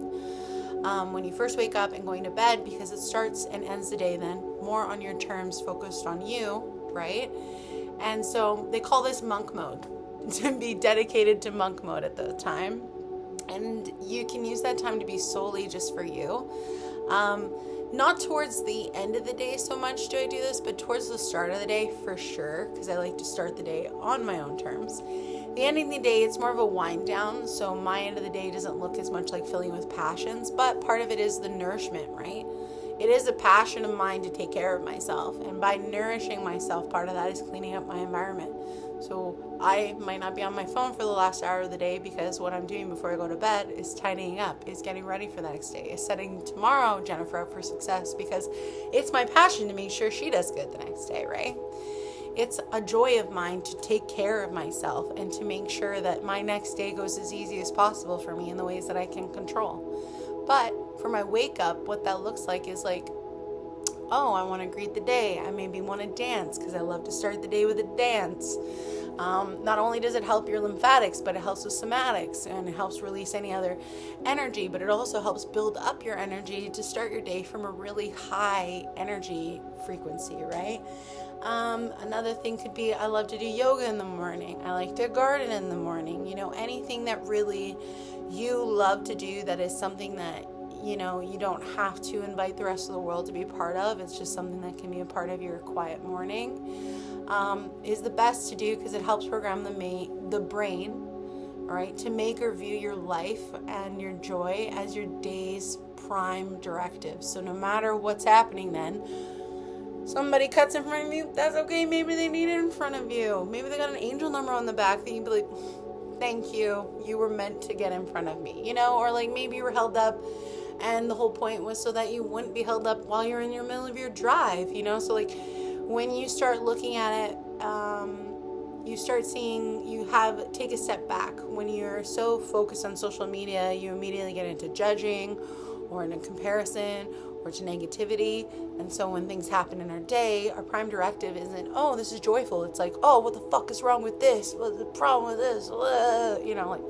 When you first wake up and going to bed, because it starts and ends the day then more on your terms, focused on you, right? And so they call this monk mode, to be dedicated to monk mode at the time. And you can use that time to be solely just for you. Not towards the end of the day so much do I do this, but towards the start of the day for sure, because I like to start the day on my own terms. The end of the day, it's more of a wind down, so my end of the day doesn't look as much like filling with passions, but part of it is the nourishment, right? It is a passion of mine to take care of myself, and by nourishing myself, part of that is cleaning up my environment. So I might not be on my phone for the last hour of the day because what I'm doing before I go to bed is tidying up, is getting ready for the next day, is setting tomorrow Jennifer up for success because it's my passion to make sure she does good the next day, right? It's a joy of mine to take care of myself and to make sure that my next day goes as easy as possible for me in the ways that I can control. But for my wake up, what that looks like is like, oh, I want to greet the day. I maybe want to dance because I love to start the day with a dance. Not only does it help your lymphatics, but it helps with somatics and it helps release any other energy, but it also helps build up your energy to start your day from a really high energy frequency, right? Another thing could be I love to do yoga in the morning. I like to garden in the morning. You know, anything that really you love to do that is something that, you know, you don't have to invite the rest of the world to be part of. It's just something that can be a part of your quiet morning. Is the best to do because it helps program the brain, all right, to make or view your life and your joy as your day's prime directive. So no matter what's happening then, somebody cuts in front of you, that's okay. Maybe they need it in front of you. Maybe they got an angel number on the back that you'd be like, thank you. You were meant to get in front of me, you know, or like maybe you were held up and the whole point was so that you wouldn't be held up while you're in your middle of your drive, you know? So like when you start looking at it, you start seeing take a step back. When you're so focused on social media, you immediately get into judging or into comparison or to negativity. And so when things happen in our day, our prime directive isn't, oh, this is joyful. It's like, oh, what the fuck is wrong with this? What's the problem with this? You know, like,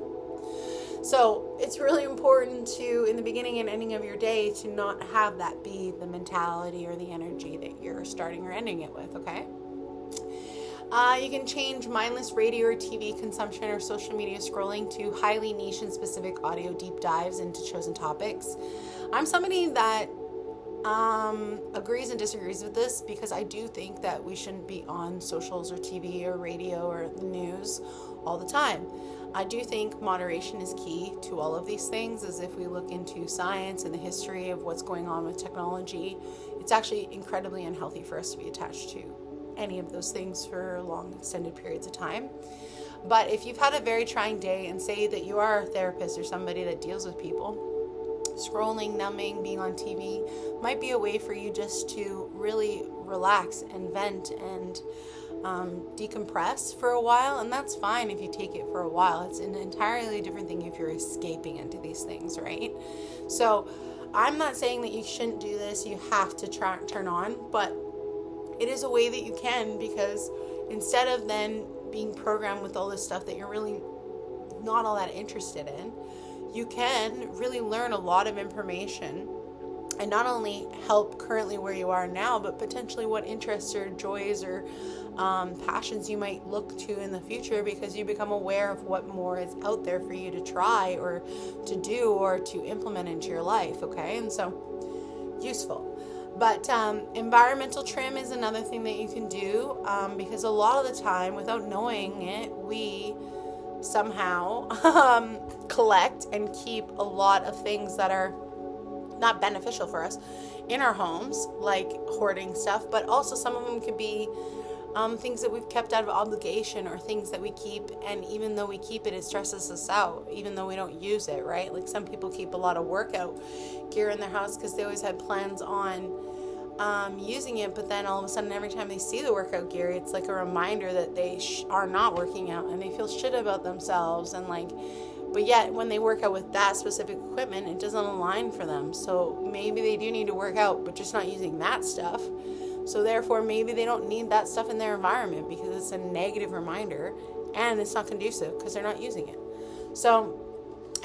so it's really important to, in the beginning and ending of your day, to not have that be the mentality or the energy that you're starting or ending it with, okay? You can change mindless radio or TV consumption or social media scrolling to highly niche and specific audio deep dives into chosen topics. I'm somebody that agrees and disagrees with this, because I do think that we shouldn't be on socials or TV or radio or the news all the time. I do think moderation is key to all of these things, as if we look into science and the history of what's going on with technology, it's actually incredibly unhealthy for us to be attached to any of those things for long extended periods of time. But if you've had a very trying day, and say that you are a therapist or somebody that deals with people, scrolling, numbing, being on TV might be a way for you just to really relax and vent and decompress for a while. And that's fine if you take it for a while. It's an entirely different thing if you're escaping into these things, right? So I'm not saying that you shouldn't do this, you have to turn on, but it is a way that you can, because instead of then being programmed with all this stuff that you're really not all that interested in, you can really learn a lot of information and not only help currently where you are now, but potentially what interests or joys or passions you might look to in the future, because you become aware of what more is out there for you to try or to do or to implement into your life, okay? And so, useful. But environmental trim is another thing that you can do, because a lot of the time, without knowing it, we somehow collect and keep a lot of things that are not beneficial for us in our homes, like hoarding stuff, but also some of them could be things that we've kept out of obligation, or things that we keep, and even though we keep it, it stresses us out, even though we don't use it, right? Like some people keep a lot of workout gear in their house because they always had plans on using it, but then all of a sudden every time they see the workout gear, it's like a reminder that they are not working out, and they feel shit about themselves, and like, but yet when they work out with that specific equipment, it doesn't align for them. So maybe they do need to work out, but just not using that stuff. So therefore, maybe they don't need that stuff in their environment because it's a negative reminder and it's not conducive because they're not using it. So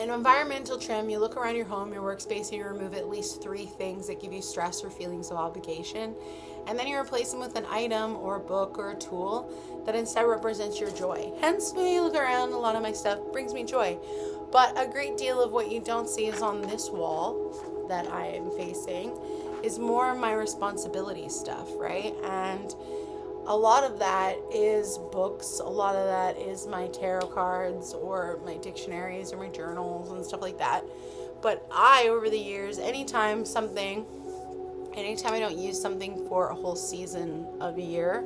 in environmental trim, you look around your home, your workspace, and you remove at least 3 things that give you stress or feelings of obligation. And then you replace them with an item or a book or a tool that instead represents your joy. Hence, when you look around, a lot of my stuff brings me joy. But a great deal of what you don't see is on this wall that I am facing is more of my responsibility stuff, right? And a lot of that is books, a lot of that is my tarot cards or my dictionaries or my journals and stuff like that. But over the years, anytime I don't use something for a whole season of a year,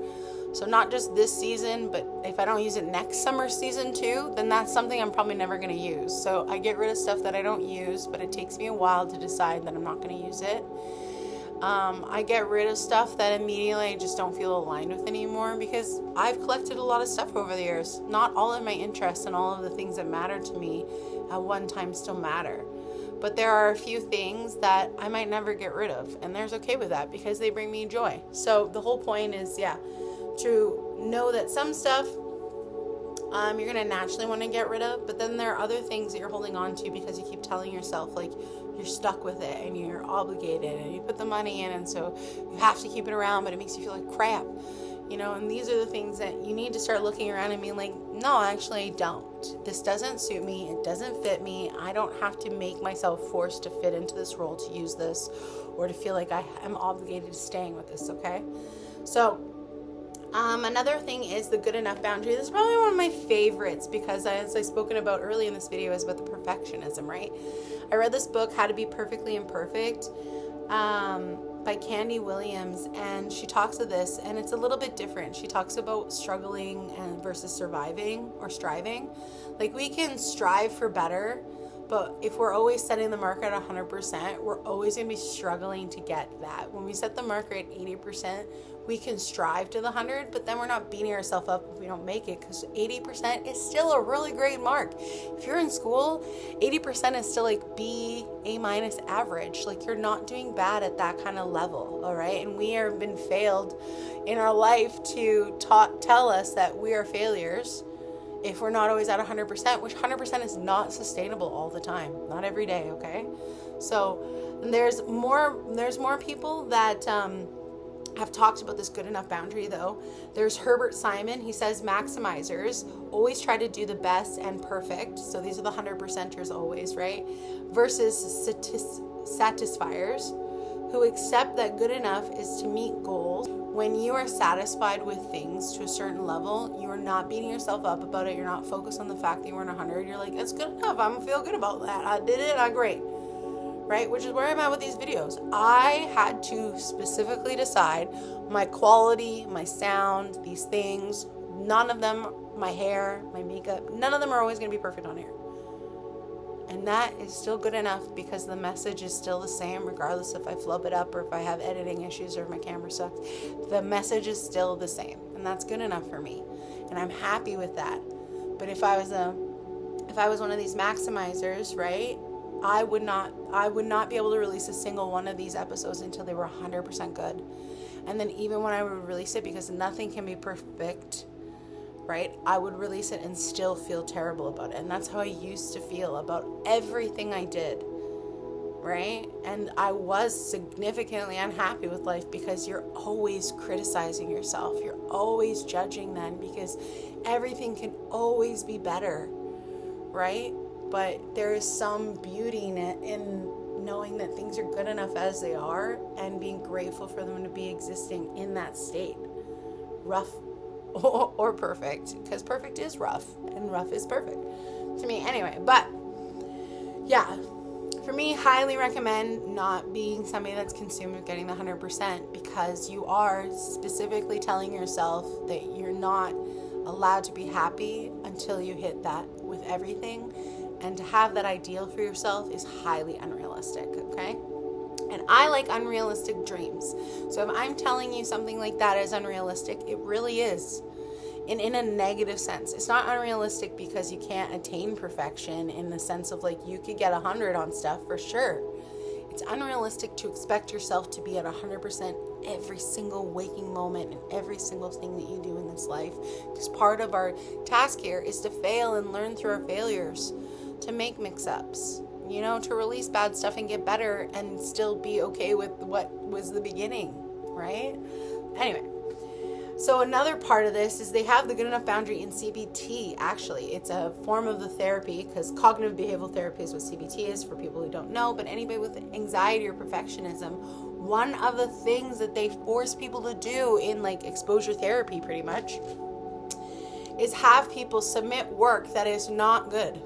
so not just this season, but if I don't use it next summer season too, then that's something I'm probably never going to use. So I get rid of stuff that I don't use, but it takes me a while to decide that I'm not going to use it. I get rid of stuff that immediately I just don't feel aligned with anymore, because I've collected a lot of stuff over the years. Not all of my interests and all of the things that matter to me at one time still matter. But there are a few things that I might never get rid of, and there's okay with that because they bring me joy. So the whole point is, to know that some stuff you're going to naturally want to get rid of, but then there are other things that you're holding on to because you keep telling yourself like you're stuck with it and you're obligated and you put the money in, and so you have to keep it around, but it makes you feel like crap, you know. And these are the things that you need to start looking around and being like, no, actually I don't. This doesn't suit me. It doesn't fit me. I don't have to make myself forced to fit into this role to use this or to feel like I am obligated to staying with this, okay? So another thing is the good enough boundary. This is probably one of my favorites because, as I've spoken about early in this video, is about the perfectionism, right? I read this book, How to Be Perfectly Imperfect, by Candy Williams, and she talks of this, and it's a little bit different. She talks about struggling and versus surviving or striving. Like, we can strive for better, but if we're always setting the marker at 100%, we're always going to be struggling to get that. When we set the marker at 80%, we can strive to the 100, but then we're not beating ourselves up if we don't make it, because 80% is still a really great mark. If you're in school, 80% is still like B, A minus average. Like, you're not doing bad at that kind of level, all right? And we have been failed in our life to tell us that we are failures if we're not always at 100%, which 100% is not sustainable all the time, not every day, okay? So there's more people that have talked about this good enough boundary, though. There's Herbert Simon. He says maximizers always try to do the best and perfect. So these are the 100%ers always, right? Versus satisfiers, who accept that good enough is to meet goals. When you are satisfied with things to a certain level, you are not beating yourself up about it. You're not focused on the fact that you weren't 100. You're like, it's good enough. I'm feel good about that. I did it. I'm great. Right? Which is where I'm at with these videos. I had to specifically decide my quality, my sound, these things. None of them, my hair, my makeup, none of them are always going to be perfect on here. And that is still good enough, because the message is still the same, regardless if I flub it up or if I have editing issues or if my camera sucks. The message is still the same, and that's good enough for me. And I'm happy with that. But if I was one of these maximizers, right, I would not be able to release a single one of these episodes until they were 100% good. And then even when I would release it, because nothing can be perfect, right, I would release it and still feel terrible about it. And that's how I used to feel about everything I did, right? And I was significantly unhappy with life, because you're always criticizing yourself. You're always judging then, because everything can always be better, right? But there is some beauty in knowing that things are good enough as they are, and being grateful for them to be existing in that state. Rough or perfect, because perfect is rough and rough is perfect to me anyway. But yeah, for me, highly recommend not being somebody that's consumed with getting the 100%, because you are specifically telling yourself that you're not allowed to be happy until you hit that with everything. And to have that ideal for yourself is highly unrealistic, okay? And I like unrealistic dreams. So if I'm telling you something like that is unrealistic, it really is. And in a negative sense. It's not unrealistic because you can't attain perfection, in the sense of like, you could get 100 on stuff for sure. It's unrealistic to expect yourself to be at 100% every single waking moment and every single thing that you do in this life. Because part of our task here is to fail and learn through our failures, to make mix-ups, you know, to release bad stuff and get better and still be okay with what was the beginning, right? Anyway, so another part of this is they have the good enough boundary in CBT, actually. It's a form of the therapy, because cognitive behavioral therapy is what CBT is, for people who don't know. But anybody with anxiety or perfectionism, one of the things that they force people to do in like exposure therapy pretty much is have people submit work that is not good.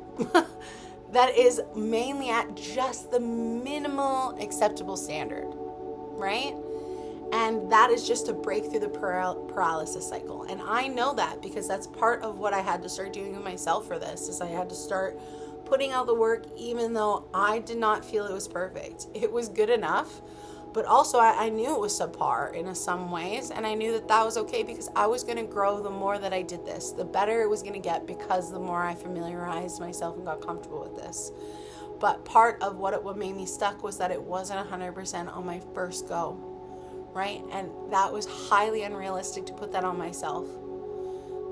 That is mainly at just the minimal acceptable standard, right? And that is just to break through the paralysis cycle. And I know that, because that's part of what I had to start doing with myself for this, is I had to start putting out the work, even though I did not feel it was perfect. It was good enough, but also I knew it was subpar in some ways, and I knew that that was okay, because I was going to grow the more that I did this. The better it was going to get, because the more I familiarized myself and got comfortable with this. But part of what made me stuck was that it wasn't 100% on my first go, right? And that was highly unrealistic to put that on myself.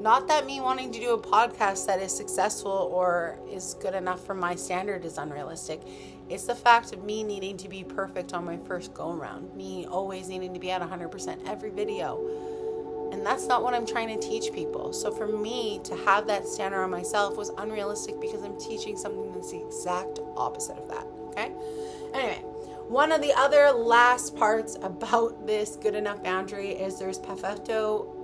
Not that me wanting to do a podcast that is successful or is good enough for my standard is unrealistic. It's the fact of me needing to be perfect on my first go around. Me always needing to be at 100% every video. And that's not what I'm trying to teach people. So for me to have that standard on myself was unrealistic, because I'm teaching something that's the exact opposite of that, okay? Anyway, one of the other last parts about this good enough boundary is there's Pareto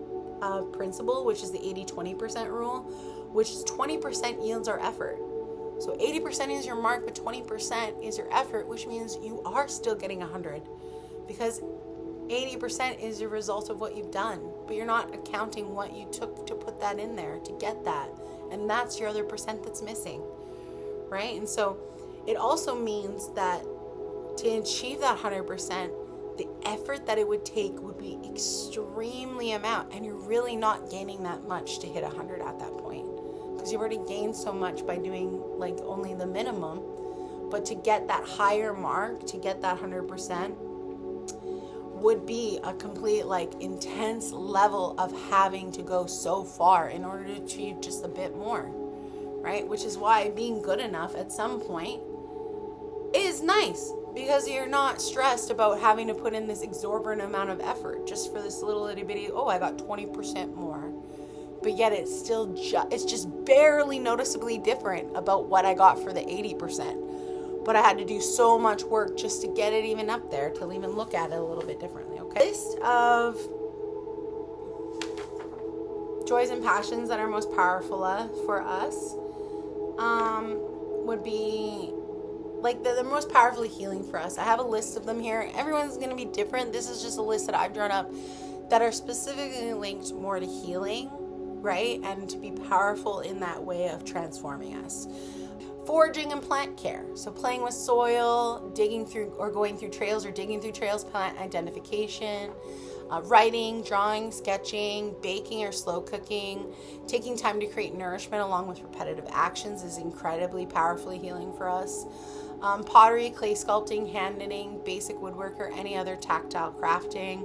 principle, which is the 80-20% rule, which is 20% yields our effort. So 80% is your mark, but 20% is your effort, which means you are still getting 100. because 80% is a result of what you've done, but you're not accounting what you took to put that in there to get that. And that's your other percent that's missing, right? And so it also means that to achieve that 100%, the effort that it would take would be extremely amount, and you're really not gaining that much to hit 100 at that point, because you've already gained so much by doing like only the minimum. But to get that higher mark, to get that 100%, would be a complete like intense level of having to go so far in order to achieve just a bit more, right? Which is why being good enough at some point is nice, because you're not stressed about having to put in this exorbitant amount of effort just for this little itty bitty, oh, I got 20% more. But yet it's still it's just barely noticeably different about what I got for the 80%. But I had to do so much work just to get it even up there, to even look at it a little bit differently, okay? List of joys and passions that are most powerful for us would be like the most powerfully healing for us. I have a list of them here. Everyone's going to be different. This is just a list that I've drawn up that are specifically linked more to healing, right? And to be powerful in that way of transforming us. Foraging and plant care. So playing with soil, digging through or going through trails or digging through trails, plant identification, writing, drawing, sketching, baking or slow cooking, taking time to create nourishment along with repetitive actions is incredibly powerfully healing for us. Pottery, clay sculpting, hand knitting, basic woodwork, or any other tactile crafting.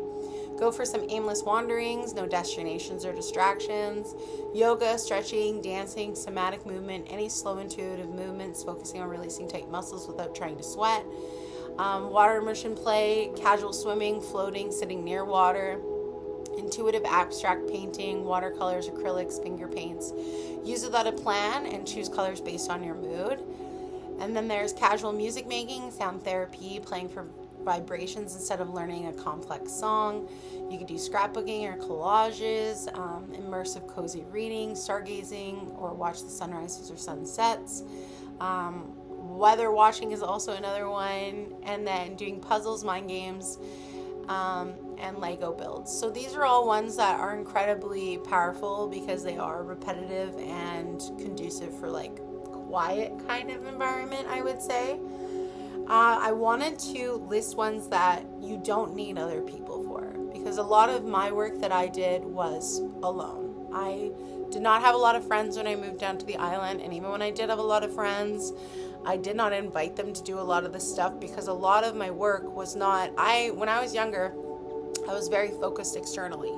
Go for some aimless wanderings, no destinations or distractions. Yoga, stretching, dancing, somatic movement, any slow intuitive movements, focusing on releasing tight muscles without trying to sweat. Water immersion play, casual swimming, floating, sitting near water. Intuitive abstract painting, watercolors, acrylics, finger paints. Use without a plan and choose colors based on your mood. And then there's casual music making, sound therapy, playing for vibrations instead of learning a complex song. You could do scrapbooking or collages, immersive cozy reading, stargazing, or watch the sunrises or sunsets. Weather watching is also another one. And then doing puzzles, mind games, and Lego builds. So these are all ones that are incredibly powerful because they are repetitive and conducive for like quiet kind of environment, I would say. I wanted to list ones that you don't need other people for, because a lot of my work that I did was alone. I did not have a lot of friends when I moved down to the island, and even when I did have a lot of friends, I did not invite them to do a lot of this stuff because a lot of my work was not, when I was younger, I was very focused externally,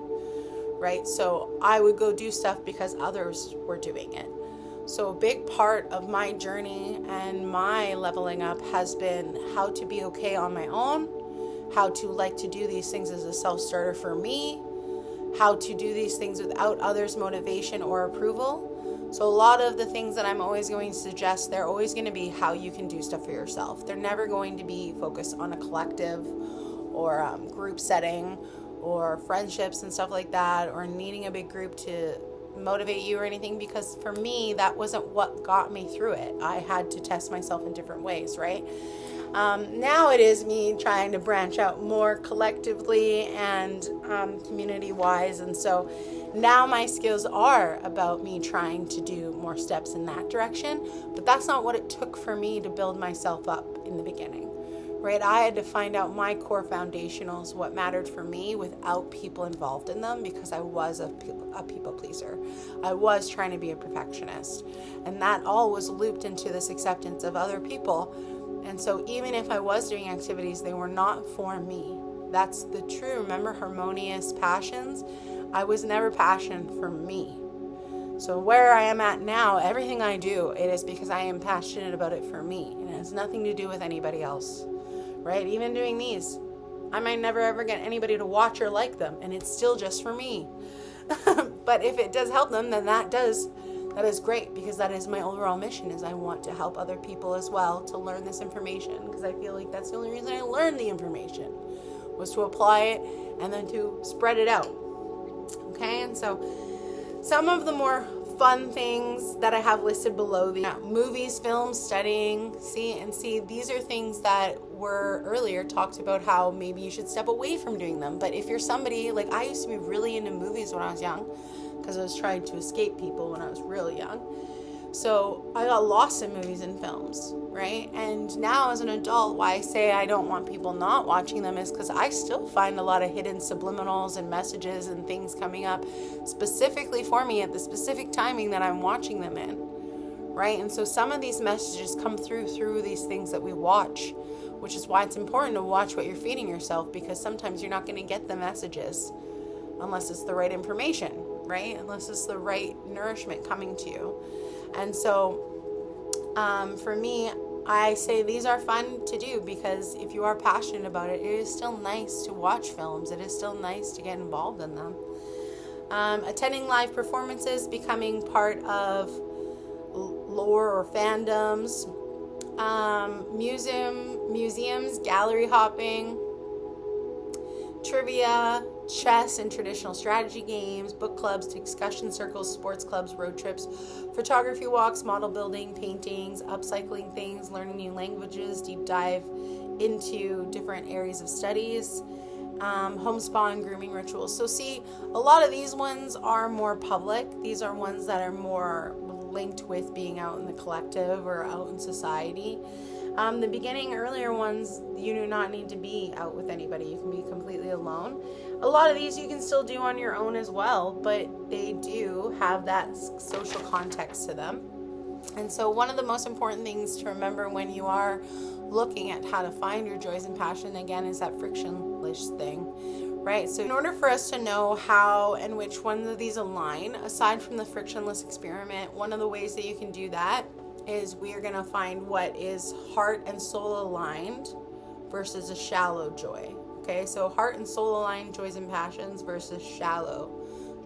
right? So I would go do stuff because others were doing it. So a big part of my journey and my leveling up has been how to be okay on my own, how to like to do these things as a self-starter for me, how to do these things without others' motivation or approval. So a lot of the things that I'm always going to suggest, they're always going to be how you can do stuff for yourself. They're never going to be focused on a collective or group setting or friendships and stuff like that, or needing a big group to motivate you or anything, because for me that wasn't what got me through it. I had to test myself in different ways, right? Now it is me trying to branch out more collectively and community wise, and so now my skills are about me trying to do more steps in that direction, but that's not what it took for me to build myself up in the beginning, right? I had to find out my core foundationals, what mattered for me without people involved in them, because I was a people pleaser. I was trying to be a perfectionist, and that all was looped into this acceptance of other people. And so even if I was doing activities, they were not for me. That's the true, remember, harmonious passions. I was never passionate for me. So where I am at now, everything I do, it is because I am passionate about it for me, and it has nothing to do with anybody else, right? Even doing these, I might never ever get anybody to watch or like them, and it's still just for me. But if it does help them, then that is great, because that is my overall mission, is I want to help other people as well to learn this information, because I feel like that's the only reason I learned the information, was to apply it and then to spread it out. Okay, and so some of the more fun things that I have listed below the movies, films, studying. See, these are things that were earlier talked about how maybe you should step away from doing them. But if you're somebody, like I used to be really into movies when I was young because I was trying to escape people when I was really young. So I got lost in movies and films, right? And now as an adult, why I say I don't want people not watching them is because I still find a lot of hidden subliminals and messages and things coming up specifically for me at the specific timing that I'm watching them in, right? And so some of these messages come through these things that we watch, which is why it's important to watch what you're feeding yourself, because sometimes you're not going to get the messages unless it's the right information, right? Unless it's the right nourishment coming to you. And so for me, I say these are fun to do because if you are passionate about it, it is still nice to watch films. It is still nice to get involved in them. Attending live performances, becoming part of lore or fandoms, museums, gallery hopping, trivia, chess and traditional strategy games, book clubs, discussion circles, sports clubs, road trips, photography walks, model building, paintings, upcycling things, learning new languages, deep dive into different areas of studies, home spa and grooming rituals. So see, a lot of these ones are more public. These are ones that are more linked with being out in the collective or out in society. The beginning, earlier ones, you do not need to be out with anybody. You can be completely alone. A lot of these you can still do on your own as well, but they do have that social context to them. And so one of the most important things to remember when you are looking at how to find your joys and passion, again, is that frictionless thing, right? So in order for us to know how and which ones of these align, aside from the frictionless experiment, one of the ways that you can do that is we are going to find what is heart and soul aligned versus a shallow joy. Okay, so heart and soul aligned joys and passions versus shallow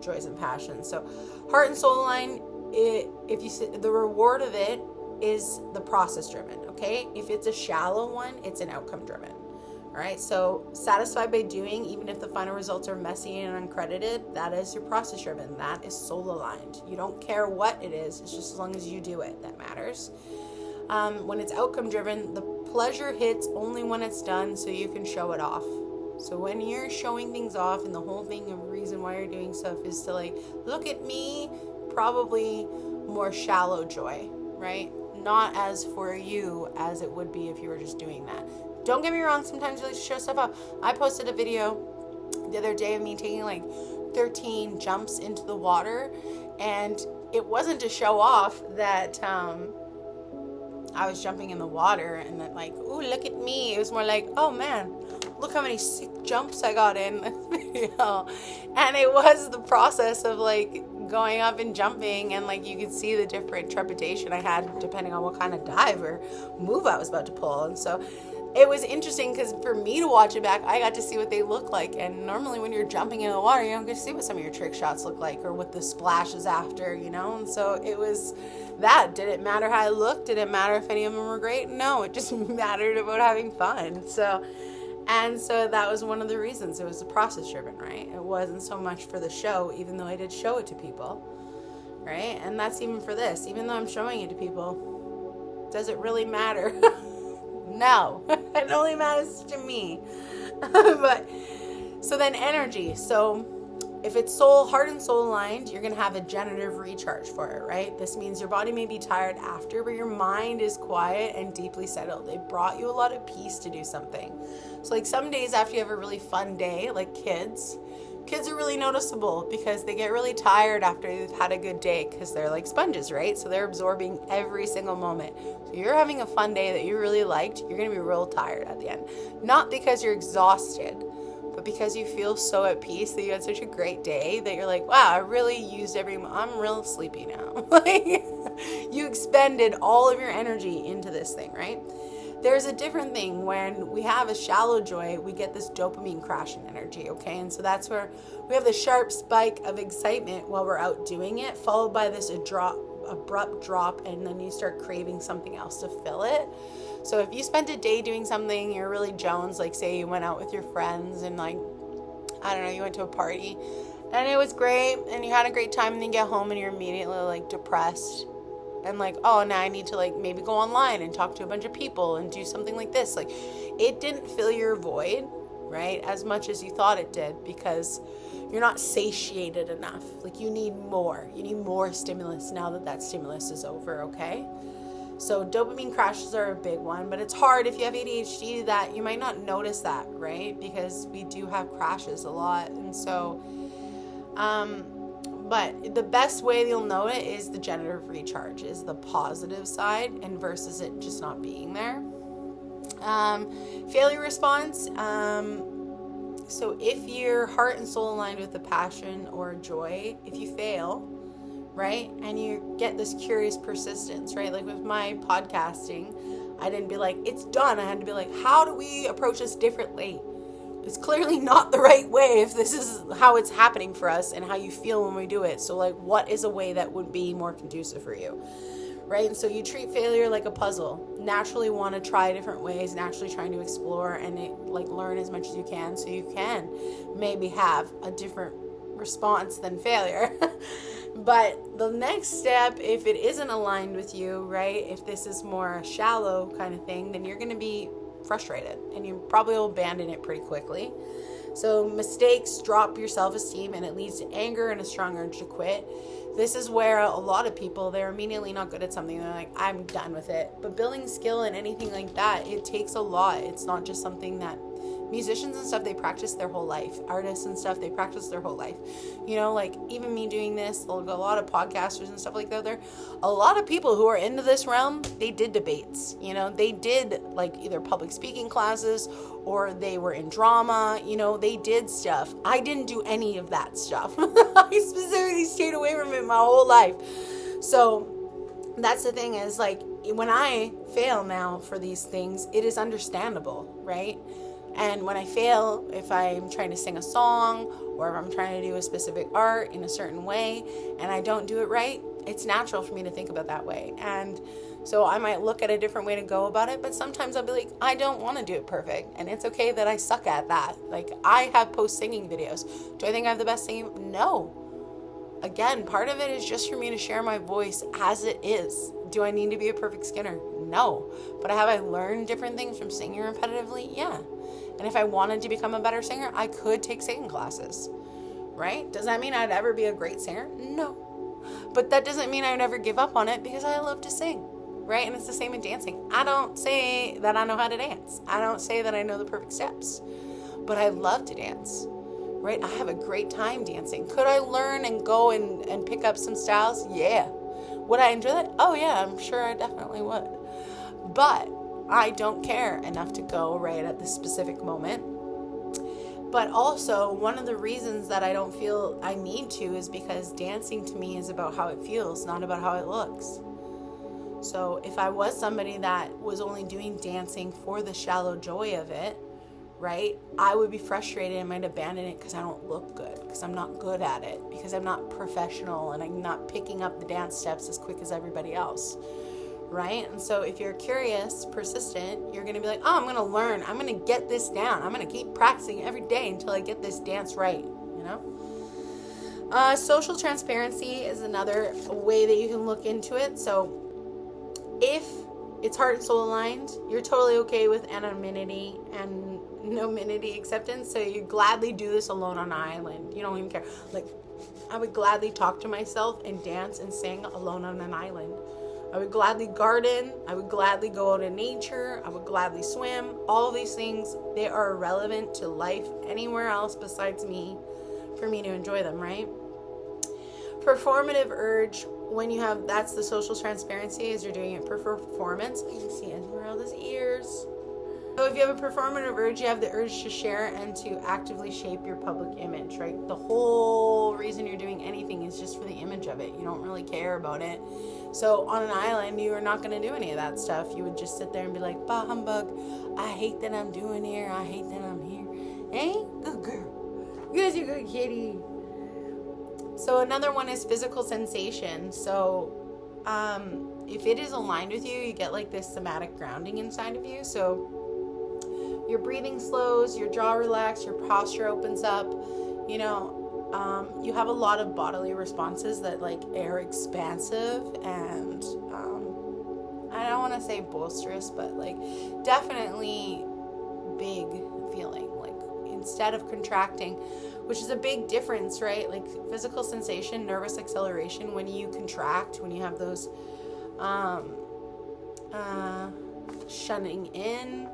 joys and passions. So heart and soul aligned, if you see, the reward of it is the process driven. Okay, if it's a shallow one, it's an outcome driven. All right, so satisfied by doing, even if the final results are messy and uncredited, that is your process driven. That is soul aligned. You don't care what it is, it's just as long as you do it that matters. When it's outcome driven, the pleasure hits only when it's done, so you can show it off. So when you're showing things off, and the whole thing of reason why you're doing stuff is to like, look at me, probably more shallow joy, right? Not as for you as it would be if you were just doing that. Don't get me wrong, sometimes you like to show stuff off. I posted a video the other day of me taking like 13 jumps into the water, and it wasn't to show off that I was jumping in the water and that like, ooh, look at me. It was more like, oh man, look how many sick jumps I got in this video. And it was the process of like going up and jumping, and like you could see the different trepidation I had depending on what kind of dive or move I was about to pull. And so it was interesting because for me to watch it back, I got to see what they look like. And normally when you're jumping in the water, you don't get to see what some of your trick shots look like or what the splash is after, you know? And so it was that. Did it matter how I looked? Did it matter if any of them were great? No, it just mattered about having fun. So that was one of the reasons. It was the process driven, right? It wasn't so much for the show, even though I did show it to people, right? And that's even for this. Even though I'm showing it to people, does it really matter? No, it only matters to me. But so then energy. So if it's heart and soul aligned, you're going to have a generative recharge for it, right? This means your body may be tired after, but your mind is quiet and deeply settled. It brought you a lot of peace to do something. So like some days after you have a really fun day, like kids are really noticeable because they get really tired after they've had a good day because they're like sponges, right? So they're absorbing every single moment. So you're having a fun day that you really liked, you're going to be real tired at the end. Not because you're exhausted, but because you feel so at peace that you had such a great day that you're like, wow, I really used I'm real sleepy now. Like you expended all of your energy into this thing, right? There's a different thing when we have a shallow joy, we get this dopamine crash in energy, okay? And so that's where we have the sharp spike of excitement while we're out doing it, followed by this abrupt drop, and then you start craving something else to fill it. So if you spent a day doing something, you're really Jones, like say you went out with your friends and like, I don't know, you went to a party and it was great, and you had a great time, and then you get home and you're immediately like depressed and like, oh, now I need to like maybe go online and talk to a bunch of people and do something like this. Like, it didn't fill your void, right, as much as you thought it did, because you're not satiated enough. Like, you need more stimulus now that stimulus is over. Okay, so dopamine crashes are a big one, but it's hard if you have ADHD that you might not notice that, right, because we do have crashes a lot. And so but the best way you'll know it is the generative recharge, is the positive side, and versus it just not being there. Failure response. So if your heart and soul aligned with the passion or joy, if you fail, right, and you get this curious persistence, right, like with my podcasting, I didn't be like, it's done. I had to be like, how do we approach this differently? It's clearly not the right way if this is how it's happening for us and how you feel when we do it. So like, what is a way that would be more conducive for you, right? And so you treat failure like a puzzle. Naturally want to try different ways, naturally trying to explore and learn as much as you can, so you can maybe have a different response than failure. But the next step, if it isn't aligned with you, right, if this is more a shallow kind of thing, then you're going to be frustrated and you probably will abandon it pretty quickly. So mistakes drop your self-esteem and it leads to anger and a strong urge to quit. This is where a lot of people, they're immediately not good at something. They're like, I'm done with it. But building skill and anything like that, it takes a lot. It's not just something that musicians and stuff, they practice their whole life. Artists and stuff, they practice their whole life. You know, like even me doing this, a lot of podcasters and stuff like that, there, a lot of people who are into this realm, they did debates, you know, they did like either public speaking classes or they were in drama, you know, they did stuff. I didn't do any of that stuff. I specifically stayed away from it my whole life. So that's the thing, is like, when I fail now for these things, it is understandable, right? And when I fail, if I'm trying to sing a song or if I'm trying to do a specific art in a certain way and I don't do it right, it's natural for me to think about that way. And so I might look at a different way to go about it, but sometimes I'll be like, I don't want to do it perfect. And it's okay that I suck at that. Like, I have post singing videos. Do I think I have the best singing? No. Again, part of it is just for me to share my voice as it is. Do I need to be a perfect singer? No. But have I learned different things from singing repetitively? Yeah. And if I wanted to become a better singer, I could take singing classes, right? Does that mean I'd ever be a great singer? No. But that doesn't mean I would ever give up on it, because I love to sing, right? And it's the same in dancing. I don't say that I know how to dance. I don't say that I know the perfect steps, but I love to dance, right? I have a great time dancing. Could I learn and go and pick up some styles? Yeah. Would I enjoy that? Oh yeah, I'm sure I definitely would. But I don't care enough to go right at this specific moment. But also, one of the reasons that I don't feel I need to is because dancing to me is about how it feels, not about how it looks. So if I was somebody that was only doing dancing for the shallow joy of it, right, I would be frustrated and might abandon it because I don't look good, because I'm not good at it, because I'm not professional and I'm not picking up the dance steps as quick as everybody else. Right? And so if you're curious, persistent, you're going to be like, oh, I'm going to learn. I'm going to get this down. I'm going to keep practicing every day until I get this dance right, you know? Social transparency is another way that you can look into it. So if it's heart and soul aligned, you're totally okay with anonymity and nominity acceptance. So you gladly do this alone on an island. You don't even care. Like, I would gladly talk to myself and dance and sing alone on an island. I would gladly garden. I would gladly go out in nature. I would gladly swim. All these things, they are irrelevant to life anywhere else besides me, for me to enjoy them, right? Performative urge, when you have, that's the social transparency, is you're doing it for performance. You can see Esmeralda's ears. So if you have a performative urge, you have the urge to share and to actively shape your public image, right? The whole reason you're doing anything is just for the image of it. You don't really care about it. So on an island, you are not going to do any of that stuff. You would just sit there and be like, bah humbug, I hate that I'm doing here. I hate that I'm here. Hey, good girl. You guys are good kitty. So another one is physical sensation. So if it is aligned with you, you get like this somatic grounding inside of you. So your breathing slows, your jaw relaxes, your posture opens up. You know, You have a lot of bodily responses that like are expansive and I don't want to say boisterous, but like definitely big feeling. Like instead of contracting, which is a big difference, right? Like physical sensation, nervous acceleration, when you contract, when you have those shunning in,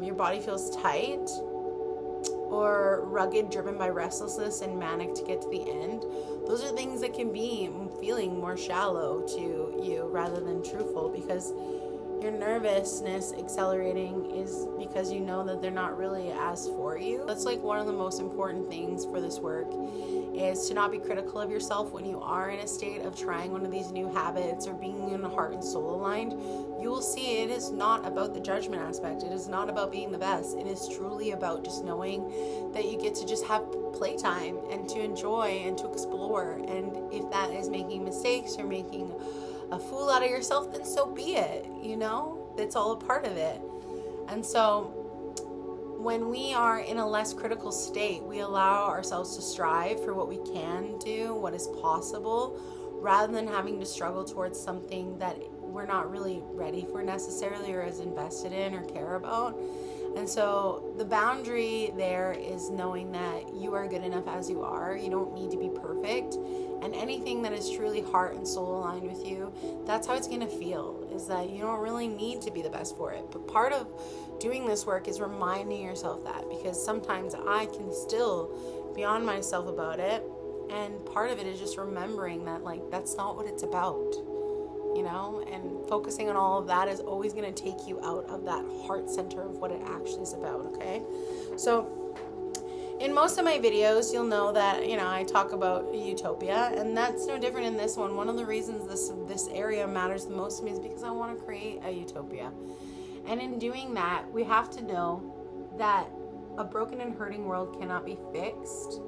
your body feels tight or rugged, driven by restlessness and manic to get to the end. Those are things that can be feeling more shallow to you rather than truthful, because your nervousness accelerating is because you know that they're not really as for you. That's like one of the most important things for this work, is to not be critical of yourself when you are in a state of trying one of these new habits or being in the heart and soul aligned. You will see it is not about the judgment aspect. It is not about being the best. It is truly about just knowing that you get to just have playtime and to enjoy and to explore. And if that is making mistakes or making a fool out of yourself, then so be it. You know, that's all a part of it. And so when we are in a less critical state, we allow ourselves to strive for what we can do, what is possible, rather than having to struggle towards something that we're not really ready for necessarily or as invested in or care about. And so the boundary there is knowing that you are good enough as you are. You don't need to be perfect. And anything that is truly heart and soul aligned with you, that's how it's going to feel, is that you don't really need to be the best for it. But part of doing this work is reminding yourself that, because sometimes I can still be on myself about it. And part of it is just remembering that, like, that's not what it's about, you know, and focusing on all of that is always going to take you out of that heart center of what it actually is about. Okay. So in most of my videos, you'll know that, you know, I talk about utopia, and that's no different in this one. One of the reasons this area matters the most to me is because I want to create a utopia. And in doing that, we have to know that a broken and hurting world cannot be fixed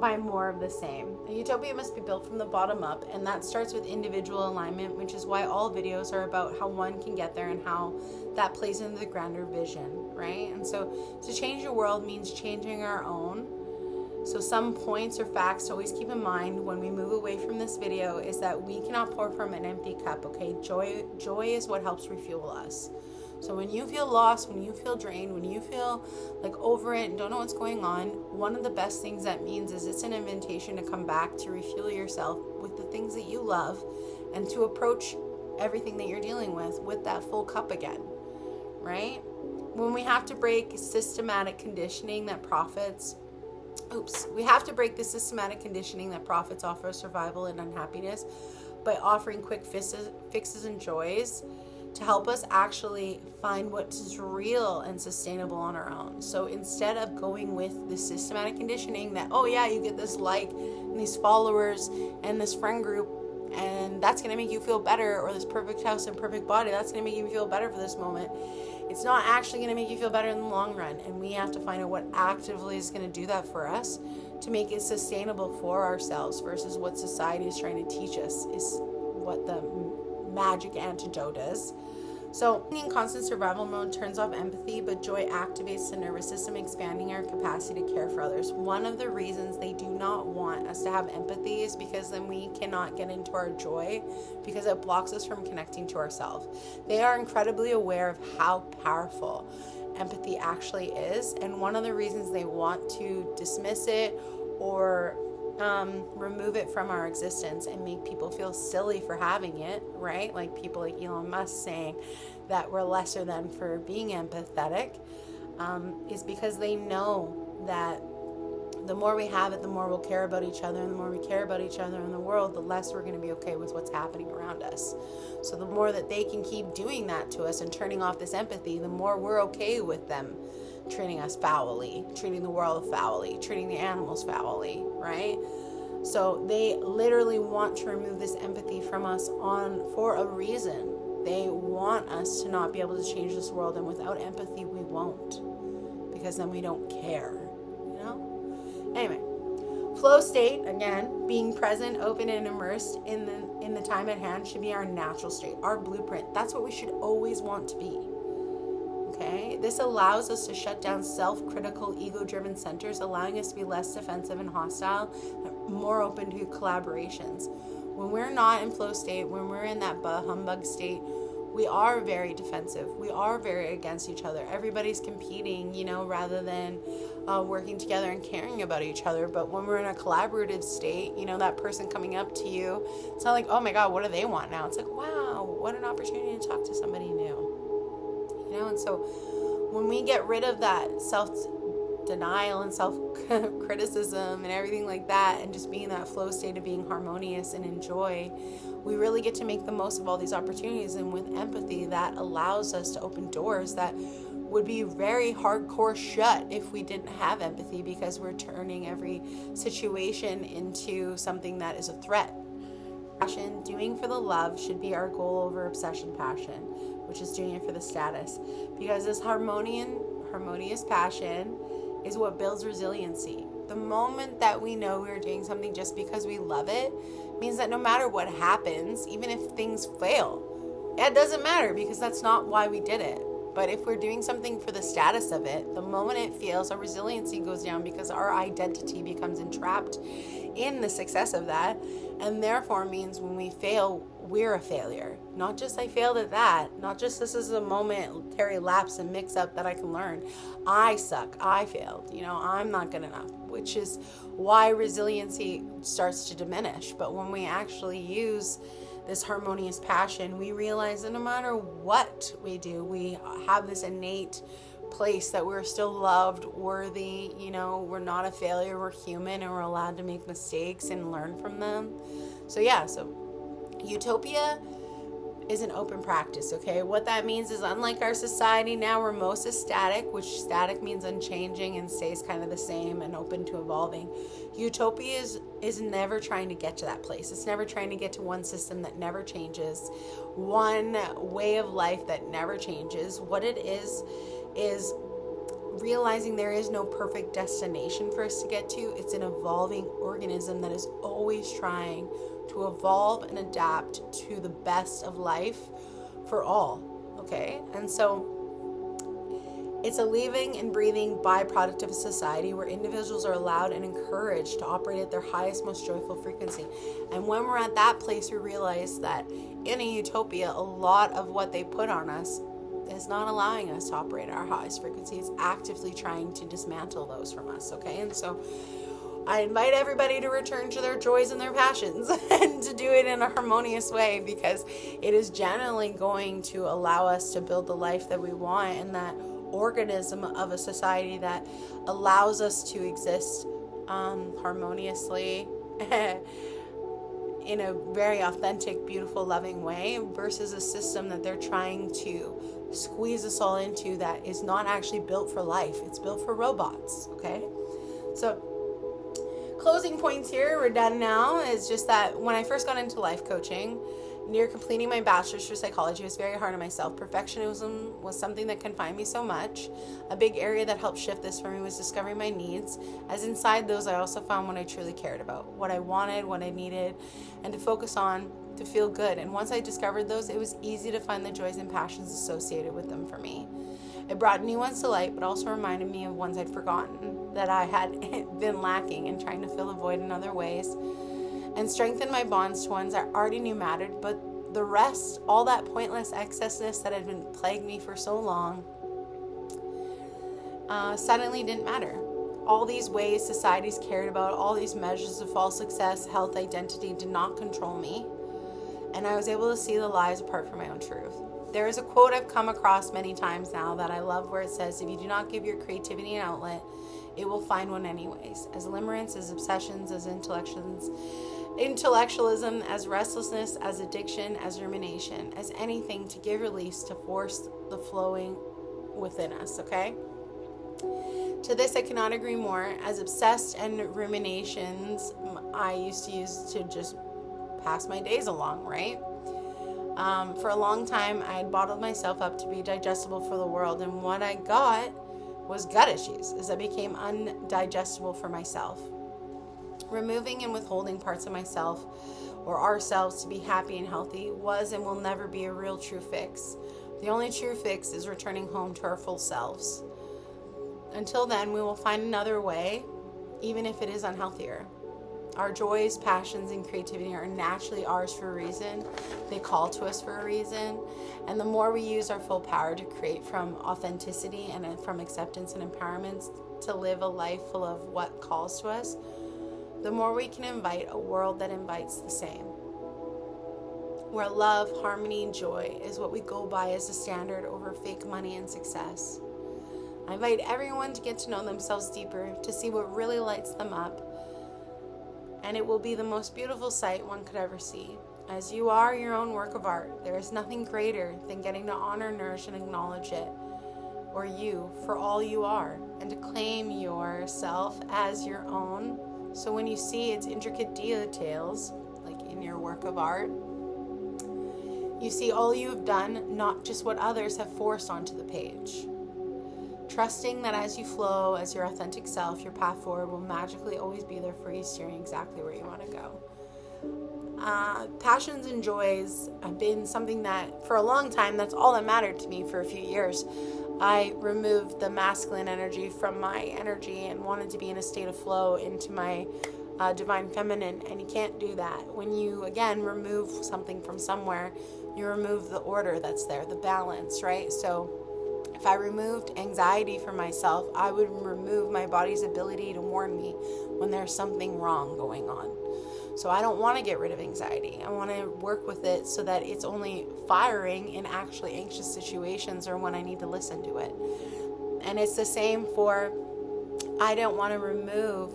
by more of the same. A utopia must be built from the bottom up, and that starts with individual alignment, which is why all videos are about how one can get there and how that plays into the grander vision, right? And so to change your world means changing our own. So some points or facts to always keep in mind when we move away from this video is that we cannot pour from an empty cup, okay? Joy is what helps refuel us. So when you feel lost, when you feel drained, when you feel like over it and don't know what's going on, one of the best things that means is it's an invitation to come back to refuel yourself with the things that you love and to approach everything that you're dealing with that full cup again, right? When we have to break systematic conditioning that profits off our survival and unhappiness by offering quick fixes and joys to help us actually find what is real and sustainable on our own. So instead of going with the systematic conditioning that, oh yeah, you get this like and these followers and this friend group and that's going to make you feel better, or this perfect house and perfect body, that's going to make you feel better for this moment. It's not actually going to make you feel better in the long run, and we have to find out what actively is going to do that for us to make it sustainable for ourselves versus what society is trying to teach us is what the magic antidote is. So being in constant survival mode turns off empathy, but joy activates the nervous system, expanding our capacity to care for others. One of the reasons they do not want us to have empathy is because then we cannot get into our joy because it blocks us from connecting to ourselves. They are incredibly aware of how powerful empathy actually is, and one of the reasons they want to dismiss it or remove it from our existence and make people feel silly for having it, right? Like people like Elon Musk saying that we're lesser than for being empathetic, is because they know that the more we have it, the more we'll care about each other, and the more we care about each other in the world, the less we're going to be okay with what's happening around us. So the more that they can keep doing that to us and turning off this empathy, the more we're okay with them treating us foully, treating the world foully, treating the animals foully, right? So they literally want to remove this empathy from us for a reason. They want us to not be able to change this world, and without empathy we won't, because then we don't care, you know? Anyway, flow state, again, being present, open, and immersed in the time at hand should be our natural state, our blueprint. That's what we should always want to be. Okay, this allows us to shut down self-critical, ego-driven centers, allowing us to be less defensive and hostile, more open to collaborations. When we're not in flow state, when we're in that humbug state, we are very defensive. We are very against each other. Everybody's competing, rather than working together and caring about each other. But when we're in a collaborative state, that person coming up to you, it's not like, oh my God, what do they want now? It's like, wow, what an opportunity to talk to somebody new. And so when we get rid of that self-denial and self-criticism and everything like that, and just being in that flow state of being harmonious and enjoy, we really get to make the most of all these opportunities. And with empathy, that allows us to open doors that would be very hardcore shut if we didn't have empathy, because we're turning every situation into something that is a threat. Passion, doing for the love, should be our goal over obsession passion, which is doing it for the status, because this harmonious passion is what builds resiliency. The moment that we know we're doing something just because we love it means that no matter what happens, even if things fail, it doesn't matter, because that's not why we did it. But if we're doing something for the status of it, the moment it fails, our resiliency goes down, because our identity becomes entrapped in the success of that, and therefore means when we fail, we're a failure. Not just I failed at that, not just this is a momentary lapse and mix up that I can learn. I suck, I failed, I'm not good enough, which is why resiliency starts to diminish. But when we actually use this harmonious passion, we realize that no matter what we do, we have this innate place that we're still loved, worthy, we're not a failure, we're human, and we're allowed to make mistakes and learn from them. So utopia is an open practice, okay? What that means is, unlike our society now, where most is static, which static means unchanging and stays kind of the same and open to evolving. Utopia is never trying to get to that place. It's never trying to get to one system that never changes, one way of life that never changes. What it is realizing there is no perfect destination for us to get to. It's an evolving organism that is always trying to evolve and adapt to the best of life for all, okay? And so it's a living and breathing byproduct of a society where individuals are allowed and encouraged to operate at their highest, most joyful frequency. And when we're at that place, we realize that in a utopia, a lot of what they put on us is not allowing us to operate at our highest frequency. It's actively trying to dismantle those from us, okay? And so I invite everybody to return to their joys and their passions and to do it in a harmonious way, because it is generally going to allow us to build the life that we want, and that organism of a society that allows us to exist harmoniously in a very authentic, beautiful, loving way, versus a system that they're trying to squeeze us all into that is not actually built for life. It's built for robots, okay? So closing points here, we're done now, is just that when I first got into life coaching, near completing my bachelor's for psychology, I was very hard on myself. Perfectionism was something that confined me so much. A big area that helped shift this for me was discovering my needs, as inside those I also found what I truly cared about, what I wanted, what I needed, and to focus on to feel good. And once I discovered those, it was easy to find the joys and passions associated with them for me. It brought new ones to light, but also reminded me of ones I'd forgotten that I had been lacking and trying to fill a void in other ways, and strengthened my bonds to ones I already knew mattered, but the rest, all that pointless excessness that had been plagued me for so long, suddenly didn't matter. All these ways societies cared about, all these measures of false success, health, identity, did not control me, and I was able to see the lies apart from my own truth. There is a quote I've come across many times now that I love, where it says, if you do not give your creativity an outlet, it will find one anyways. As limerence, as obsessions, as intellectualism, as restlessness, as addiction, as rumination, as anything to give release, to force the flowing within us, okay? To this I cannot agree more. As obsessed and ruminations I used to use to just pass my days along, right? For a long time, I had bottled myself up to be digestible for the world, and what I got was gut issues as I became undigestible for myself. Removing and withholding parts of myself or ourselves to be happy and healthy was and will never be a real true fix. The only true fix is returning home to our full selves. Until then, we will find another way, even if it is unhealthier. Our joys, passions, and creativity are naturally ours for a reason. They call to us for a reason. And the more we use our full power to create from authenticity and from acceptance and empowerment to live a life full of what calls to us, the more we can invite a world that invites the same. Where love, harmony, and joy is what we go by as a standard over fake money and success. I invite everyone to get to know themselves deeper, to see what really lights them up. And it will be the most beautiful sight one could ever see. As you are your own work of art, there is nothing greater than getting to honor, nourish, and acknowledge it, or you, for all you are, and to claim yourself as your own. So when you see its intricate details, like in your work of art, you see all you have done, not just what others have forced onto the page. Trusting that as you flow as your authentic self, your path forward will magically always be there for you, steering exactly where you want to go. Passions and joys have been something that, for a long time, that's all that mattered to me for a few years. I removed the masculine energy from my energy and wanted to be in a state of flow into my divine feminine, and you can't do that. When you, again, remove something from somewhere, you remove the order that's there, the balance, right? So if I removed anxiety from myself, I would remove my body's ability to warn me when there's something wrong going on. So I don't want to get rid of anxiety. I want to work with it so that it's only firing in actually anxious situations or when I need to listen to it. And it's the same for, I don't want to remove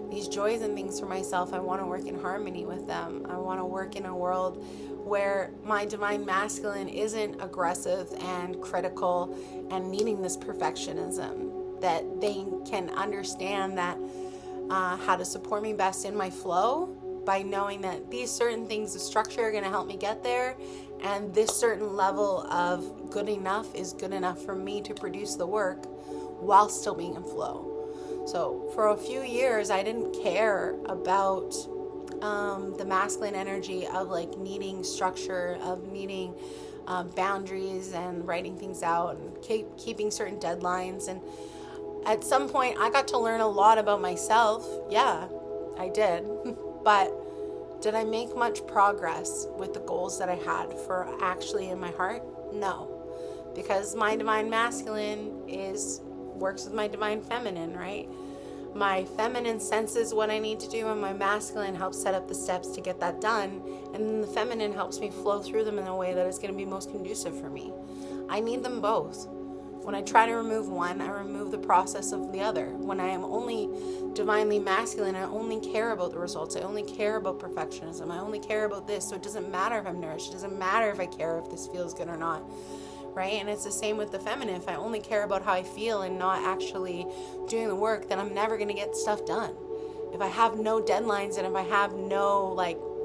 these joys and things for myself. I want to work in harmony with them. I want to work in a world where my divine masculine isn't aggressive and critical and needing this perfectionism, that they can understand that how to support me best in my flow by knowing that these certain things of structure are going to help me get there, and this certain level of good enough is good enough for me to produce the work while still being in flow. So for a few years, I didn't care about the masculine energy of like needing structure, of needing boundaries and writing things out and keeping certain deadlines. And at some point, I got to learn a lot about myself. Yeah, I did. But did I make much progress with the goals that I had for actually in my heart? No. Because my divine masculine works with my divine feminine, right? My feminine senses what I need to do, and my masculine helps set up the steps to get that done. And then the feminine helps me flow through them in a way that is going to be most conducive for me. I need them both. When I try to remove one, I remove the process of the other. When I am only divinely masculine, I only care about the results. I only care about perfectionism. I only care about this. So it doesn't matter if I'm nourished. It doesn't matter if I care if this feels good or not. Right? And it's the same with the feminine. If I only care about how I feel and not actually doing the work, then I'm never going to get stuff done. If I have no deadlines and if I have no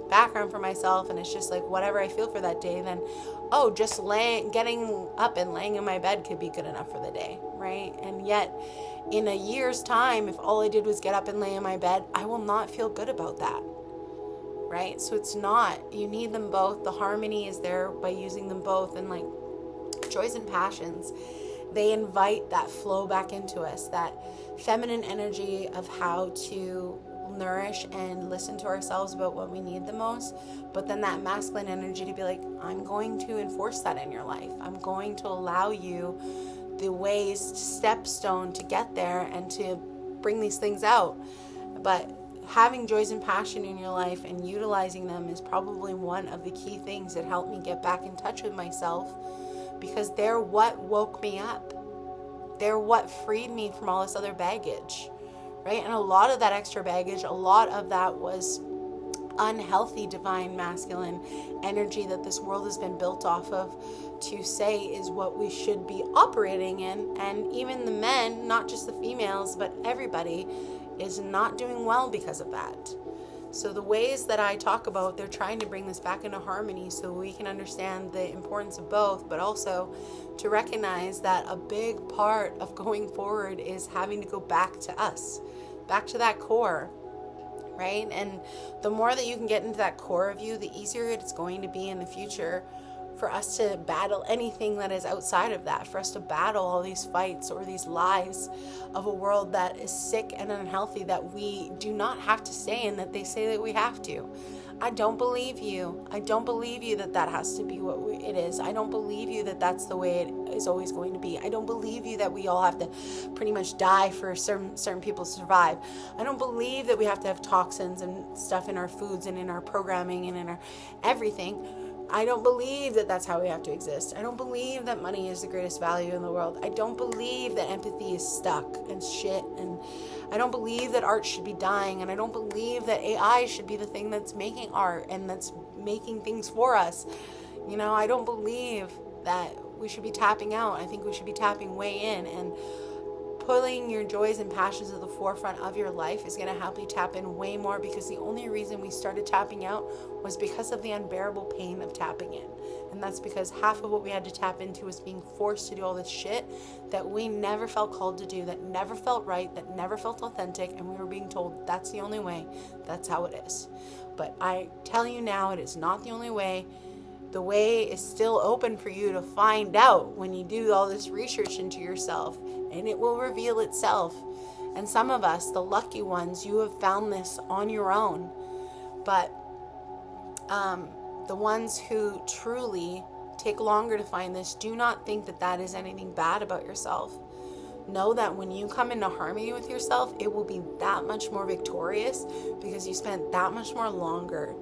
background for myself and it's just whatever I feel for that day, then just getting up and laying in my bed could be good enough for the day, right? And yet in a year's time, if all I did was get up and lay in my bed, I will not feel good about that, right? So it's not, you need them both. The harmony is there by using them both. And joys and passions, they invite that flow back into us, that feminine energy of how to nourish and listen to ourselves about what we need the most, but then that masculine energy to be I'm going to enforce that in your life. I'm going to allow you the ways, stepstone to get there and to bring these things out. But having joys and passion in your life and utilizing them is probably one of the key things that helped me get back in touch with myself, because they're what woke me up. They're what freed me from all this other baggage, right? And a lot of that extra baggage, a lot of that was unhealthy divine masculine energy that this world has been built off of to say is what we should be operating in. And even the men, not just the females, but everybody is not doing well because of that. So the ways that I talk about, they're trying to bring this back into harmony so we can understand the importance of both, but also to recognize that a big part of going forward is having to go back to us, back to that core, right? And the more that you can get into that core of you, the easier it's going to be in the future for us to battle anything that is outside of that, for us to battle all these fights or these lies of a world that is sick and unhealthy that we do not have to stay in, that they say that we have to. I don't believe you. I don't believe you that that has to be what it is. I don't believe you that that's the way it is always going to be. I don't believe you that we all have to pretty much die for certain people to survive. I don't believe that we have to have toxins and stuff in our foods and in our programming and in our everything. I don't believe that that's how we have to exist. I don't believe that money is the greatest value in the world. I don't believe that empathy is stuck and shit, and I don't believe that art should be dying, and I don't believe that AI should be the thing that's making art and that's making things for us. You know, I don't believe that we should be tapping out. I think we should be tapping way in, and pulling your joys and passions at the forefront of your life is going to help you tap in way more, because the only reason we started tapping out was because of the unbearable pain of tapping in. And that's because half of what we had to tap into was being forced to do all this shit that we never felt called to do, that never felt right, that never felt authentic, and we were being told that's the only way, that's how it is. But I tell you now, it is not the only way. The way is still open for you to find out when you do all this research into yourself, and it will reveal itself. And some of us, the lucky ones, you have found this on your own. But the ones who truly take longer to find this, do not think that that is anything bad about yourself. Know that when you come into harmony with yourself, it will be that much more victorious, because you spent that much more longer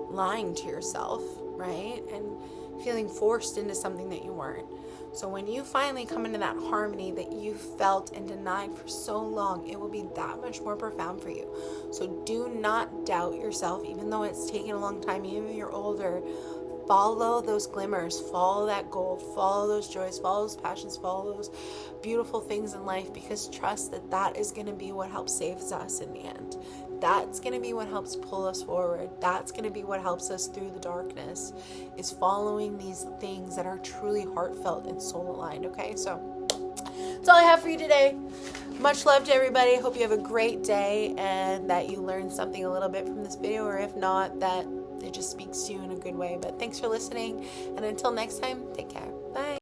lying to yourself, right? And feeling forced into something that you weren't. So when you finally come into that harmony that you felt and denied for so long, it will be that much more profound for you. So do not doubt yourself, even though it's taken a long time, even if you're older. Follow those glimmers, follow that gold, follow those joys, follow those passions, follow those beautiful things in life, because trust that that is going to be what helps saves us in the end. That's going to be what helps pull us forward. That's going to be what helps us through the darkness, is following these things that are truly heartfelt and soul aligned. Okay, so that's all I have for you today. Much love to everybody. Hope you have a great day and that you learned something a little bit from this video, or if not, that it just speaks to you in a good way. But thanks for listening, and until next time, take care. Bye.